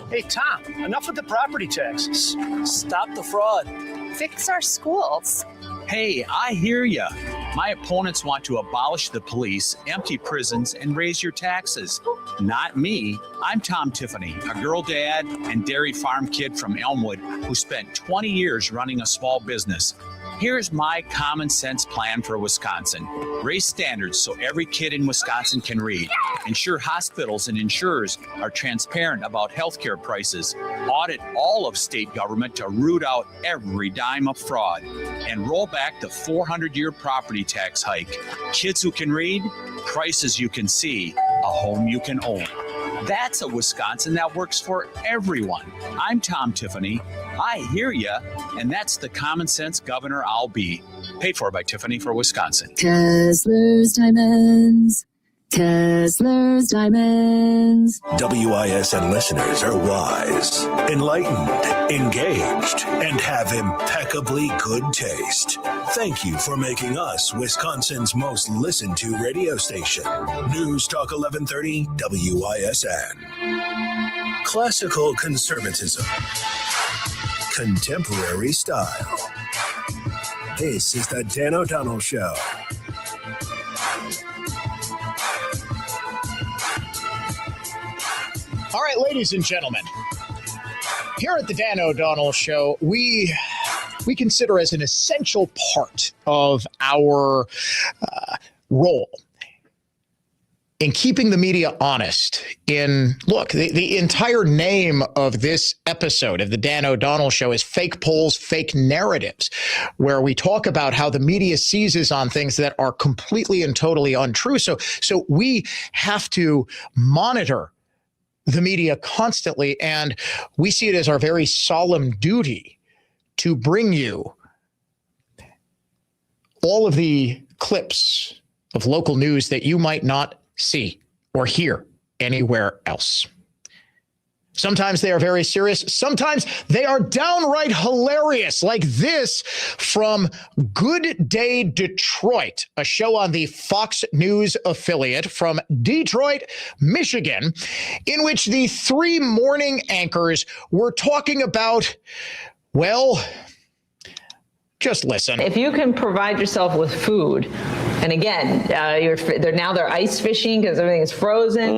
Hey, Tom, enough with the property taxes. Stop the fraud. Fix our schools. Hey, I hear ya. My opponents want to abolish the police, empty prisons, and raise your taxes. Not me. I'm Tom Tiffany, a girl dad and dairy farm kid from Elmwood who spent 20 years running a small business. Here's my common sense plan for Wisconsin. Raise standards so every kid in Wisconsin can read. Ensure hospitals and insurers are transparent about healthcare prices. Audit all of state government to root out every dime of fraud. And roll back the 400-year property tax hike. Kids who can read, prices you can see, a home you can own. That's a Wisconsin that works for everyone. I'm Tom Tiffany. I hear ya, and that's the common sense governor I'll be. Paid for by Tiffany for Wisconsin. Kessler's Diamonds. Kessler's Diamonds. WISN listeners are wise, enlightened, engaged, and have impeccably good taste. Thank you for making us Wisconsin's most listened to radio station. News Talk 1130 WISN. Classical conservatism. Contemporary style. This is the Dan O'Donnell Show. All right, ladies and gentlemen, here at the Dan O'Donnell Show, we consider as an essential part of our role in keeping the media honest. The entire name of this episode of the Dan O'Donnell Show is Fake Polls, Fake Narratives, where we talk about how the media seizes on things that are completely and totally untrue. So we have to monitor the media constantly, and we see it as our very solemn duty to bring you all of the clips of local news that you might not see or hear anywhere else. Sometimes they are very serious. Sometimes they are downright hilarious, like this from Good Day Detroit, a show on the Fox News affiliate from Detroit, Michigan, in which the three morning anchors were talking about, well, just listen. If you can provide yourself with food, and again, they're ice fishing because everything is frozen,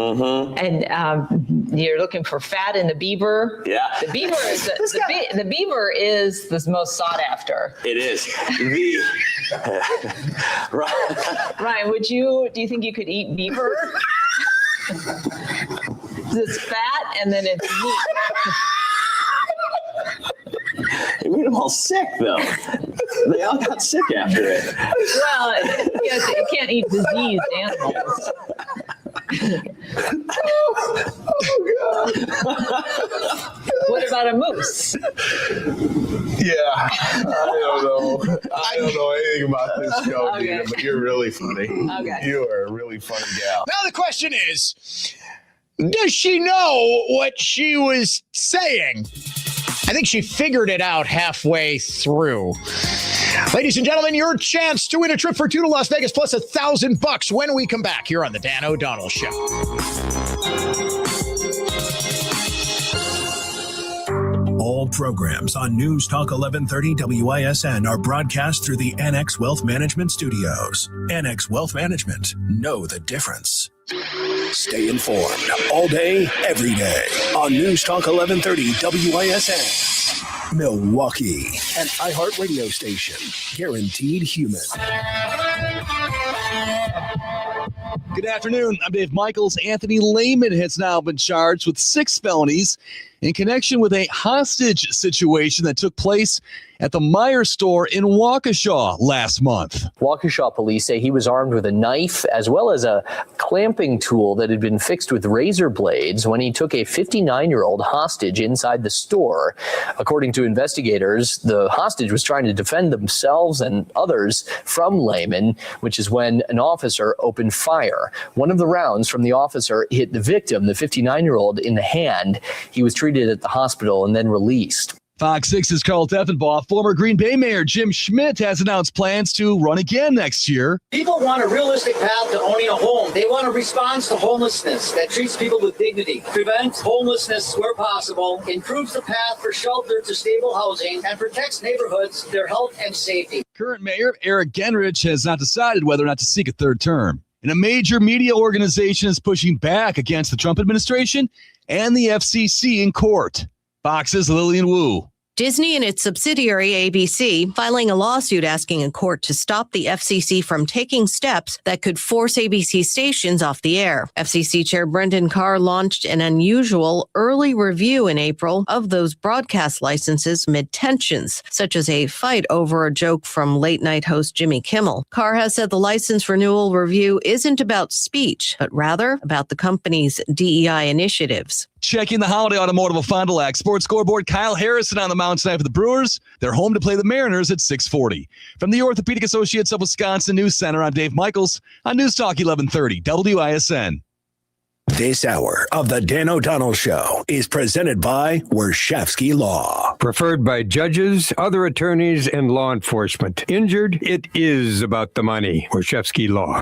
and you're looking for fat in the beaver. Yeah, the beaver is the beaver is the most sought after. It is. Ryan, do you think you could eat beaver? It's fat and then it's meat. It made them all sick, though. They all got sick after it. Well, you can't eat diseased animals. Oh, God. What about a moose? Yeah, I don't know anything about this show, Okay. Dina, but you're really funny. Okay. You are a really funny gal. Now the question is, does she know what she was saying? I think she figured it out halfway through. Ladies and gentlemen, your chance to win a trip for two to Las Vegas plus $1,000 when we come back here on the Dan O'Donnell Show. All programs on News Talk 1130 WISN are broadcast through the Annex Wealth Management Studios. Annex Wealth Management. Know the difference. Stay informed all day, every day on News Talk 1130 WISN. Milwaukee, an iHeartRadio station. Guaranteed human. Good afternoon. I'm Dave Michaels. Anthony Lehman has now been charged with 6 felonies in connection with a hostage situation that took place at the Meijer store in Waukesha last month. Waukesha police say he was armed with a knife as well as a clamping tool that had been fixed with razor blades when he took a 59-year-old hostage inside the store. According to investigators, the hostage was trying to defend themselves and others from Lehman, which is when an officer opened fire. One of the rounds from the officer hit the victim, the 59-year-old, in the hand. He was treated at the hospital and then released. Fox 6's Carl Teffenbaugh. Former Green Bay Mayor Jim Schmidt has announced plans to run again next year. People want a realistic path to owning a home. They want a response to homelessness that treats people with dignity, prevents homelessness where possible, improves the path for shelter to stable housing, and protects neighborhoods, their health and safety. Current Mayor Eric Genrich has not decided whether or not to seek a third term. And a major media organization is pushing back against the Trump administration and the FCC in court. Fox's Lillian Wu. Disney and its subsidiary ABC filing a lawsuit asking a court to stop the FCC from taking steps that could force ABC stations off the air. FCC Chair Brendan Carr launched an unusual early review in April of those broadcast licenses amid tensions, such as a fight over a joke from late-night host Jimmy Kimmel. Carr has said the license renewal review isn't about speech, but rather about the company's DEI initiatives. Checking the holiday automotive of Fond du Lac. Sports scoreboard, Kyle Harrison on the mound tonight for the Brewers. They're home to play the Mariners at 6:40. From the Orthopedic Associates of Wisconsin News Center, I'm Dave Michaels on News Talk 1130 WISN. This hour of the Dan O'Donnell Show is presented by Wershevsky Law. Preferred by judges, other attorneys, and law enforcement. Injured? It is about the money. Wershevsky Law.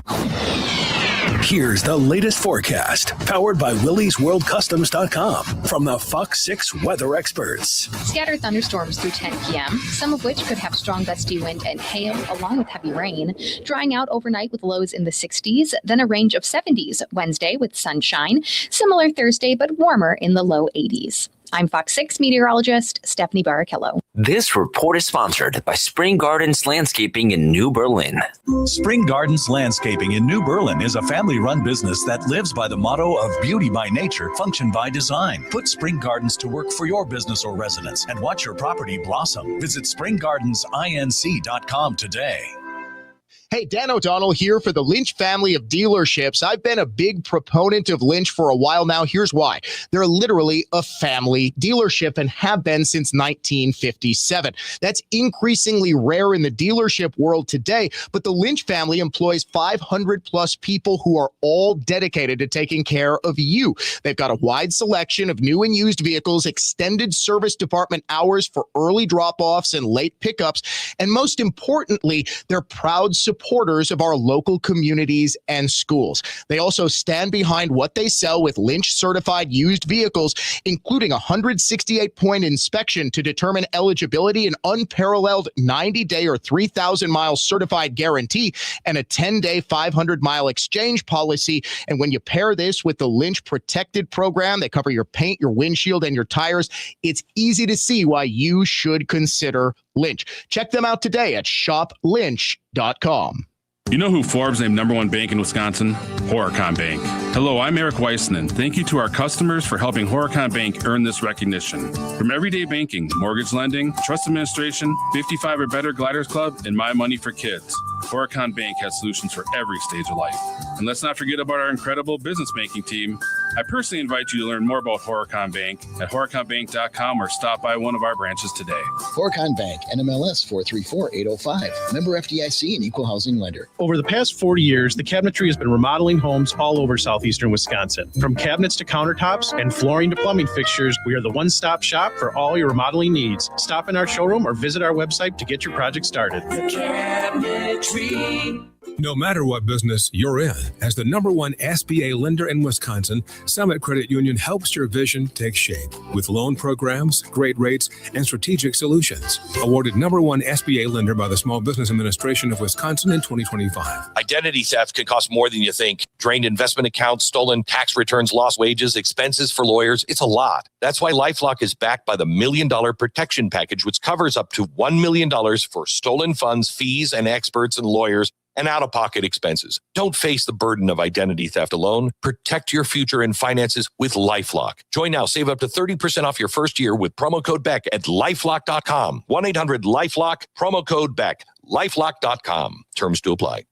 Here's the latest forecast, powered by WillysWorldCustoms.com from the Fox 6 weather experts. Scattered thunderstorms through 10 p.m., some of which could have strong gusty wind and hail, along with heavy rain. Drying out overnight with lows in the 60s, then a range of 70s Wednesday with sunshine. Similar Thursday, but warmer in the low 80s. I'm Fox 6 meteorologist Stephanie Barrichello. This report is sponsored by Spring Gardens Landscaping in New Berlin. Spring Gardens Landscaping in New Berlin is a family-run business that lives by the motto of beauty by nature, function by design. Put Spring Gardens to work for your business or residence and watch your property blossom. Visit springgardensinc.com today. Hey, Dan O'Donnell here for the Lynch family of dealerships. I've been a big proponent of Lynch for a while now. Here's why. They're literally a family dealership and have been since 1957. That's increasingly rare in the dealership world today, but the Lynch family employs 500 plus people who are all dedicated to taking care of you. They've got a wide selection of new and used vehicles, extended service department hours for early drop-offs and late pickups, and most importantly, they're proud supporters of our local communities and schools. They also stand behind what they sell with Lynch certified used vehicles, including a 168-point inspection to determine eligibility, an unparalleled 90-day or 3,000-mile certified guarantee, and a 10-day 500-mile exchange policy. And when you pair this with the Lynch Protected program, they cover your paint, your windshield, and your tires. It's easy to see why you should consider Lynch. Check them out today at shoplynch.com. You know who Forbes named #1 bank in Wisconsin? Horicon Bank. Hello, I'm Eric Weissman. Thank you to our customers for helping Horicon Bank earn this recognition. From everyday banking, mortgage lending, trust administration, 55 or better Gliders Club, and My Money for Kids, Horicon Bank has solutions for every stage of life. And let's not forget about our incredible business banking team. I personally invite you to learn more about Horicon Bank at horiconbank.com or stop by one of our branches today. Horicon Bank, NMLS 434805. Member FDIC and equal housing lender. Over the past 40 years, the Cabinetry has been remodeling homes all over southeastern Wisconsin. From cabinets to countertops and flooring to plumbing fixtures, we are the one-stop shop for all your remodeling needs. Stop in our showroom or visit our website to get your project started. The Cabinetry. No matter what business you're in, as the #1 SBA lender in Wisconsin, Summit Credit Union helps your vision take shape with loan programs, great rates, and strategic solutions. Awarded #1 SBA lender by the Small Business Administration of Wisconsin in 2025. Identity theft can cost more than you think. Drained investment accounts, stolen tax returns, lost wages, expenses for lawyers. It's a lot. That's why LifeLock is backed by the $1 Million Protection Package, which covers up to $1 million for stolen funds, fees, and experts and lawyers, and out-of-pocket expenses. Don't face the burden of identity theft alone. Protect your future and finances with LifeLock. Join now. Save up to 30% off your first year with promo code BECK at LifeLock.com. 1-800-LifeLock, promo code BECK. LifeLock.com. Terms to apply.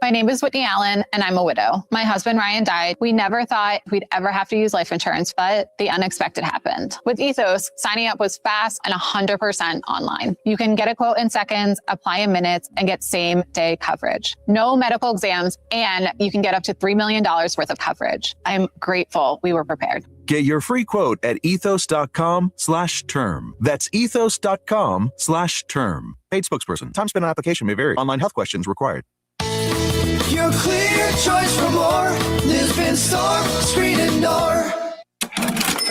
My name is Whitney Allen, and I'm a widow. My husband, Ryan, died. We never thought we'd ever have to use life insurance, but the unexpected happened. With Ethos, signing up was fast and 100% online. You can get a quote in seconds, apply in minutes, and get same-day coverage. No medical exams, and you can get up to $3 million worth of coverage. I'm grateful we were prepared. Get your free quote at ethos.com/term. That's ethos.com/term. Paid spokesperson. Time spent on application may vary. Online health questions required. Your clear choice for more. Lisbon Store, Screen and Door.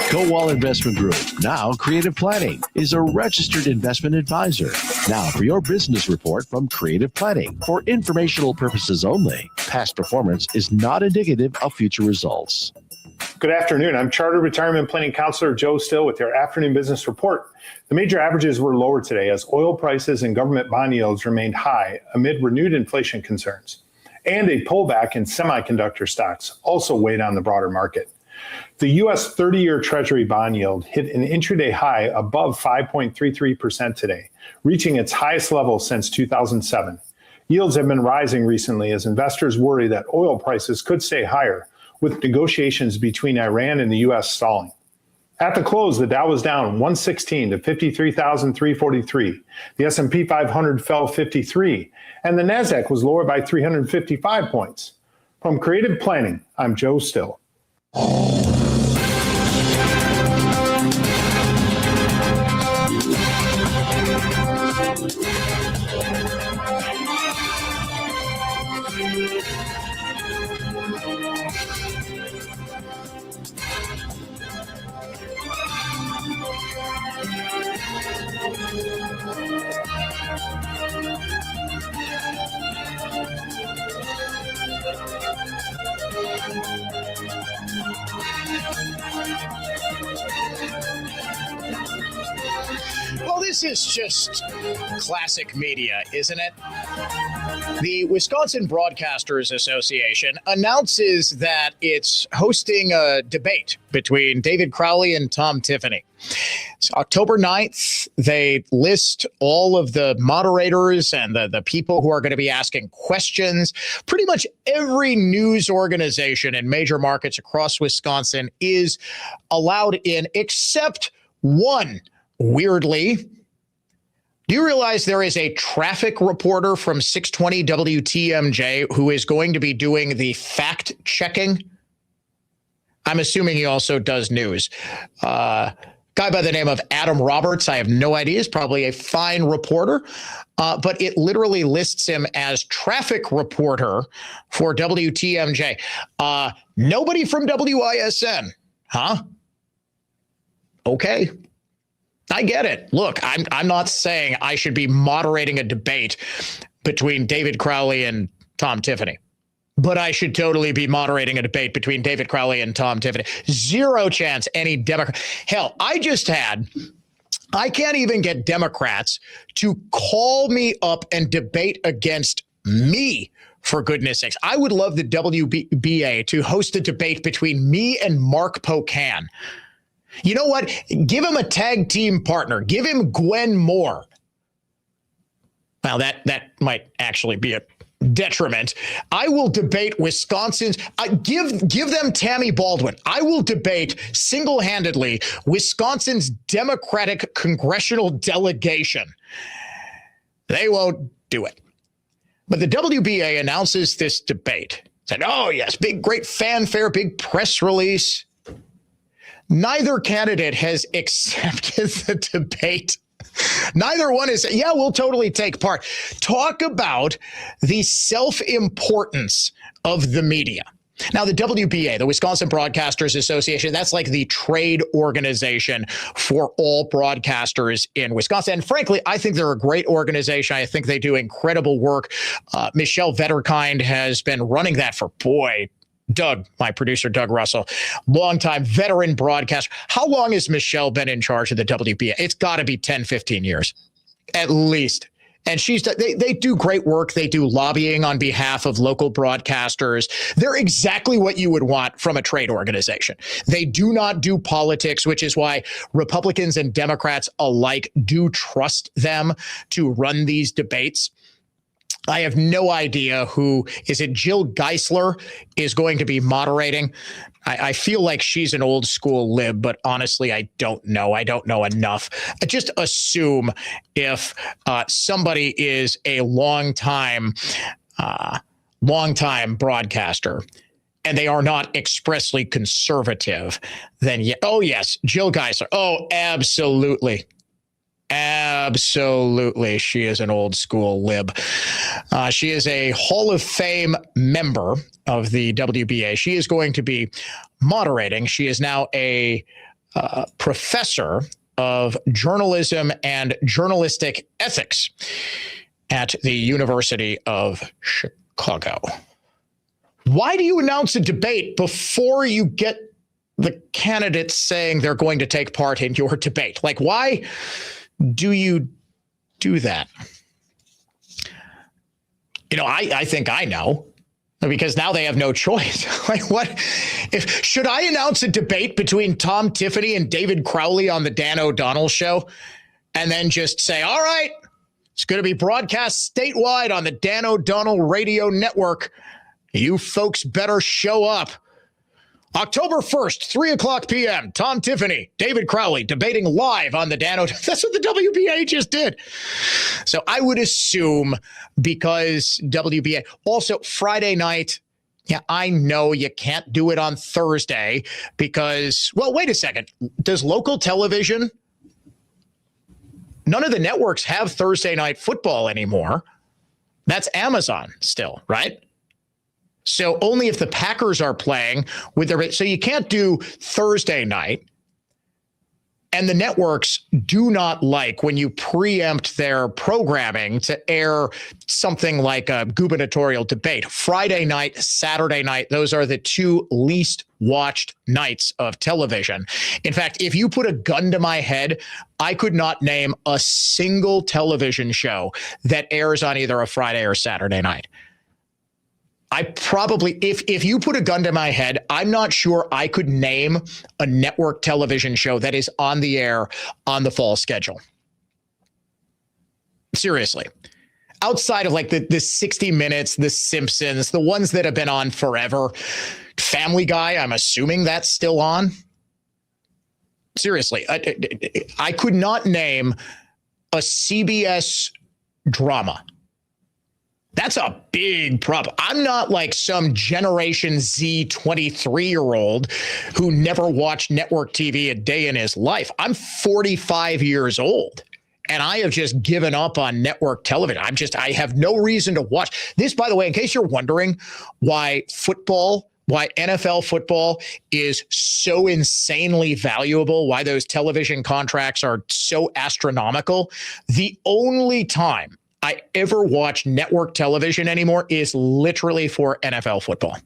Kowal Investment Group, now Creative Planning, is a registered investment advisor. Now for your business report from Creative Planning. For informational purposes only, past performance is not indicative of future results. Good afternoon. I'm Chartered Retirement Planning Counselor Joe Still with your afternoon business report. The major averages were lower today as oil prices and government bond yields remained high amid renewed inflation concerns. And a pullback in semiconductor stocks also weighed on the broader market. The U.S. 30-year Treasury bond yield hit an intraday high above 5.33% today, reaching its highest level since 2007. Yields have been rising recently as investors worry that oil prices could stay higher, with negotiations between Iran and the U.S. stalling. At the close, the Dow was down 116 to 53,343. The S&P 500 fell 53, and the Nasdaq was lower by 355 points. From Creative Planning, I'm Joe Still. Well, this is just classic media, isn't it? The Wisconsin Broadcasters Association announces that it's hosting a debate between David Crowley and Tom Tiffany. It's October 9th. They list all of the moderators and the people who are going to be asking questions. Pretty much every news organization in major markets across Wisconsin is allowed in, except one, weirdly. Do you realize there is a traffic reporter from 620 WTMJ who is going to be doing the fact checking? I'm assuming he also does news. Guy by the name of Adam Roberts, I have no idea, is probably a fine reporter, but it literally lists him as traffic reporter for WTMJ. Nobody from WISN, huh? Okay. I get it. Look, I'm not saying I should be moderating a debate between David Crowley and Tom Tiffany, but I should totally be moderating a debate between David Crowley and Tom Tiffany. Zero chance any Democrat. Hell, I can't even get Democrats to call me up and debate against me. For goodness sakes, I would love the WBA to host a debate between me and Mark Pocan. You know what? Give him a tag team partner. Give him Gwen Moore. Now, that might actually be a detriment. I will debate Wisconsin's. Give them Tammy Baldwin. I will debate single-handedly Wisconsin's Democratic congressional delegation. They won't do it. But the WBA announces this debate. Said, oh, yes, big, great fanfare, big press release. Neither candidate has accepted the debate. Neither one is, yeah, we'll totally take part. Talk about the self-importance of the media. Now, the WBA, the Wisconsin Broadcasters Association, that's like the trade organization for all broadcasters in Wisconsin. And frankly, I think they're a great organization. I think they do incredible work. Michelle Vetterkind has been running that for, Doug, my producer, Doug Russell, longtime veteran broadcaster. How long has Michelle been in charge of the WBA? It's got to be 10, 15 years, at least. And they do great work. They do lobbying on behalf of local broadcasters. They're exactly what you would want from a trade organization. They do not do politics, which is why Republicans and Democrats alike do trust them to run these debates. I have no idea who, is it Jill Geisler is going to be moderating? I feel like she's an old school lib, but honestly, I don't know. I don't know enough. I just assume if somebody is a longtime broadcaster and they are not expressly conservative, then yes, Jill Geisler. Oh, absolutely. Absolutely. She is an old school lib. She is a Hall of Fame member of the WBA. She is going to be moderating. She is now a professor of journalism and journalistic ethics at the University of Chicago. Why do you announce a debate before you get the candidates saying they're going to take part in your debate? Like, why do you do that? I think I know, because now they have no choice. Like, what should I announce a debate between Tom Tiffany and David Crowley on the Dan O'Donnell show and then just say, all right, it's going to be broadcast statewide on the Dan O'Donnell radio network. You folks better show up. October 1st, 3:00 p.m., Tom Tiffany, David Crowley debating live on the Dan O'Donnell. That's what the WBA just did. So I would assume, because WBA, also Friday night, yeah, I know you can't do it on Thursday because, well, wait a second. Does local television, none of the networks have Thursday night football anymore. That's Amazon still, right? So only if the Packers are playing with their, so you can't do Thursday night. And the networks do not like when you preempt their programming to air something like a gubernatorial debate. Friday night, Saturday night, those are the two least watched nights of television. In fact, if you put a gun to my head, I could not name a single television show that airs on either a Friday or Saturday night. I probably, if you put a gun to my head, I'm not sure I could name a network television show that is on the air on the fall schedule. Seriously. Outside of like the 60 Minutes, The Simpsons, the ones that have been on forever. Family Guy, I'm assuming that's still on. Seriously, I could not name a CBS drama. That's a big problem. I'm not like some Generation Z 23-year-old who never watched network TV a day in his life. I'm 45 years old. And I have just given up on network television. I have no reason to watch this. By the way, in case you're wondering why NFL football is so insanely valuable, why those television contracts are so astronomical, the only time I ever watch network television anymore is literally for NFL football.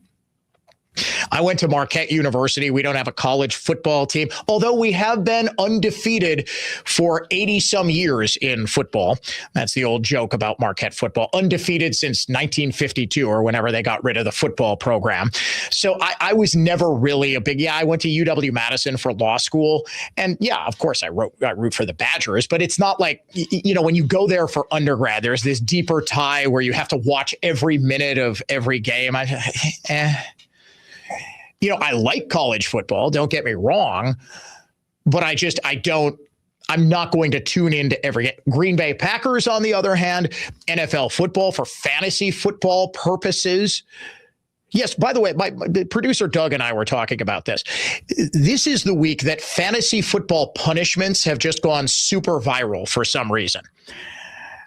I went to Marquette University. We don't have a college football team, although we have been undefeated for 80 some years in football. That's the old joke about Marquette football, undefeated since 1952 or whenever they got rid of the football program. So I was never really a big, I went to UW-Madison for law school. And yeah, of course I root for the Badgers, but it's not like, when you go there for undergrad, there's this deeper tie where you have to watch every minute of every game. I like college football, don't get me wrong, but I'm not going to tune into every game. Green Bay Packers, on the other hand, NFL football for fantasy football purposes. Yes, by the way, my producer Doug and I were talking about this. This is the week that fantasy football punishments have just gone super viral for some reason.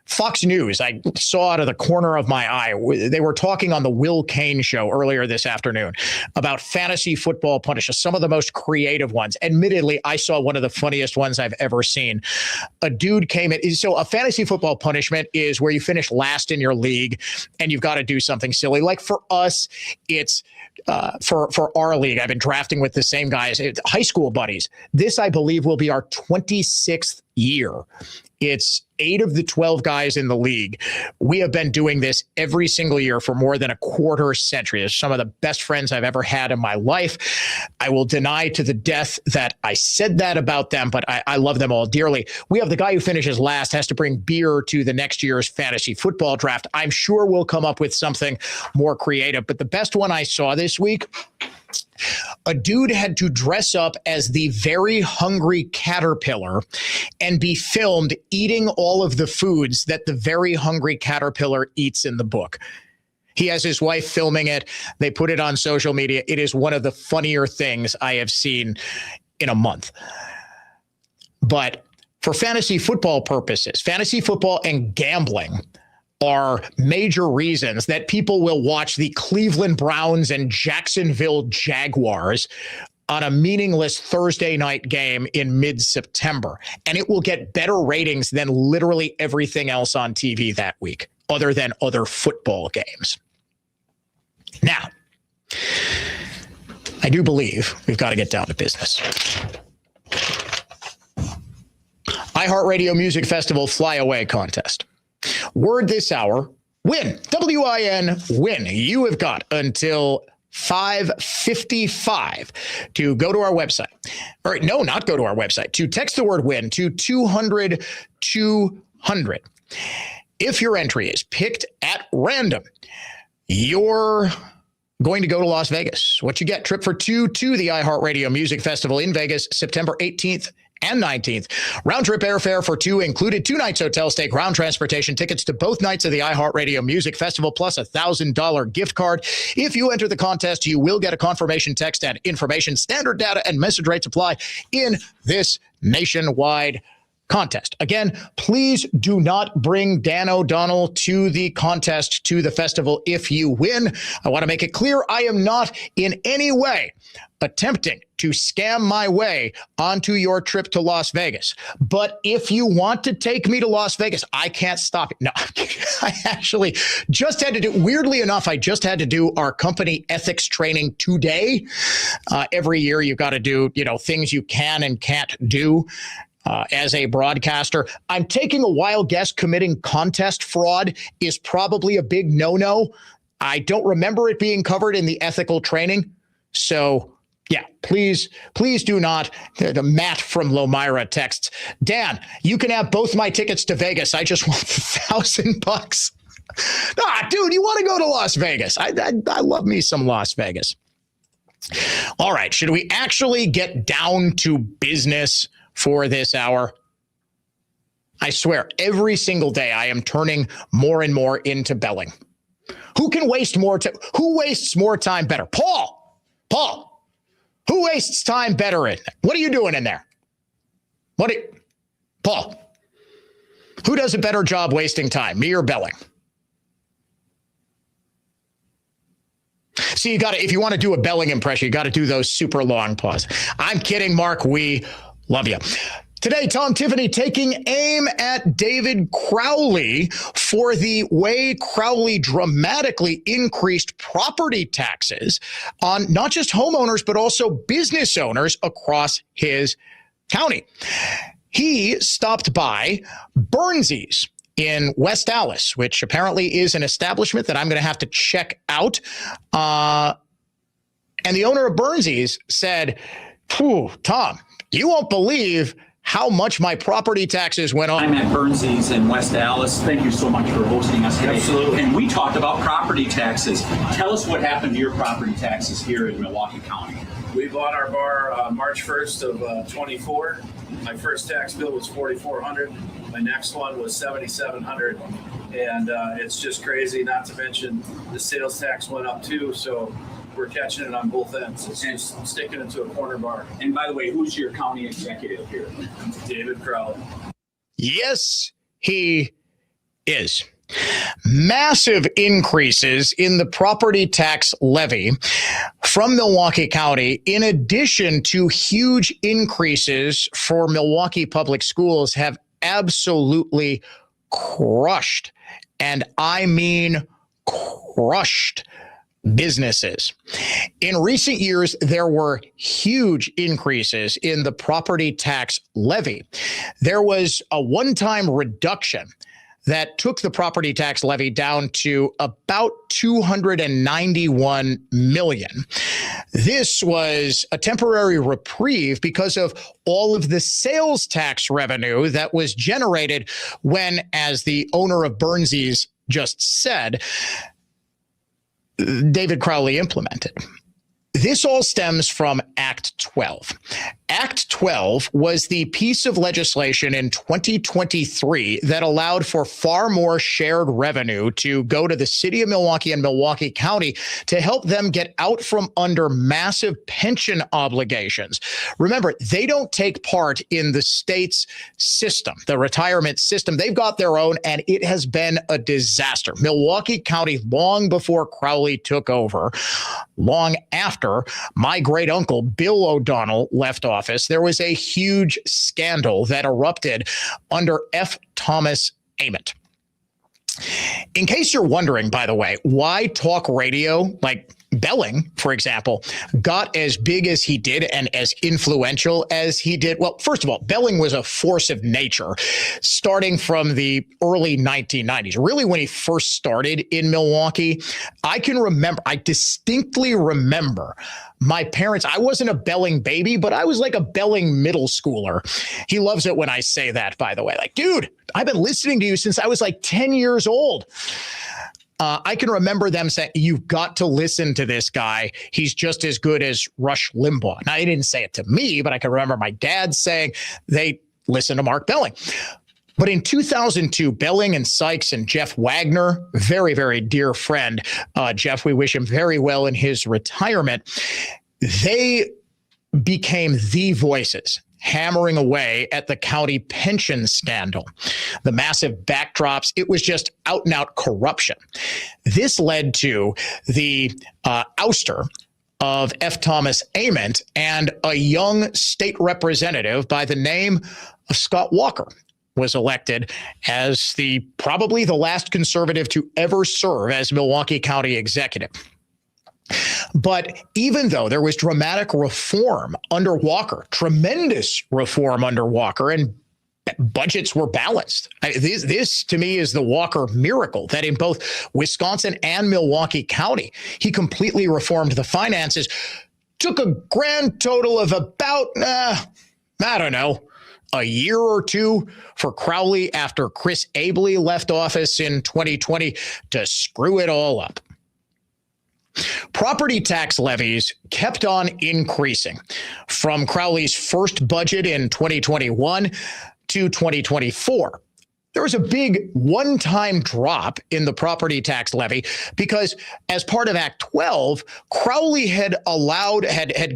Fox News, I saw out of the corner of my eye, they were talking on the Will Cain show earlier this afternoon about fantasy football punishments, some of the most creative ones. Admittedly, I saw one of the funniest ones I've ever seen. A dude came in. So a fantasy football punishment is where you finish last in your league and you've got to do something silly. Like for us, it's for our league. I've been drafting with the same guys, high school buddies. This, I believe, will be our 26th year. It's 8 of the 12 guys in the league. We have been doing this every single year for more than a quarter century. They're some of the best friends I've ever had in my life. I will deny to the death that I said that about them, but I love them all dearly. We have the guy who finishes last has to bring beer to the next year's fantasy football draft. I'm sure we'll come up with something more creative, but the best one I saw this week, a dude had to dress up as the very hungry caterpillar and be filmed eating all of the foods that the very hungry caterpillar eats in the book. He has his wife filming it. They put it on social media. It is one of the funnier things I have seen in a month. But for fantasy football purposes, fantasy football and gambling are major reasons that people will watch the Cleveland Browns and Jacksonville Jaguars on a meaningless Thursday night game in mid-September. And it will get better ratings than literally everything else on TV that week, other than other football games. Now, I do believe we've got to get down to business. iHeartRadio Music Festival Flyaway Contest. Word this hour, win. WIN, win. You have got until 5:55 to go to our website. Or no, not go to our website. To text the word win to 200-200. If your entry is picked at random, you're going to go to Las Vegas. What you get, trip for two to the iHeartRadio Music Festival in Vegas, September 18th and 19th. Round trip airfare for 2 included, 2 nights hotel stay, ground transportation, tickets to both nights of the iHeartRadio Music Festival, plus a $1,000 gift card. If you enter the contest, you will get a confirmation text and information. Standard data and message rates apply in this nationwide contest. Again, please do not bring Dan O'Donnell to the contest, to the festival if you win. I want to make it clear I am not in any way attempting to scam my way onto your trip to Las Vegas. But if you want to take me to Las Vegas, I can't stop it. No, I actually just had to do, weirdly enough, I just had to do our company ethics training today. Every year you've got to do, things you can and can't do as a broadcaster. I'm taking a wild guess committing contest fraud is probably a big no-no. I don't remember it being covered in the ethical training. So yeah, please do not. The Matt from Lomira texts, Dan, you can have both my tickets to Vegas. I just want $1,000. Dude, you want to go to Las Vegas? I love me some Las Vegas. All right, should we actually get down to business for this hour? I swear, every single day I am turning more and more into Belling. Who can waste more time? Who wastes more time better? Paul. Who wastes time better in there? What are you doing in there? Paul, who does a better job wasting time, me or Belling? See, if you want to do a Belling impression, you got to do those super long pauses. I'm kidding, Mark. We love you. Today, Tom Tiffany taking aim at David Crowley for the way Crowley dramatically increased property taxes on not just homeowners, but also business owners across his county. He stopped by Burnsies in West Allis, which apparently is an establishment that I'm going to have to check out. And the owner of Burnsies said, Tom, you won't believe how much my property taxes went up. I'm at Burnsies in West Allis. Thank you so much for hosting us today. Absolutely. And we talked about property taxes. Tell us what happened to your property taxes here in Milwaukee County. We bought our bar March 1st of 24. My first tax bill was $4,400. My next one was $7,700. And it's just crazy, not to mention the sales tax went up too. So we're catching it on both ends. It's just sticking into a corner bar. And by the way, who's your county executive here? David Crowley. Yes, he is. Massive increases in the property tax levy from Milwaukee County, in addition to huge increases for Milwaukee Public Schools, have absolutely crushed, and I mean crushed, businesses. In recent years, there were huge increases in the property tax levy. There was a one-time reduction that took the property tax levy down to about $291 million. This was a temporary reprieve because of all of the sales tax revenue that was generated when, as the owner of Burnsies just said, David Crowley implemented. This all stems from Act 12. Act 12 was the piece of legislation in 2023 that allowed for far more shared revenue to go to the city of Milwaukee and Milwaukee County to help them get out from under massive pension obligations. Remember, they don't take part in the state's system, the retirement system. They've got their own, and it has been a disaster. Milwaukee County, long before Crowley took over, long after my great uncle Bill O'Donnell left office, there was a huge scandal that erupted under F. Thomas Ament. In case you're wondering, by the way, why talk radio, like Belling, for example, got as big as he did and as influential as he did. Well, first of all, Belling was a force of nature starting from the early 1990s. Really, when he first started in Milwaukee, I distinctly remember my parents. I wasn't a Belling baby, but I was like a Belling middle schooler. He loves it when I say that, by the way. Like, dude, I've been listening to you since I was like 10 years old. I can remember them saying, you've got to listen to this guy. He's just as good as Rush Limbaugh. Now, he didn't say it to me, but I can remember my dad saying they listen to Mark Belling. But in 2002, Belling and Sykes and Jeff Wagner, very, very dear friend, Jeff, we wish him very well in his retirement, they became the voices. hammering away at the county pension scandal. The massive backdrops, it was just out and out corruption. This led to the ouster of F. Thomas Ament and a young state representative by the name of Scott Walker was elected as probably the last conservative to ever serve as Milwaukee County executive. But even though there was dramatic reform under Walker, tremendous reform under Walker, and budgets were balanced. This to me is the Walker miracle, that in both Wisconsin and Milwaukee County, he completely reformed the finances, took a grand total of about, a year or two for Crowley after Chris Abele left office in 2020 to screw it all up. Property tax levies kept on increasing from Crowley's first budget in 2021 to 2024. There was a big one-time drop in the property tax levy because as part of Act 12, Crowley had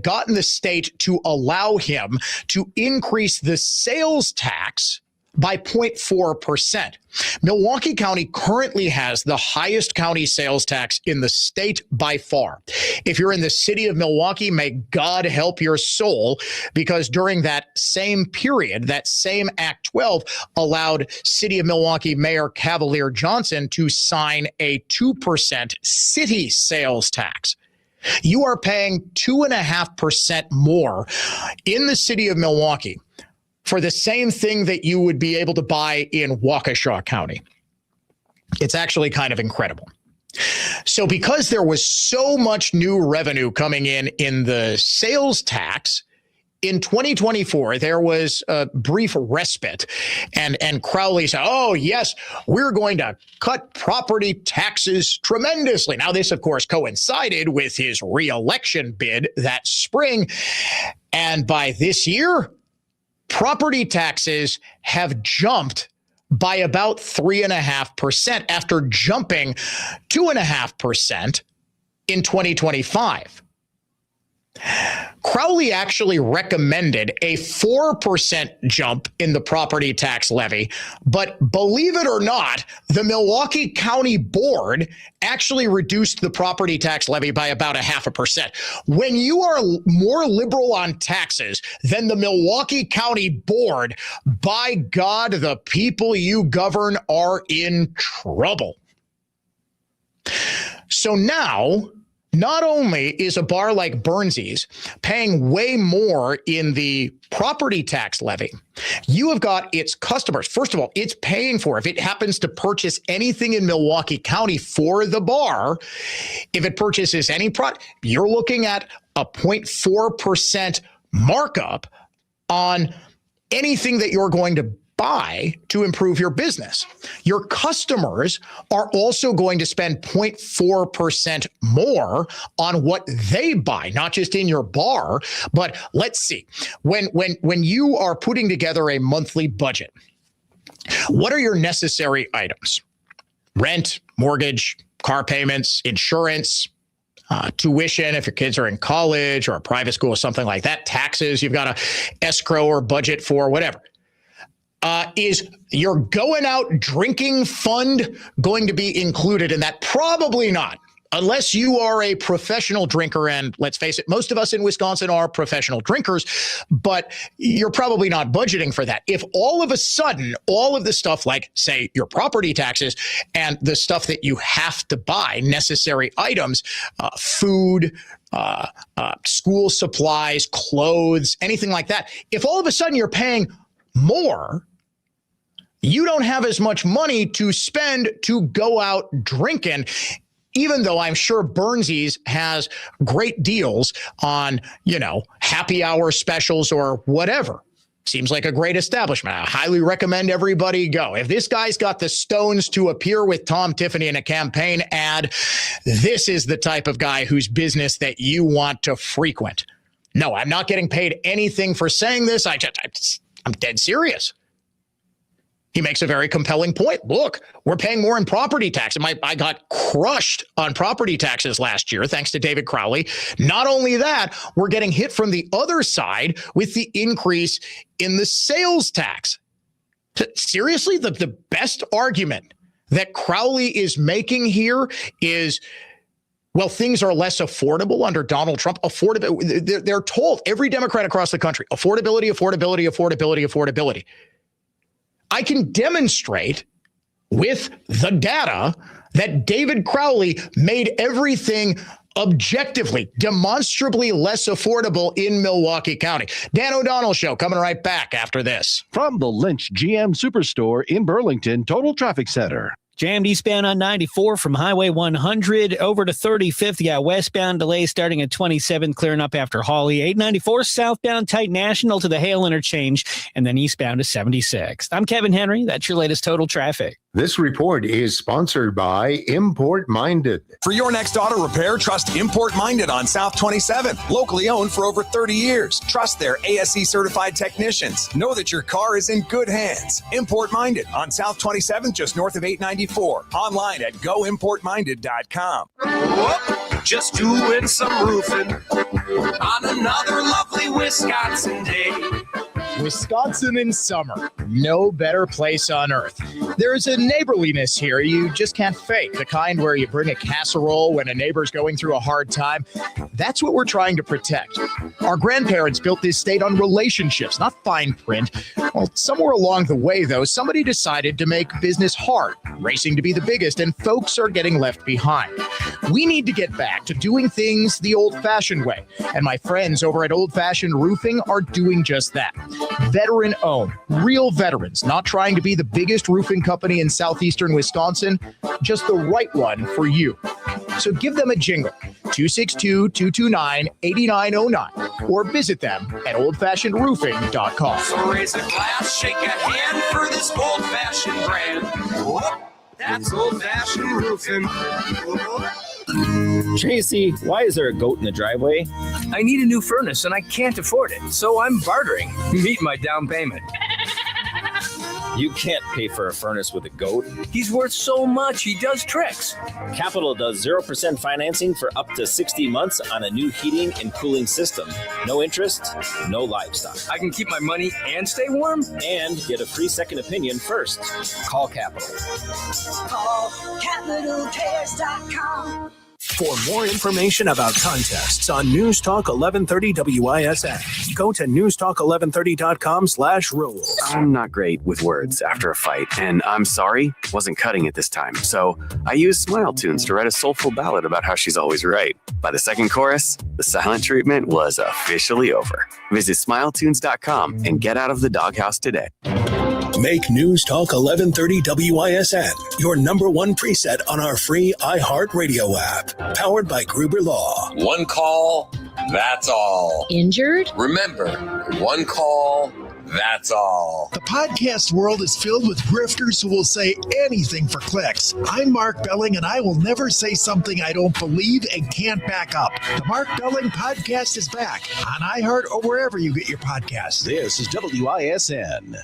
gotten the state to allow him to increase the sales tax by 0.4%. Milwaukee County currently has the highest county sales tax in the state by far. If you're in the city of Milwaukee, may God help your soul, because during that same period, that same Act 12 allowed City of Milwaukee Mayor Cavalier Johnson to sign a 2% city sales tax. You are paying 2.5% more in the city of Milwaukee for the same thing that you would be able to buy in Waukesha County. It's actually kind of incredible. So because there was so much new revenue coming in the sales tax, in 2024, there was a brief respite, and Crowley said, oh, yes, we're going to cut property taxes tremendously. Now, this, of course, coincided with his re-election bid that spring, and by this year, property taxes have jumped by about 3.5% after jumping 2.5% in 2025. Crowley actually recommended a 4% jump in the property tax levy, but believe it or not, the Milwaukee County Board actually reduced the property tax levy by about 0.5%. When you are more liberal on taxes than the Milwaukee County Board, by God, the people you govern are in trouble. So now, not only is a bar like Burnsies paying way more in the property tax levy, you have got its customers. First of all, it's paying for, if it happens to purchase anything in Milwaukee County for the bar, if it purchases any product, you're looking at a 0.4% markup on anything that you're going to buy to improve your business. Your customers are also going to spend 0.4% more on what they buy, not just in your bar, but let's see. When you are putting together a monthly budget, what are your necessary items? Rent, mortgage, car payments, insurance, tuition if your kids are in college or a private school or something like that, taxes you've got to escrow or budget for, whatever. Is your going out drinking fund going to be included in that? Probably not, unless you are a professional drinker. And let's face it, most of us in Wisconsin are professional drinkers, but you're probably not budgeting for that. If all of a sudden, all of the stuff like, say, your property taxes and the stuff that you have to buy, necessary items, food, school supplies, clothes, anything like that, if all of a sudden you're paying more, you don't have as much money to spend to go out drinking, even though I'm sure Burnsies has great deals on, happy hour specials or whatever. Seems like a great establishment. I highly recommend everybody go. If this guy's got the stones to appear with Tom Tiffany in a campaign ad, this is the type of guy whose business that you want to frequent. No, I'm not getting paid anything for saying this. I'm dead serious. He makes a very compelling point. Look, we're paying more in property tax. I got crushed on property taxes last year, thanks to David Crowley. Not only that, we're getting hit from the other side with the increase in the sales tax. Seriously, the best argument that Crowley is making here is, well, things are less affordable under Donald Trump. Affordability. They're told, every Democrat across the country, affordability, affordability, affordability, affordability. I can demonstrate with the data that David Crowley made everything objectively, demonstrably less affordable in Milwaukee County. Dan O'Donnell Show coming right back after this. From the Lynch GM Superstore in Burlington Total Traffic Center. Jammed eastbound on 94 from Highway 100 over to 35th. You got westbound delay starting at 27, clearing up after Hawley. 894 southbound tight National to the Hale interchange, and then eastbound to 76. I'm Kevin Henry. That's your latest total traffic. This report is sponsored by Import Minded. For your next auto repair, trust Import Minded on South 27. Locally owned for over 30 years. Trust their ASE certified technicians. Know that your car is in good hands. Import Minded on South 27, just north of 894. Online at goimportminded.com. Whoop, just doing some roofing on another lovely Wisconsin day. Wisconsin in summer. No better place on earth. There is a neighborliness here you just can't fake. The kind where you bring a casserole when a neighbor's going through a hard time. That's what we're trying to protect. Our grandparents built this state on relationships, not fine print. Well, somewhere along the way, though, somebody decided to make business hard, racing to be the biggest, and folks are getting left behind. We need to get back to doing things the old-fashioned way, and my friends over at Old Fashioned Roofing are doing just that. Veteran-owned, real veterans, not trying to be the biggest roofing company in southeastern Wisconsin, just the right one for you. So give them a jingle, 262-229-8909, or visit them at oldfashionedroofing.com. So raise a glass, shake a hand for this old-fashioned brand. Whoop, that's old-fashioned roofing. Tracy, why is there a goat in the driveway? I need a new furnace and I can't afford it, so I'm bartering. Meet my down payment. You can't pay for a furnace with a goat. He's worth so much, he does tricks. Capital does 0% financing for up to 60 months on a new heating and cooling system. No interest, no livestock. I can keep my money and stay warm? And get a free second opinion first. Call Capital. Call CapitalCares.com. For more information about contests on News Talk 1130 WISN, go to newstalk1130.com/rules. I'm not great with words after a fight, and I'm sorry, wasn't cutting it this time. So I used Smile Tunes to write a soulful ballad about how she's always right. By the second chorus, the silent treatment was officially over. Visit smiletunes.com and get out of the doghouse today. Make News Talk 1130 WISN your number one preset on our free iHeartRadio app, powered by Gruber Law. One call, that's all. Injured? Remember, one call, that's all. The podcast world is filled with grifters who will say anything for clicks. I'm Mark Belling, and I will never say something I don't believe and can't back up. The Mark Belling Podcast is back on iHeart or wherever you get your podcasts. This is WISN.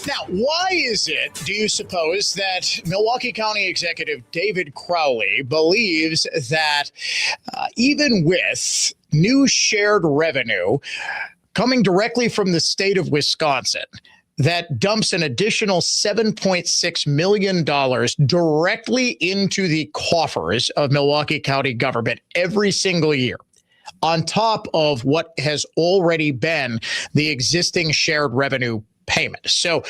Now, why is it, do you suppose, that Milwaukee County Executive David Crowley believes that even with new shared revenue coming directly from the state of Wisconsin, that dumps an additional $7.6 million directly into the coffers of Milwaukee County government every single year, on top of what has already been the existing shared revenue payment? So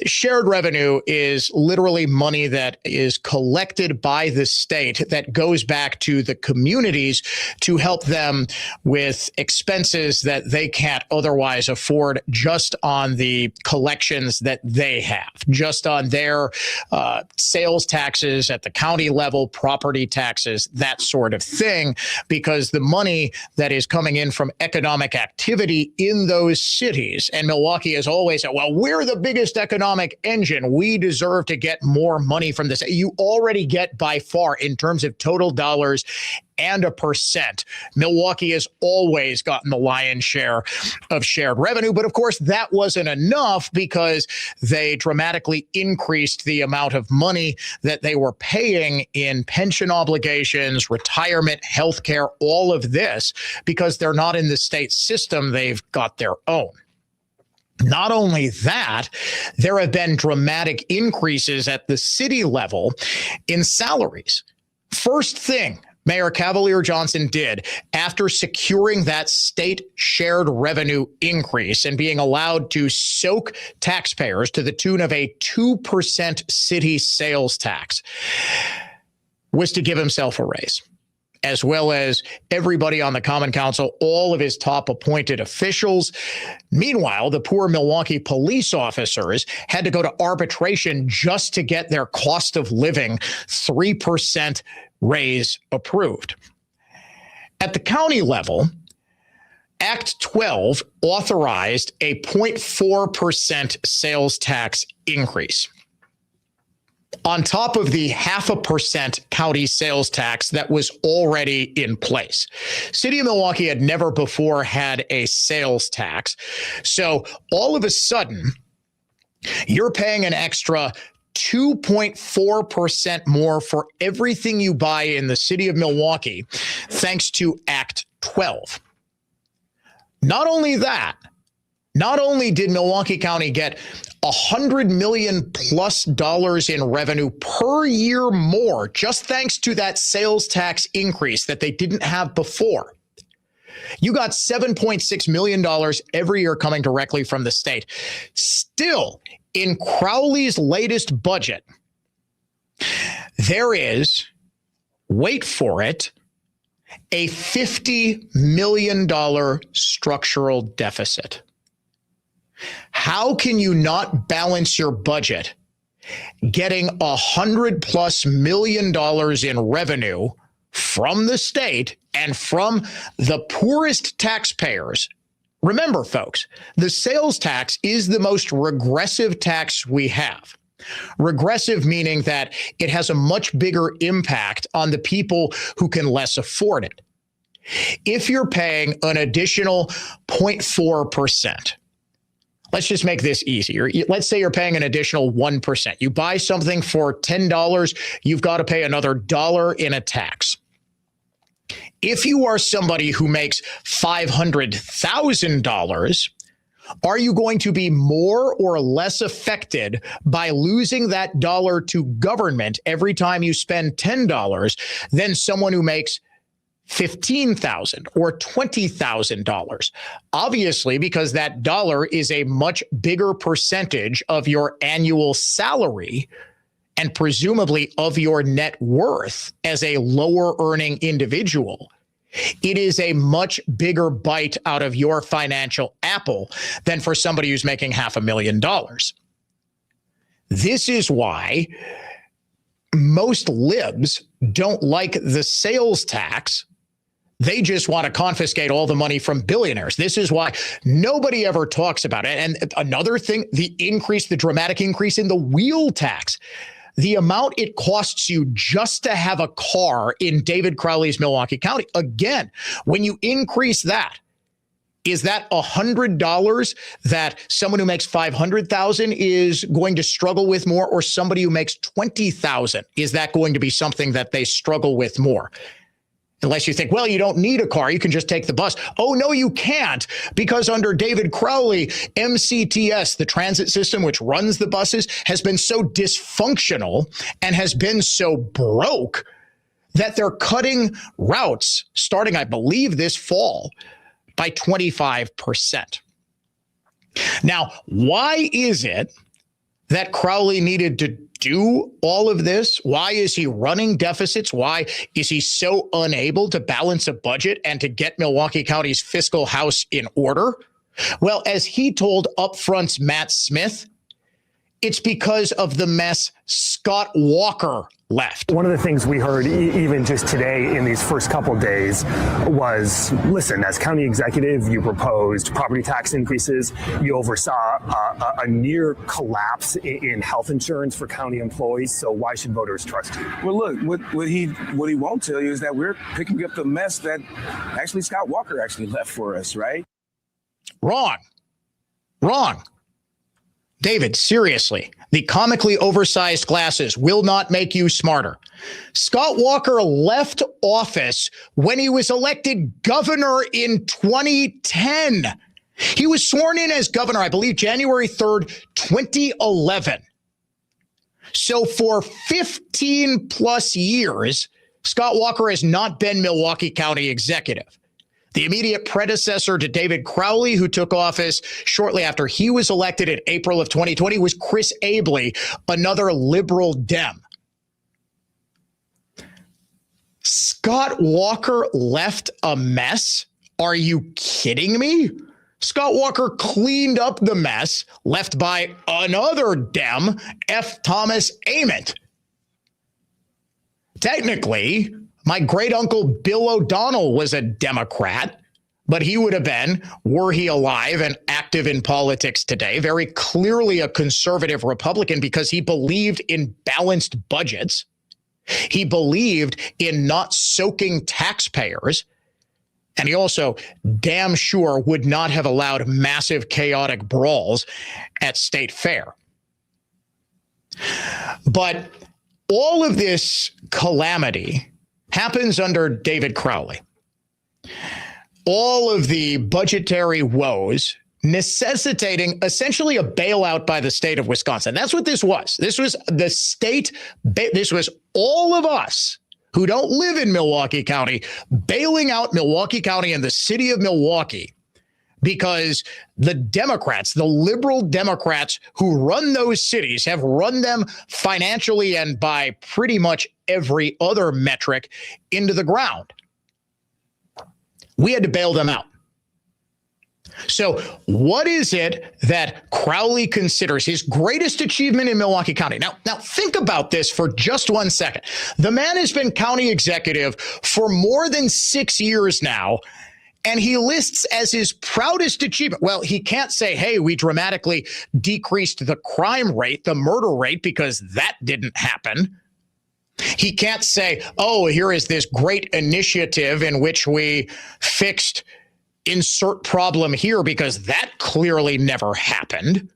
shared revenue is literally money that is collected by the state that goes back to the communities to help them with expenses that they can't otherwise afford just on the collections that they have, just on their sales taxes at the county level, property taxes, that sort of thing, because the money that is coming in from economic activity in those cities, and Milwaukee is always at well, we're the biggest economic engine. We deserve to get more money from this. You already get by far in terms of total dollars and a percent. Milwaukee has always gotten the lion's share of shared revenue. But of course, that wasn't enough because they dramatically increased the amount of money that they were paying in pension obligations, retirement, healthcare, all of this, because they're not in the state system. They've got their own. Not only that, there have been dramatic increases at the city level in salaries. First thing Mayor Cavalier Johnson did after securing that state shared revenue increase and being allowed to soak taxpayers to the tune of a 2% city sales tax was to give himself a raise, as well as everybody on the Common Council, all of his top appointed officials. Meanwhile, the poor Milwaukee police officers had to go to arbitration just to get their cost of living 3% raise approved. At the county level, Act 12 authorized a 0.4% sales tax increase on top of the 0.5% county sales tax that was already in place. City of Milwaukee had never before had a sales tax. So all of a sudden, you're paying an extra 2.4% more for everything you buy in the city of Milwaukee, thanks to Act 12. Not only that, not only did Milwaukee County get $100 million plus in revenue per year more, just thanks to that sales tax increase that they didn't have before. You got $7.6 million every year coming directly from the state. Still, in Crowley's latest budget, there is, wait for it, a $50 million structural deficit. How can you not balance your budget getting $100+ million in revenue from the state and from the poorest taxpayers? Remember, folks, the sales tax is the most regressive tax we have. Regressive meaning that it has a much bigger impact on the people who can less afford it. If you're paying an additional 0.4%, let's just make this easier. Let's say you're paying an additional 1%. You buy something for $10, you've got to pay another $1 in a tax. If you are somebody who makes $500,000, are you going to be more or less affected by losing that $1 to government every time you spend $10 than someone who makes $15,000 or $20,000? Obviously, because that $1 is a much bigger percentage of your annual salary and presumably of your net worth as a lower earning individual. It is a much bigger bite out of your financial apple than for somebody who's making $500,000. This is why most libs don't like the sales tax. They just want to confiscate all the money from billionaires. This is why nobody ever talks about it. And another thing, the dramatic increase in the wheel tax. The amount it costs you just to have a car in David Crowley's Milwaukee County. Again, when you increase that, is that $100 that someone who makes $500,000 is going to struggle with more, or somebody who makes $20,000? Is that going to be something that they struggle with more? Unless you think, well, you don't need a car, you can just take the bus. Oh, no, you can't, because under David Crowley, MCTS, the transit system which runs the buses, has been so dysfunctional and has been so broke that they're cutting routes starting, I believe, this fall by 25%. Now, why is it that Crowley needed to do all of this? Why is he running deficits? Why is he so unable to balance a budget and to get Milwaukee County's fiscal house in order? Well, as he told Upfront's Matt Smith, it's because of the mess Scott Walker left. One of the things we heard even just today in these first couple days was, listen, as county executive, you proposed property tax increases. You oversaw a near collapse in health insurance for county employees. So why should voters trust you? Well, look, what he won't tell you is that we're picking up the mess that actually Scott Walker actually left for us, right? Wrong. David, seriously, the comically oversized glasses will not make you smarter. Scott Walker left office when he was elected governor in 2010. He was sworn in as governor, I believe, January 3rd, 2011. So for 15 plus years, Scott Walker has not been Milwaukee County executive. The immediate predecessor to David Crowley, who took office shortly after he was elected in April of 2020, was Chris Abele, another liberal Dem. Scott Walker left a mess? Are you kidding me? Scott Walker cleaned up the mess left by another Dem, F. Thomas Ament. Technically, my great-uncle Bill O'Donnell was a Democrat, but he would have been, were he alive and active in politics today, very clearly a conservative Republican because he believed in balanced budgets. He believed in not soaking taxpayers. And he also damn sure would not have allowed massive chaotic brawls at State Fair. But all of this calamity happens under David Crowley. All of the budgetary woes necessitating essentially a bailout by the state of Wisconsin. That's what this was. This was the state. This was all of us who don't live in Milwaukee County bailing out Milwaukee County and the city of Milwaukee because the Democrats, the liberal Democrats who run those cities, have run them financially and by pretty much every other metric into the ground. We had to bail them out. So what is it that Crowley considers his greatest achievement in Milwaukee County? Now think about this for just 1 second. The man has been county executive for more than 6 years now, and he lists as his proudest achievement. Well, he can't say, hey, we dramatically decreased the crime rate, the murder rate, because that didn't happen. He can't say, oh, here is this great initiative in which we fixed insert problem here, because that clearly never happened.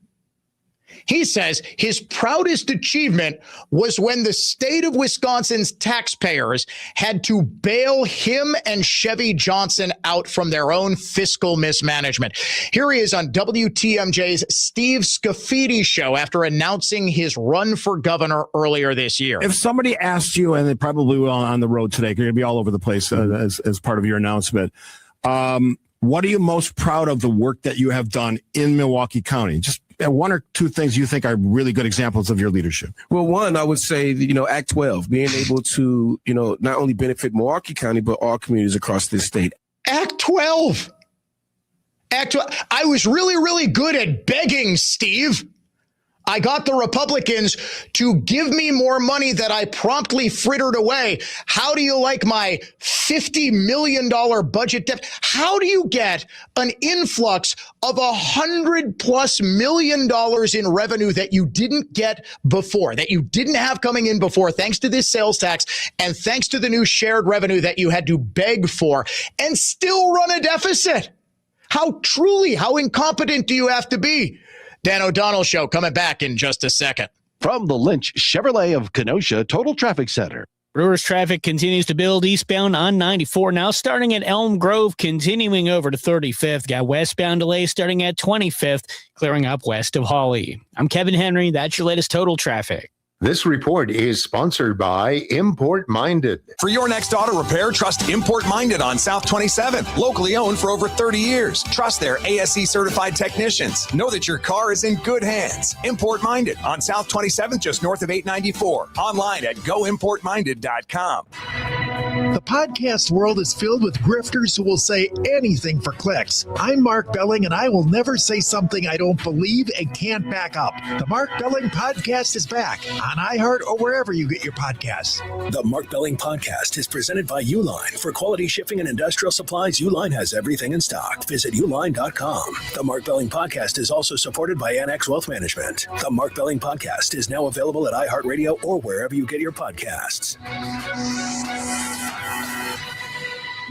He says his proudest achievement was when the state of Wisconsin's taxpayers had to bail him and Chevy Johnson out from their own fiscal mismanagement. Here he is on WTMJ's Steve Scafidi show after announcing his run for governor earlier this year. If somebody asked you, and they probably will on the road today, you're going to be all over the place as part of your announcement, what are you most proud of the work that you have done in Milwaukee County? Just one or two things you think are really good examples of your leadership. Well, one, I would say, Act 12, being able to, not only benefit Milwaukee County, but all communities across this state. Act 12. I was really, really good at begging, Steve. I got the Republicans to give me more money that I promptly frittered away. How do you like my $50 million budget deficit? How do you get an influx of $100+ million in revenue that you didn't get before, that you didn't have coming in before, thanks to this sales tax and thanks to the new shared revenue that you had to beg for, and still run a deficit? How incompetent do you have to be? Dan O'Donnell Show coming back in just a second. From the Lynch Chevrolet of Kenosha Total Traffic Center. Brewers traffic continues to build eastbound on 94, now starting at Elm Grove, continuing over to 35th. Got westbound delays starting at 25th, clearing up west of Hawley. I'm Kevin Henry. That's your latest total traffic. This report is sponsored by Import Minded. For your next auto repair, trust Import Minded on South 27. Locally owned for over 30 years. Trust their ASE certified technicians. Know that your car is in good hands. Import Minded on South 27, just north of 894. Online at goimportminded.com. The podcast world is filled with grifters who will say anything for clicks. I'm Mark Belling, and I will never say something I don't believe and can't back up. The Mark Belling Podcast is back on iHeart or wherever you get your podcasts. The Mark Belling Podcast is presented by Uline. For quality shipping and industrial supplies, Uline has everything in stock. Visit uline.com. The Mark Belling Podcast is also supported by Annex Wealth Management. The Mark Belling Podcast is now available at iHeartRadio or wherever you get your podcasts.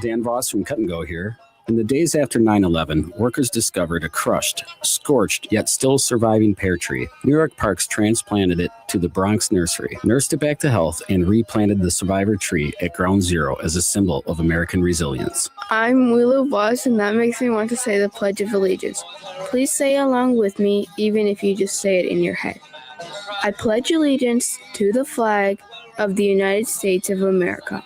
Dan Voss from Cut and Go here. In the days after 9/11, workers discovered a crushed, scorched, yet still surviving pear tree. New York Parks transplanted it to the Bronx Nursery, nursed it back to health, and replanted the survivor tree at ground zero as a symbol of American resilience. I'm Willow Voss, and that makes me want to say the Pledge of Allegiance. Please say along with me, even if you just say it in your head. I pledge allegiance to the flag of the United States of America,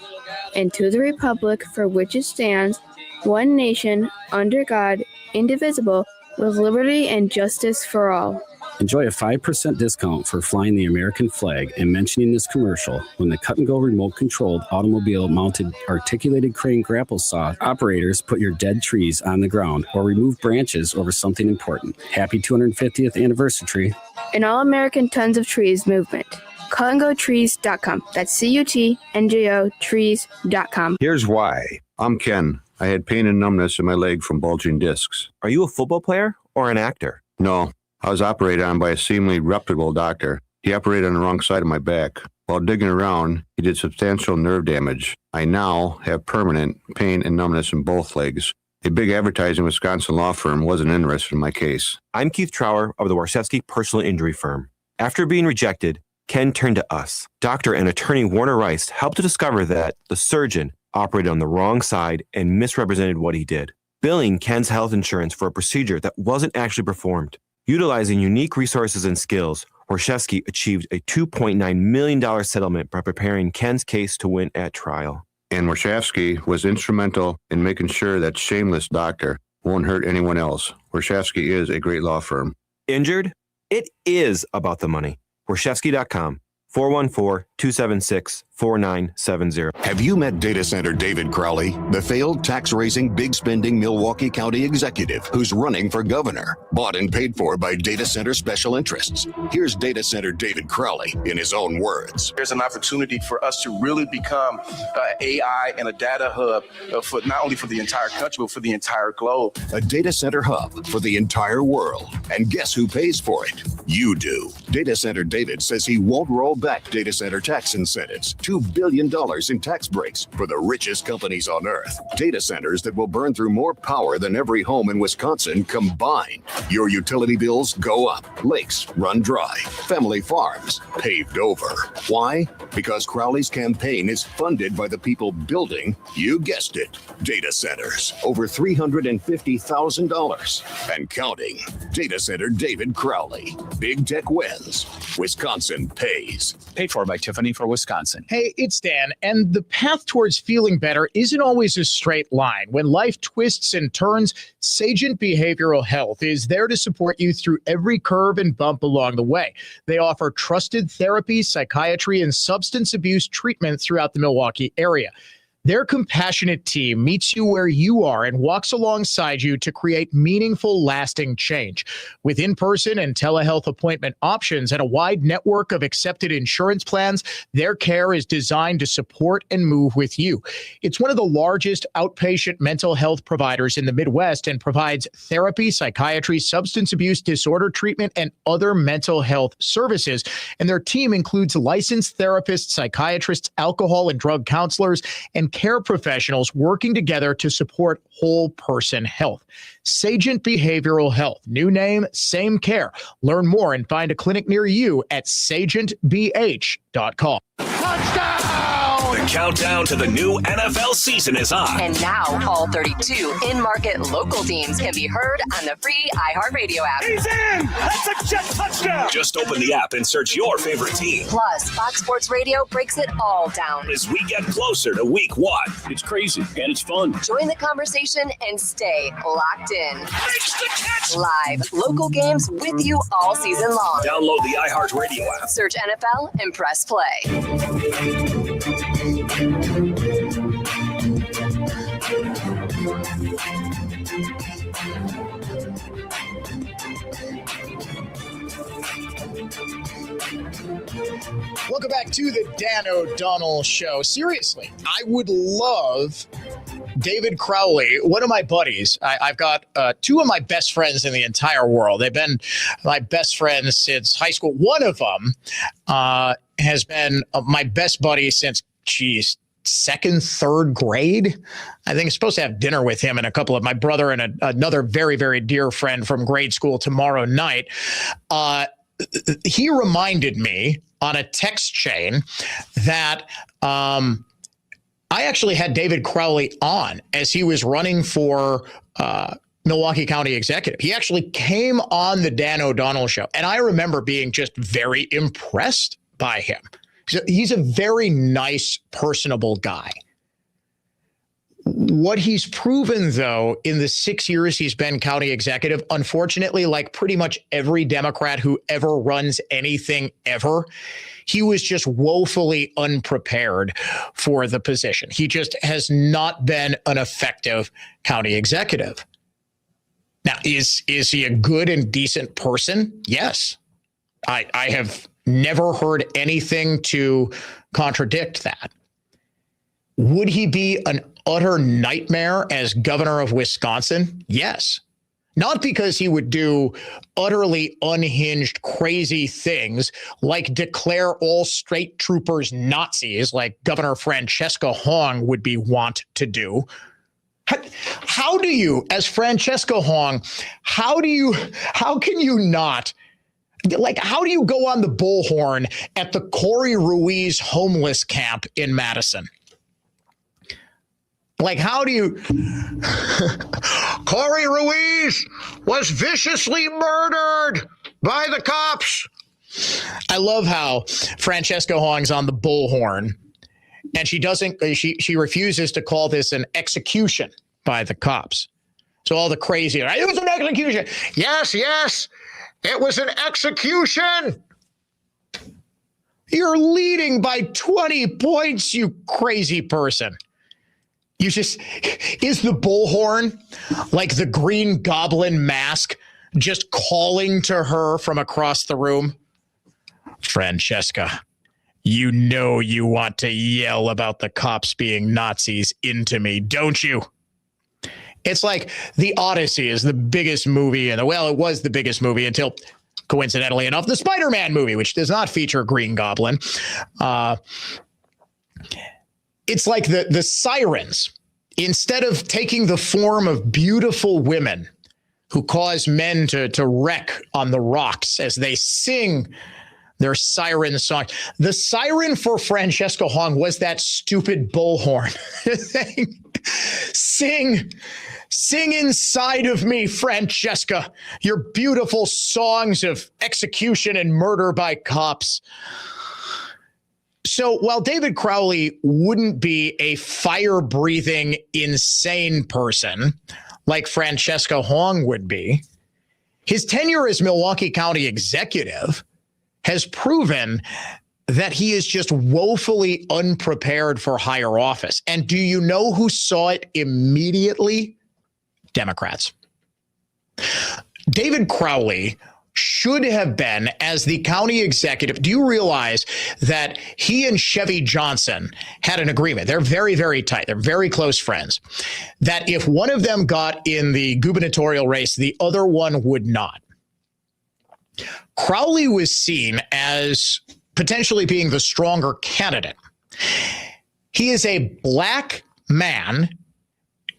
and to the republic for which it stands, one nation, under God, indivisible, with liberty and justice for all. Enjoy a 5% discount for flying the American flag and mentioning this commercial when the Cut and Go remote-controlled automobile-mounted articulated crane grapple saw operators put your dead trees on the ground or remove branches over something important. Happy 250th anniversary. An all-American Tons of Trees movement. CutandGoTrees.com. That's CUTNGO trees.com. Here's why. I'm Ken. I had pain and numbness in my leg from bulging discs. Are you a football player or an actor? No, I was operated on by a seemingly reputable doctor. He operated on the wrong side of my back. While digging around, he did substantial nerve damage. I now have permanent pain and numbness in both legs. A big advertising Wisconsin law firm wasn't interested in my case. I'm Keith Trower of the Warshevsky Personal Injury Firm. After being rejected, Ken turned to us. Doctor and attorney Warner Rice helped to discover that the surgeon operated on the wrong side and misrepresented what he did, billing Ken's health insurance for a procedure that wasn't actually performed. Utilizing unique resources and skills, Warshevsky achieved a $2.9 million settlement by preparing Ken's case to win at trial. And Warshevsky was instrumental in making sure that shameless doctor won't hurt anyone else. Warshevsky is a great law firm. Injured? It is about the money. Warshevsky.com, 414-276-4970. Have you met data center David Crowley, the failed tax-raising, big-spending Milwaukee County executive who's running for governor, bought and paid for by data center special interests? Here's data center David Crowley in his own words. There's an opportunity for us to really become AI and a data hub for not only for the entire country, but for the entire globe. A data center hub for the entire world. And guess who pays for it? You do. Data center David says he won't roll back data center tax incentives. $2 billion in tax breaks for the richest companies on earth. Data centers that will burn through more power than every home in Wisconsin combined. Your utility bills go up. Lakes run dry. Family farms paved over. Why? Because Crowley's campaign is funded by the people building, you guessed it, data centers. Over $350,000 and counting. Data center David Crowley. Big tech wins. Wisconsin pays. Paid for by Tiffany for Wisconsin. Hey, it's Dan, and the path towards feeling better isn't always a straight line. When life twists and turns, Sagent Behavioral Health is there to support you through every curve and bump along the way. They offer trusted therapy, psychiatry, and substance abuse treatment throughout the Milwaukee area. Their compassionate team meets you where you are and walks alongside you to create meaningful, lasting change. With in-person and telehealth appointment options and a wide network of accepted insurance plans, their care is designed to support and move with you. It's one of the largest outpatient mental health providers in the Midwest and provides therapy, psychiatry, substance abuse disorder treatment, and other mental health services. And their team includes licensed therapists, psychiatrists, alcohol and drug counselors, and care professionals working together to support whole person health. Sagent Behavioral Health. New name, same care. Learn more and find a clinic near you at sagentbh.com. The countdown to the new NFL season is on. And now all 32 in-market local teams can be heard on the free iHeartRadio app. He's in! That's a jet touchdown! Just open the app and search your favorite team. Plus, Fox Sports Radio breaks it all down. As we get closer to week 1. It's crazy and it's fun. Join the conversation and stay locked in. Live local games with you all season long. Download the iHeartRadio app. Search NFL and press play. Welcome back to the Dan O'Donnell Show. Seriously, I would love David Crowley, one of my buddies. I've got two of my best friends in the entire world. They've been my best friends since high school. One of them has been my best buddy since, second, third grade. I think I'm supposed to have dinner with him and a couple of my brother and another very, very dear friend from grade school tomorrow night. He reminded me on a text chain that I actually had David Crowley on as he was running for Milwaukee County Executive. He actually came on the Dan O'Donnell Show, and I remember being just very impressed by him. He's a very nice, personable guy. What he's proven, though, in the 6 years he's been county executive, unfortunately, like pretty much every Democrat who ever runs anything ever, he was just woefully unprepared for the position. He just has not been an effective county executive. Now, is he a good and decent person? Yes. I have never heard anything to contradict that. Would he be an utter nightmare as governor of Wisconsin? Yes. Not because he would do utterly unhinged, crazy things like declare all state troopers Nazis like Governor Francesca Hong would be wont to do. How do you, as Francesca Hong, how can you not, like, how do you go on the bullhorn at the Corey Ruiz homeless camp in Madison? Like, how do you... Corey Ruiz was viciously murdered by the cops. I love how Francesca Hong's on the bullhorn, and she refuses to call this an execution by the cops. So all the crazy, it was an execution. Yes, it was an execution. You're leading by 20 points, you crazy person. Is the bullhorn like the Green Goblin mask just calling to her from across the room? Francesca, you know you want to yell about the cops being Nazis into me, don't you? It's like The Odyssey is the biggest movie, it was the biggest movie until, coincidentally enough, the Spider-Man movie, which does not feature Green Goblin. It's like the sirens, instead of taking the form of beautiful women who cause men to wreck on the rocks as they sing their siren song. The siren for Francesca Hong was that stupid bullhorn. Sing inside of me, Francesca, your beautiful songs of execution and murder by cops. So while David Crowley wouldn't be a fire-breathing, insane person like Francesca Hong would be, his tenure as Milwaukee County executive has proven that he is just woefully unprepared for higher office. And do you know who saw it immediately? Democrats. David Crowley should have been, as the county executive, do you realize that he and Chevy Johnson had an agreement? They're very, very tight. They're very close friends. That if one of them got in the gubernatorial race, the other one would not. Crowley was seen as potentially being the stronger candidate. He is a black man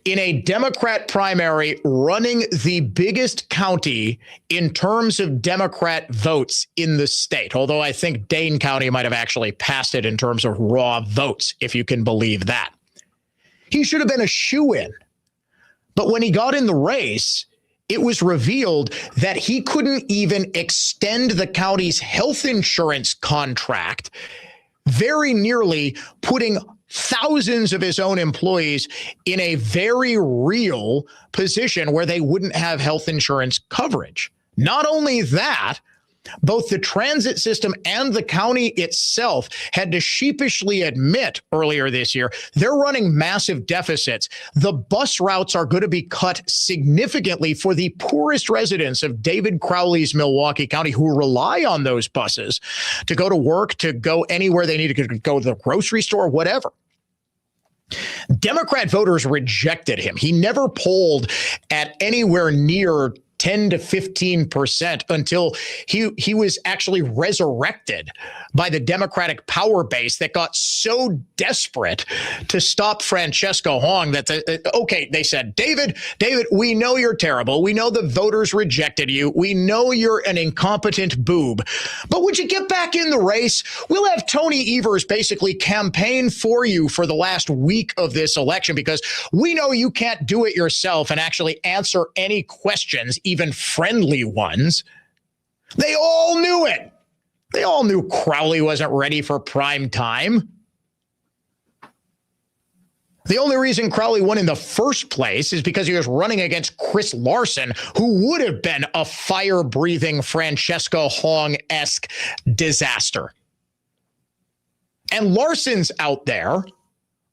in a Democrat primary running the biggest county in terms of Democrat votes in the state. Although I think Dane County might have actually passed it in terms of raw votes, if you can believe that. He should have been a shoo-in. But when he got in the race, it was revealed that he couldn't even extend the county's health insurance contract, very nearly putting thousands of his own employees in a very real position where they wouldn't have health insurance coverage. Not only that, Both the transit system and the county itself had to sheepishly admit earlier this year they're running massive deficits. The bus routes are going to be cut significantly for the poorest residents of David Crowley's Milwaukee County who rely on those buses to go to work, to go anywhere they need to go to the grocery store, whatever. Democrat voters rejected him. He never polled at anywhere near 10 to 15% until he was actually resurrected by the Democratic power base that got so desperate to stop Francesco Hong that, they said, David, we know you're terrible. We know the voters rejected you. We know you're an incompetent boob. But would you get back in the race? We'll have Tony Evers basically campaign for you for the last week of this election because we know you can't do it yourself and actually answer any questions, even friendly ones. They all knew it. They all knew Crowley wasn't ready for prime time. The only reason Crowley won in the first place is because he was running against Chris Larson, who would have been a fire-breathing Francesco Hong-esque disaster. And Larson's out there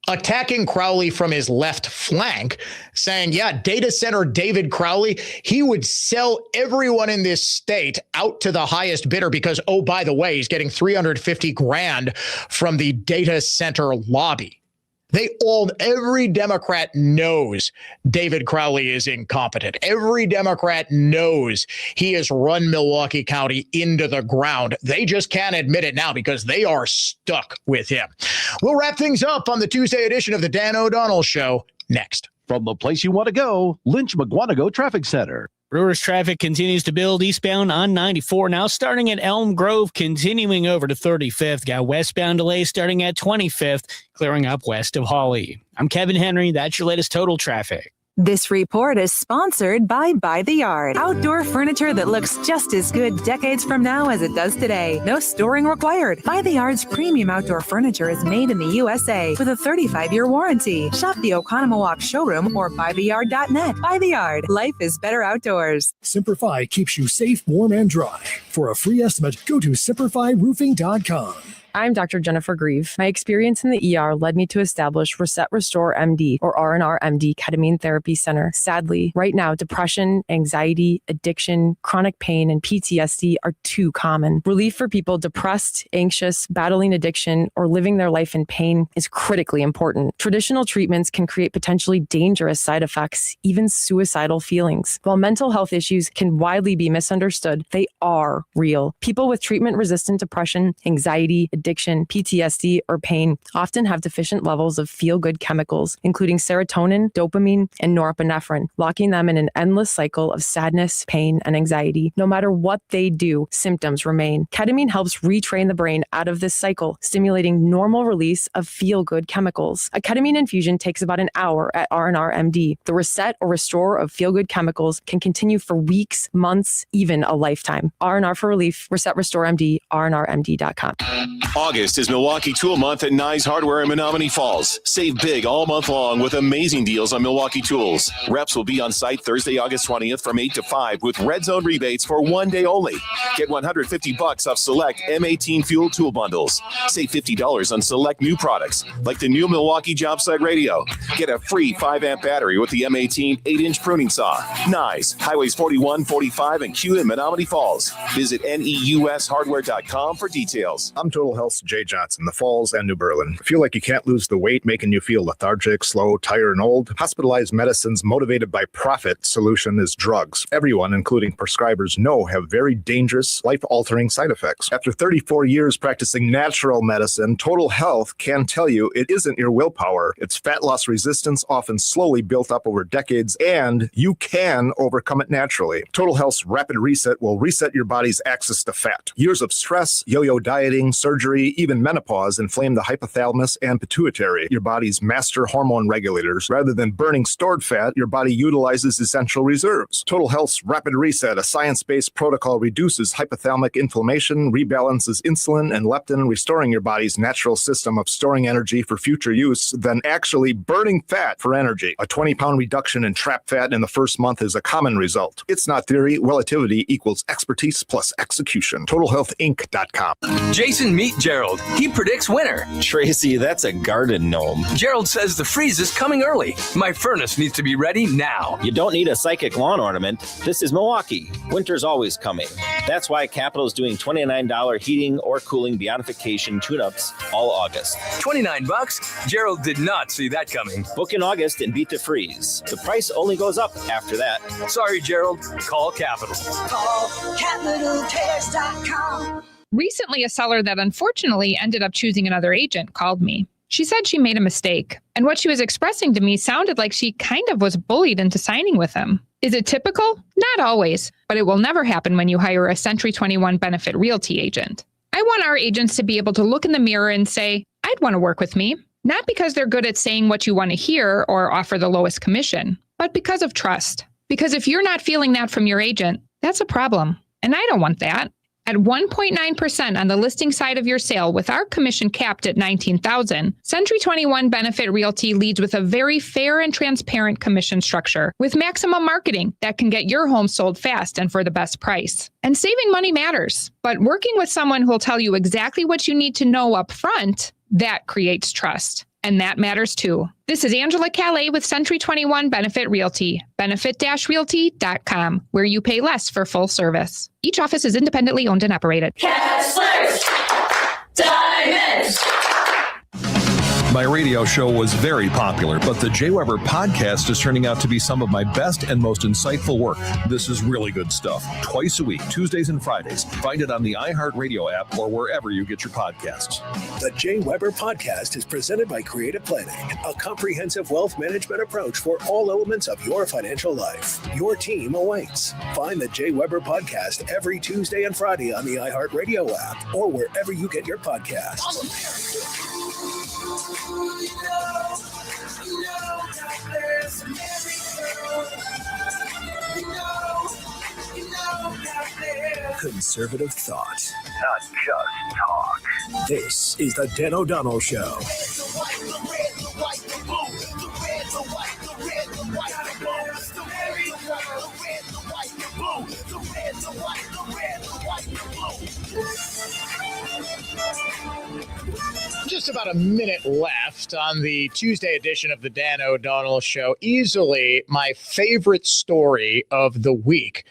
attacking Crowley from his left flank, saying, yeah, data center David Crowley, he would sell everyone in this state out to the highest bidder because, oh, by the way, he's getting $350,000 from the data center lobby. Every Democrat knows David Crowley is incompetent. Every Democrat knows he has run Milwaukee County into the ground. They just can't admit it now because they are stuck with him. We'll wrap things up on the Tuesday edition of the Dan O'Donnell Show next. From the place you want to go, Lynch McGuanago Traffic Center. Brewers traffic continues to build eastbound on 94, now starting at Elm Grove, continuing over to 35th. Got westbound delays starting at 25th, clearing up west of Hawley. I'm Kevin Henry. That's your latest total traffic. This report is sponsored by The Yard. Outdoor furniture that looks just as good decades from now as it does today. No storing required. The Yard's premium outdoor furniture is made in the USA with a 35-year warranty. Shop the Oconomowoc showroom or buytheyard.net. The Yard. Life is better outdoors. Simplify keeps you safe, warm, and dry. For a free estimate, go to simplifyroofing.com. I'm Dr. Jennifer Grieve. My experience in the ER led me to establish Reset Restore MD, or R&R MD Ketamine Therapy Center. Sadly, right now, depression, anxiety, addiction, chronic pain, and PTSD are too common. Relief for people depressed, anxious, battling addiction, or living their life in pain is critically important. Traditional treatments can create potentially dangerous side effects, even suicidal feelings. While mental health issues can widely be misunderstood, they are real. People with treatment-resistant depression, anxiety, addiction, PTSD, or pain often have deficient levels of feel-good chemicals, including serotonin, dopamine, and norepinephrine, locking them in an endless cycle of sadness, pain, and anxiety. No matter what they do, symptoms remain. Ketamine helps retrain the brain out of this cycle, stimulating normal release of feel-good chemicals. A ketamine infusion takes about an hour at R&R MD. The reset or restore of feel-good chemicals can continue for weeks, months, even a lifetime. R&R for relief. Reset Restore MD. rnrmd.com. August is Milwaukee Tool Month at Nye's Hardware in Menominee Falls. Save big all month long with amazing deals on Milwaukee tools. Reps will be on site Thursday, August 20th from 8 to 5 with Red Zone rebates for one day only. Get $150 off select M18 fuel tool bundles. Save $50 on select new products like the new Milwaukee Job Site Radio. Get a free 5-amp battery with the M18 8-inch pruning saw. Nye's, Highways 41, 45, and Q in Menominee Falls. Visit NEUShardware.com for details. I'm Total Health's Jay Johnson, the Falls and New Berlin. Feel like you can't lose the weight making you feel lethargic, slow, tired, and old? Hospitalized Medicine's motivated by profit solution is drugs. Everyone, including prescribers, know have very dangerous, life-altering side effects. After 34 years practicing natural medicine, Total Health can tell you it isn't your willpower. It's fat loss resistance, often slowly built up over decades, and you can overcome it naturally. Total Health's Rapid Reset will reset your body's access to fat. Years of stress, yo-yo dieting, surgery, injury, even menopause inflame the hypothalamus and pituitary, your body's master hormone regulators. Rather than burning stored fat, your body utilizes essential reserves. Total Health's Rapid Reset, a science-based protocol, reduces hypothalamic inflammation, rebalances insulin and leptin, restoring your body's natural system of storing energy for future use, then actually burning fat for energy. A 20-pound reduction in trapped fat in the first month is a common result. It's not theory. Relativity equals expertise plus execution. TotalHealthInc.com. Jason, meet Gerald. He predicts winter. Tracy, that's a garden gnome. Gerald says the freeze is coming early. My furnace needs to be ready now. You don't need a psychic lawn ornament. This is Milwaukee. Winter's always coming. That's why Capital is doing $29 heating or cooling beyondification tune-ups all August. $29? Gerald did not see that coming. Book in August and beat the freeze. The price only goes up after that. Sorry, Gerald. Call Capital. Call CapitalCares.com. Recently, a seller that unfortunately ended up choosing another agent called me. She said she made a mistake, and what she was expressing to me sounded like she kind of was bullied into signing with him. Is it typical? Not always, but it will never happen when you hire a Century 21 Benefit Realty agent. I want our agents to be able to look in the mirror and say, I'd want to work with me, not because they're good at saying what you want to hear or offer the lowest commission, but because of trust. Because if you're not feeling that from your agent, that's a problem, and I don't want that. At 1.9% on the listing side of your sale with our commission capped at $19,000, Century 21 Benefit Realty leads with a very fair and transparent commission structure with maximum marketing that can get your home sold fast and for the best price. And saving money matters, but working with someone who will tell you exactly what you need to know up front, that creates trust. And that matters too. This is Angela Calais with Century 21 Benefit Realty, benefit-realty.com, where you pay less for full service. Each office is independently owned and operated. Kessler's Diamonds. My radio show was very popular, but the Jay Weber podcast is turning out to be some of my best and most insightful work. This is really good stuff. Twice a week, Tuesdays and Fridays. Find it on the iHeartRadio app or wherever you get your podcasts. The Jay Weber podcast is presented by Creative Planning, a comprehensive wealth management approach for all elements of your financial life. Your team awaits. Find the Jay Weber podcast every Tuesday and Friday on the iHeartRadio app or wherever you get your podcasts. Conservative thought, not just talk. This is the Dan O'Donnell Show. Just about a minute left on the Tuesday edition of the Dan O'Donnell Show. Easily my favorite story of the week.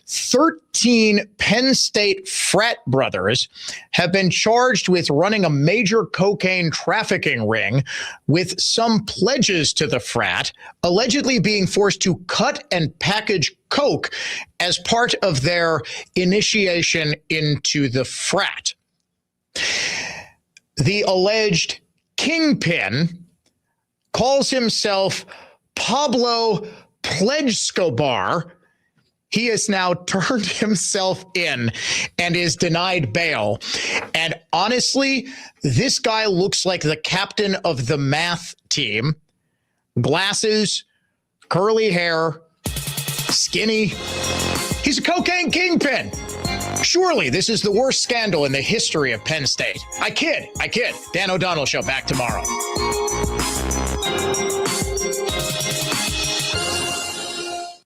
13 Penn State frat brothers have been charged with running a major cocaine trafficking ring with some pledges to the frat, allegedly being forced to cut and package coke as part of their initiation into the frat. The alleged kingpin calls himself Pablo Pledgescobar. He has now turned himself in and is denied bail. And honestly, this guy looks like the captain of the math team. Glasses, curly hair, skinny. He's a cocaine kingpin. Surely this is the worst scandal in the history of Penn State. I kid. Dan O'Donnell Show back tomorrow.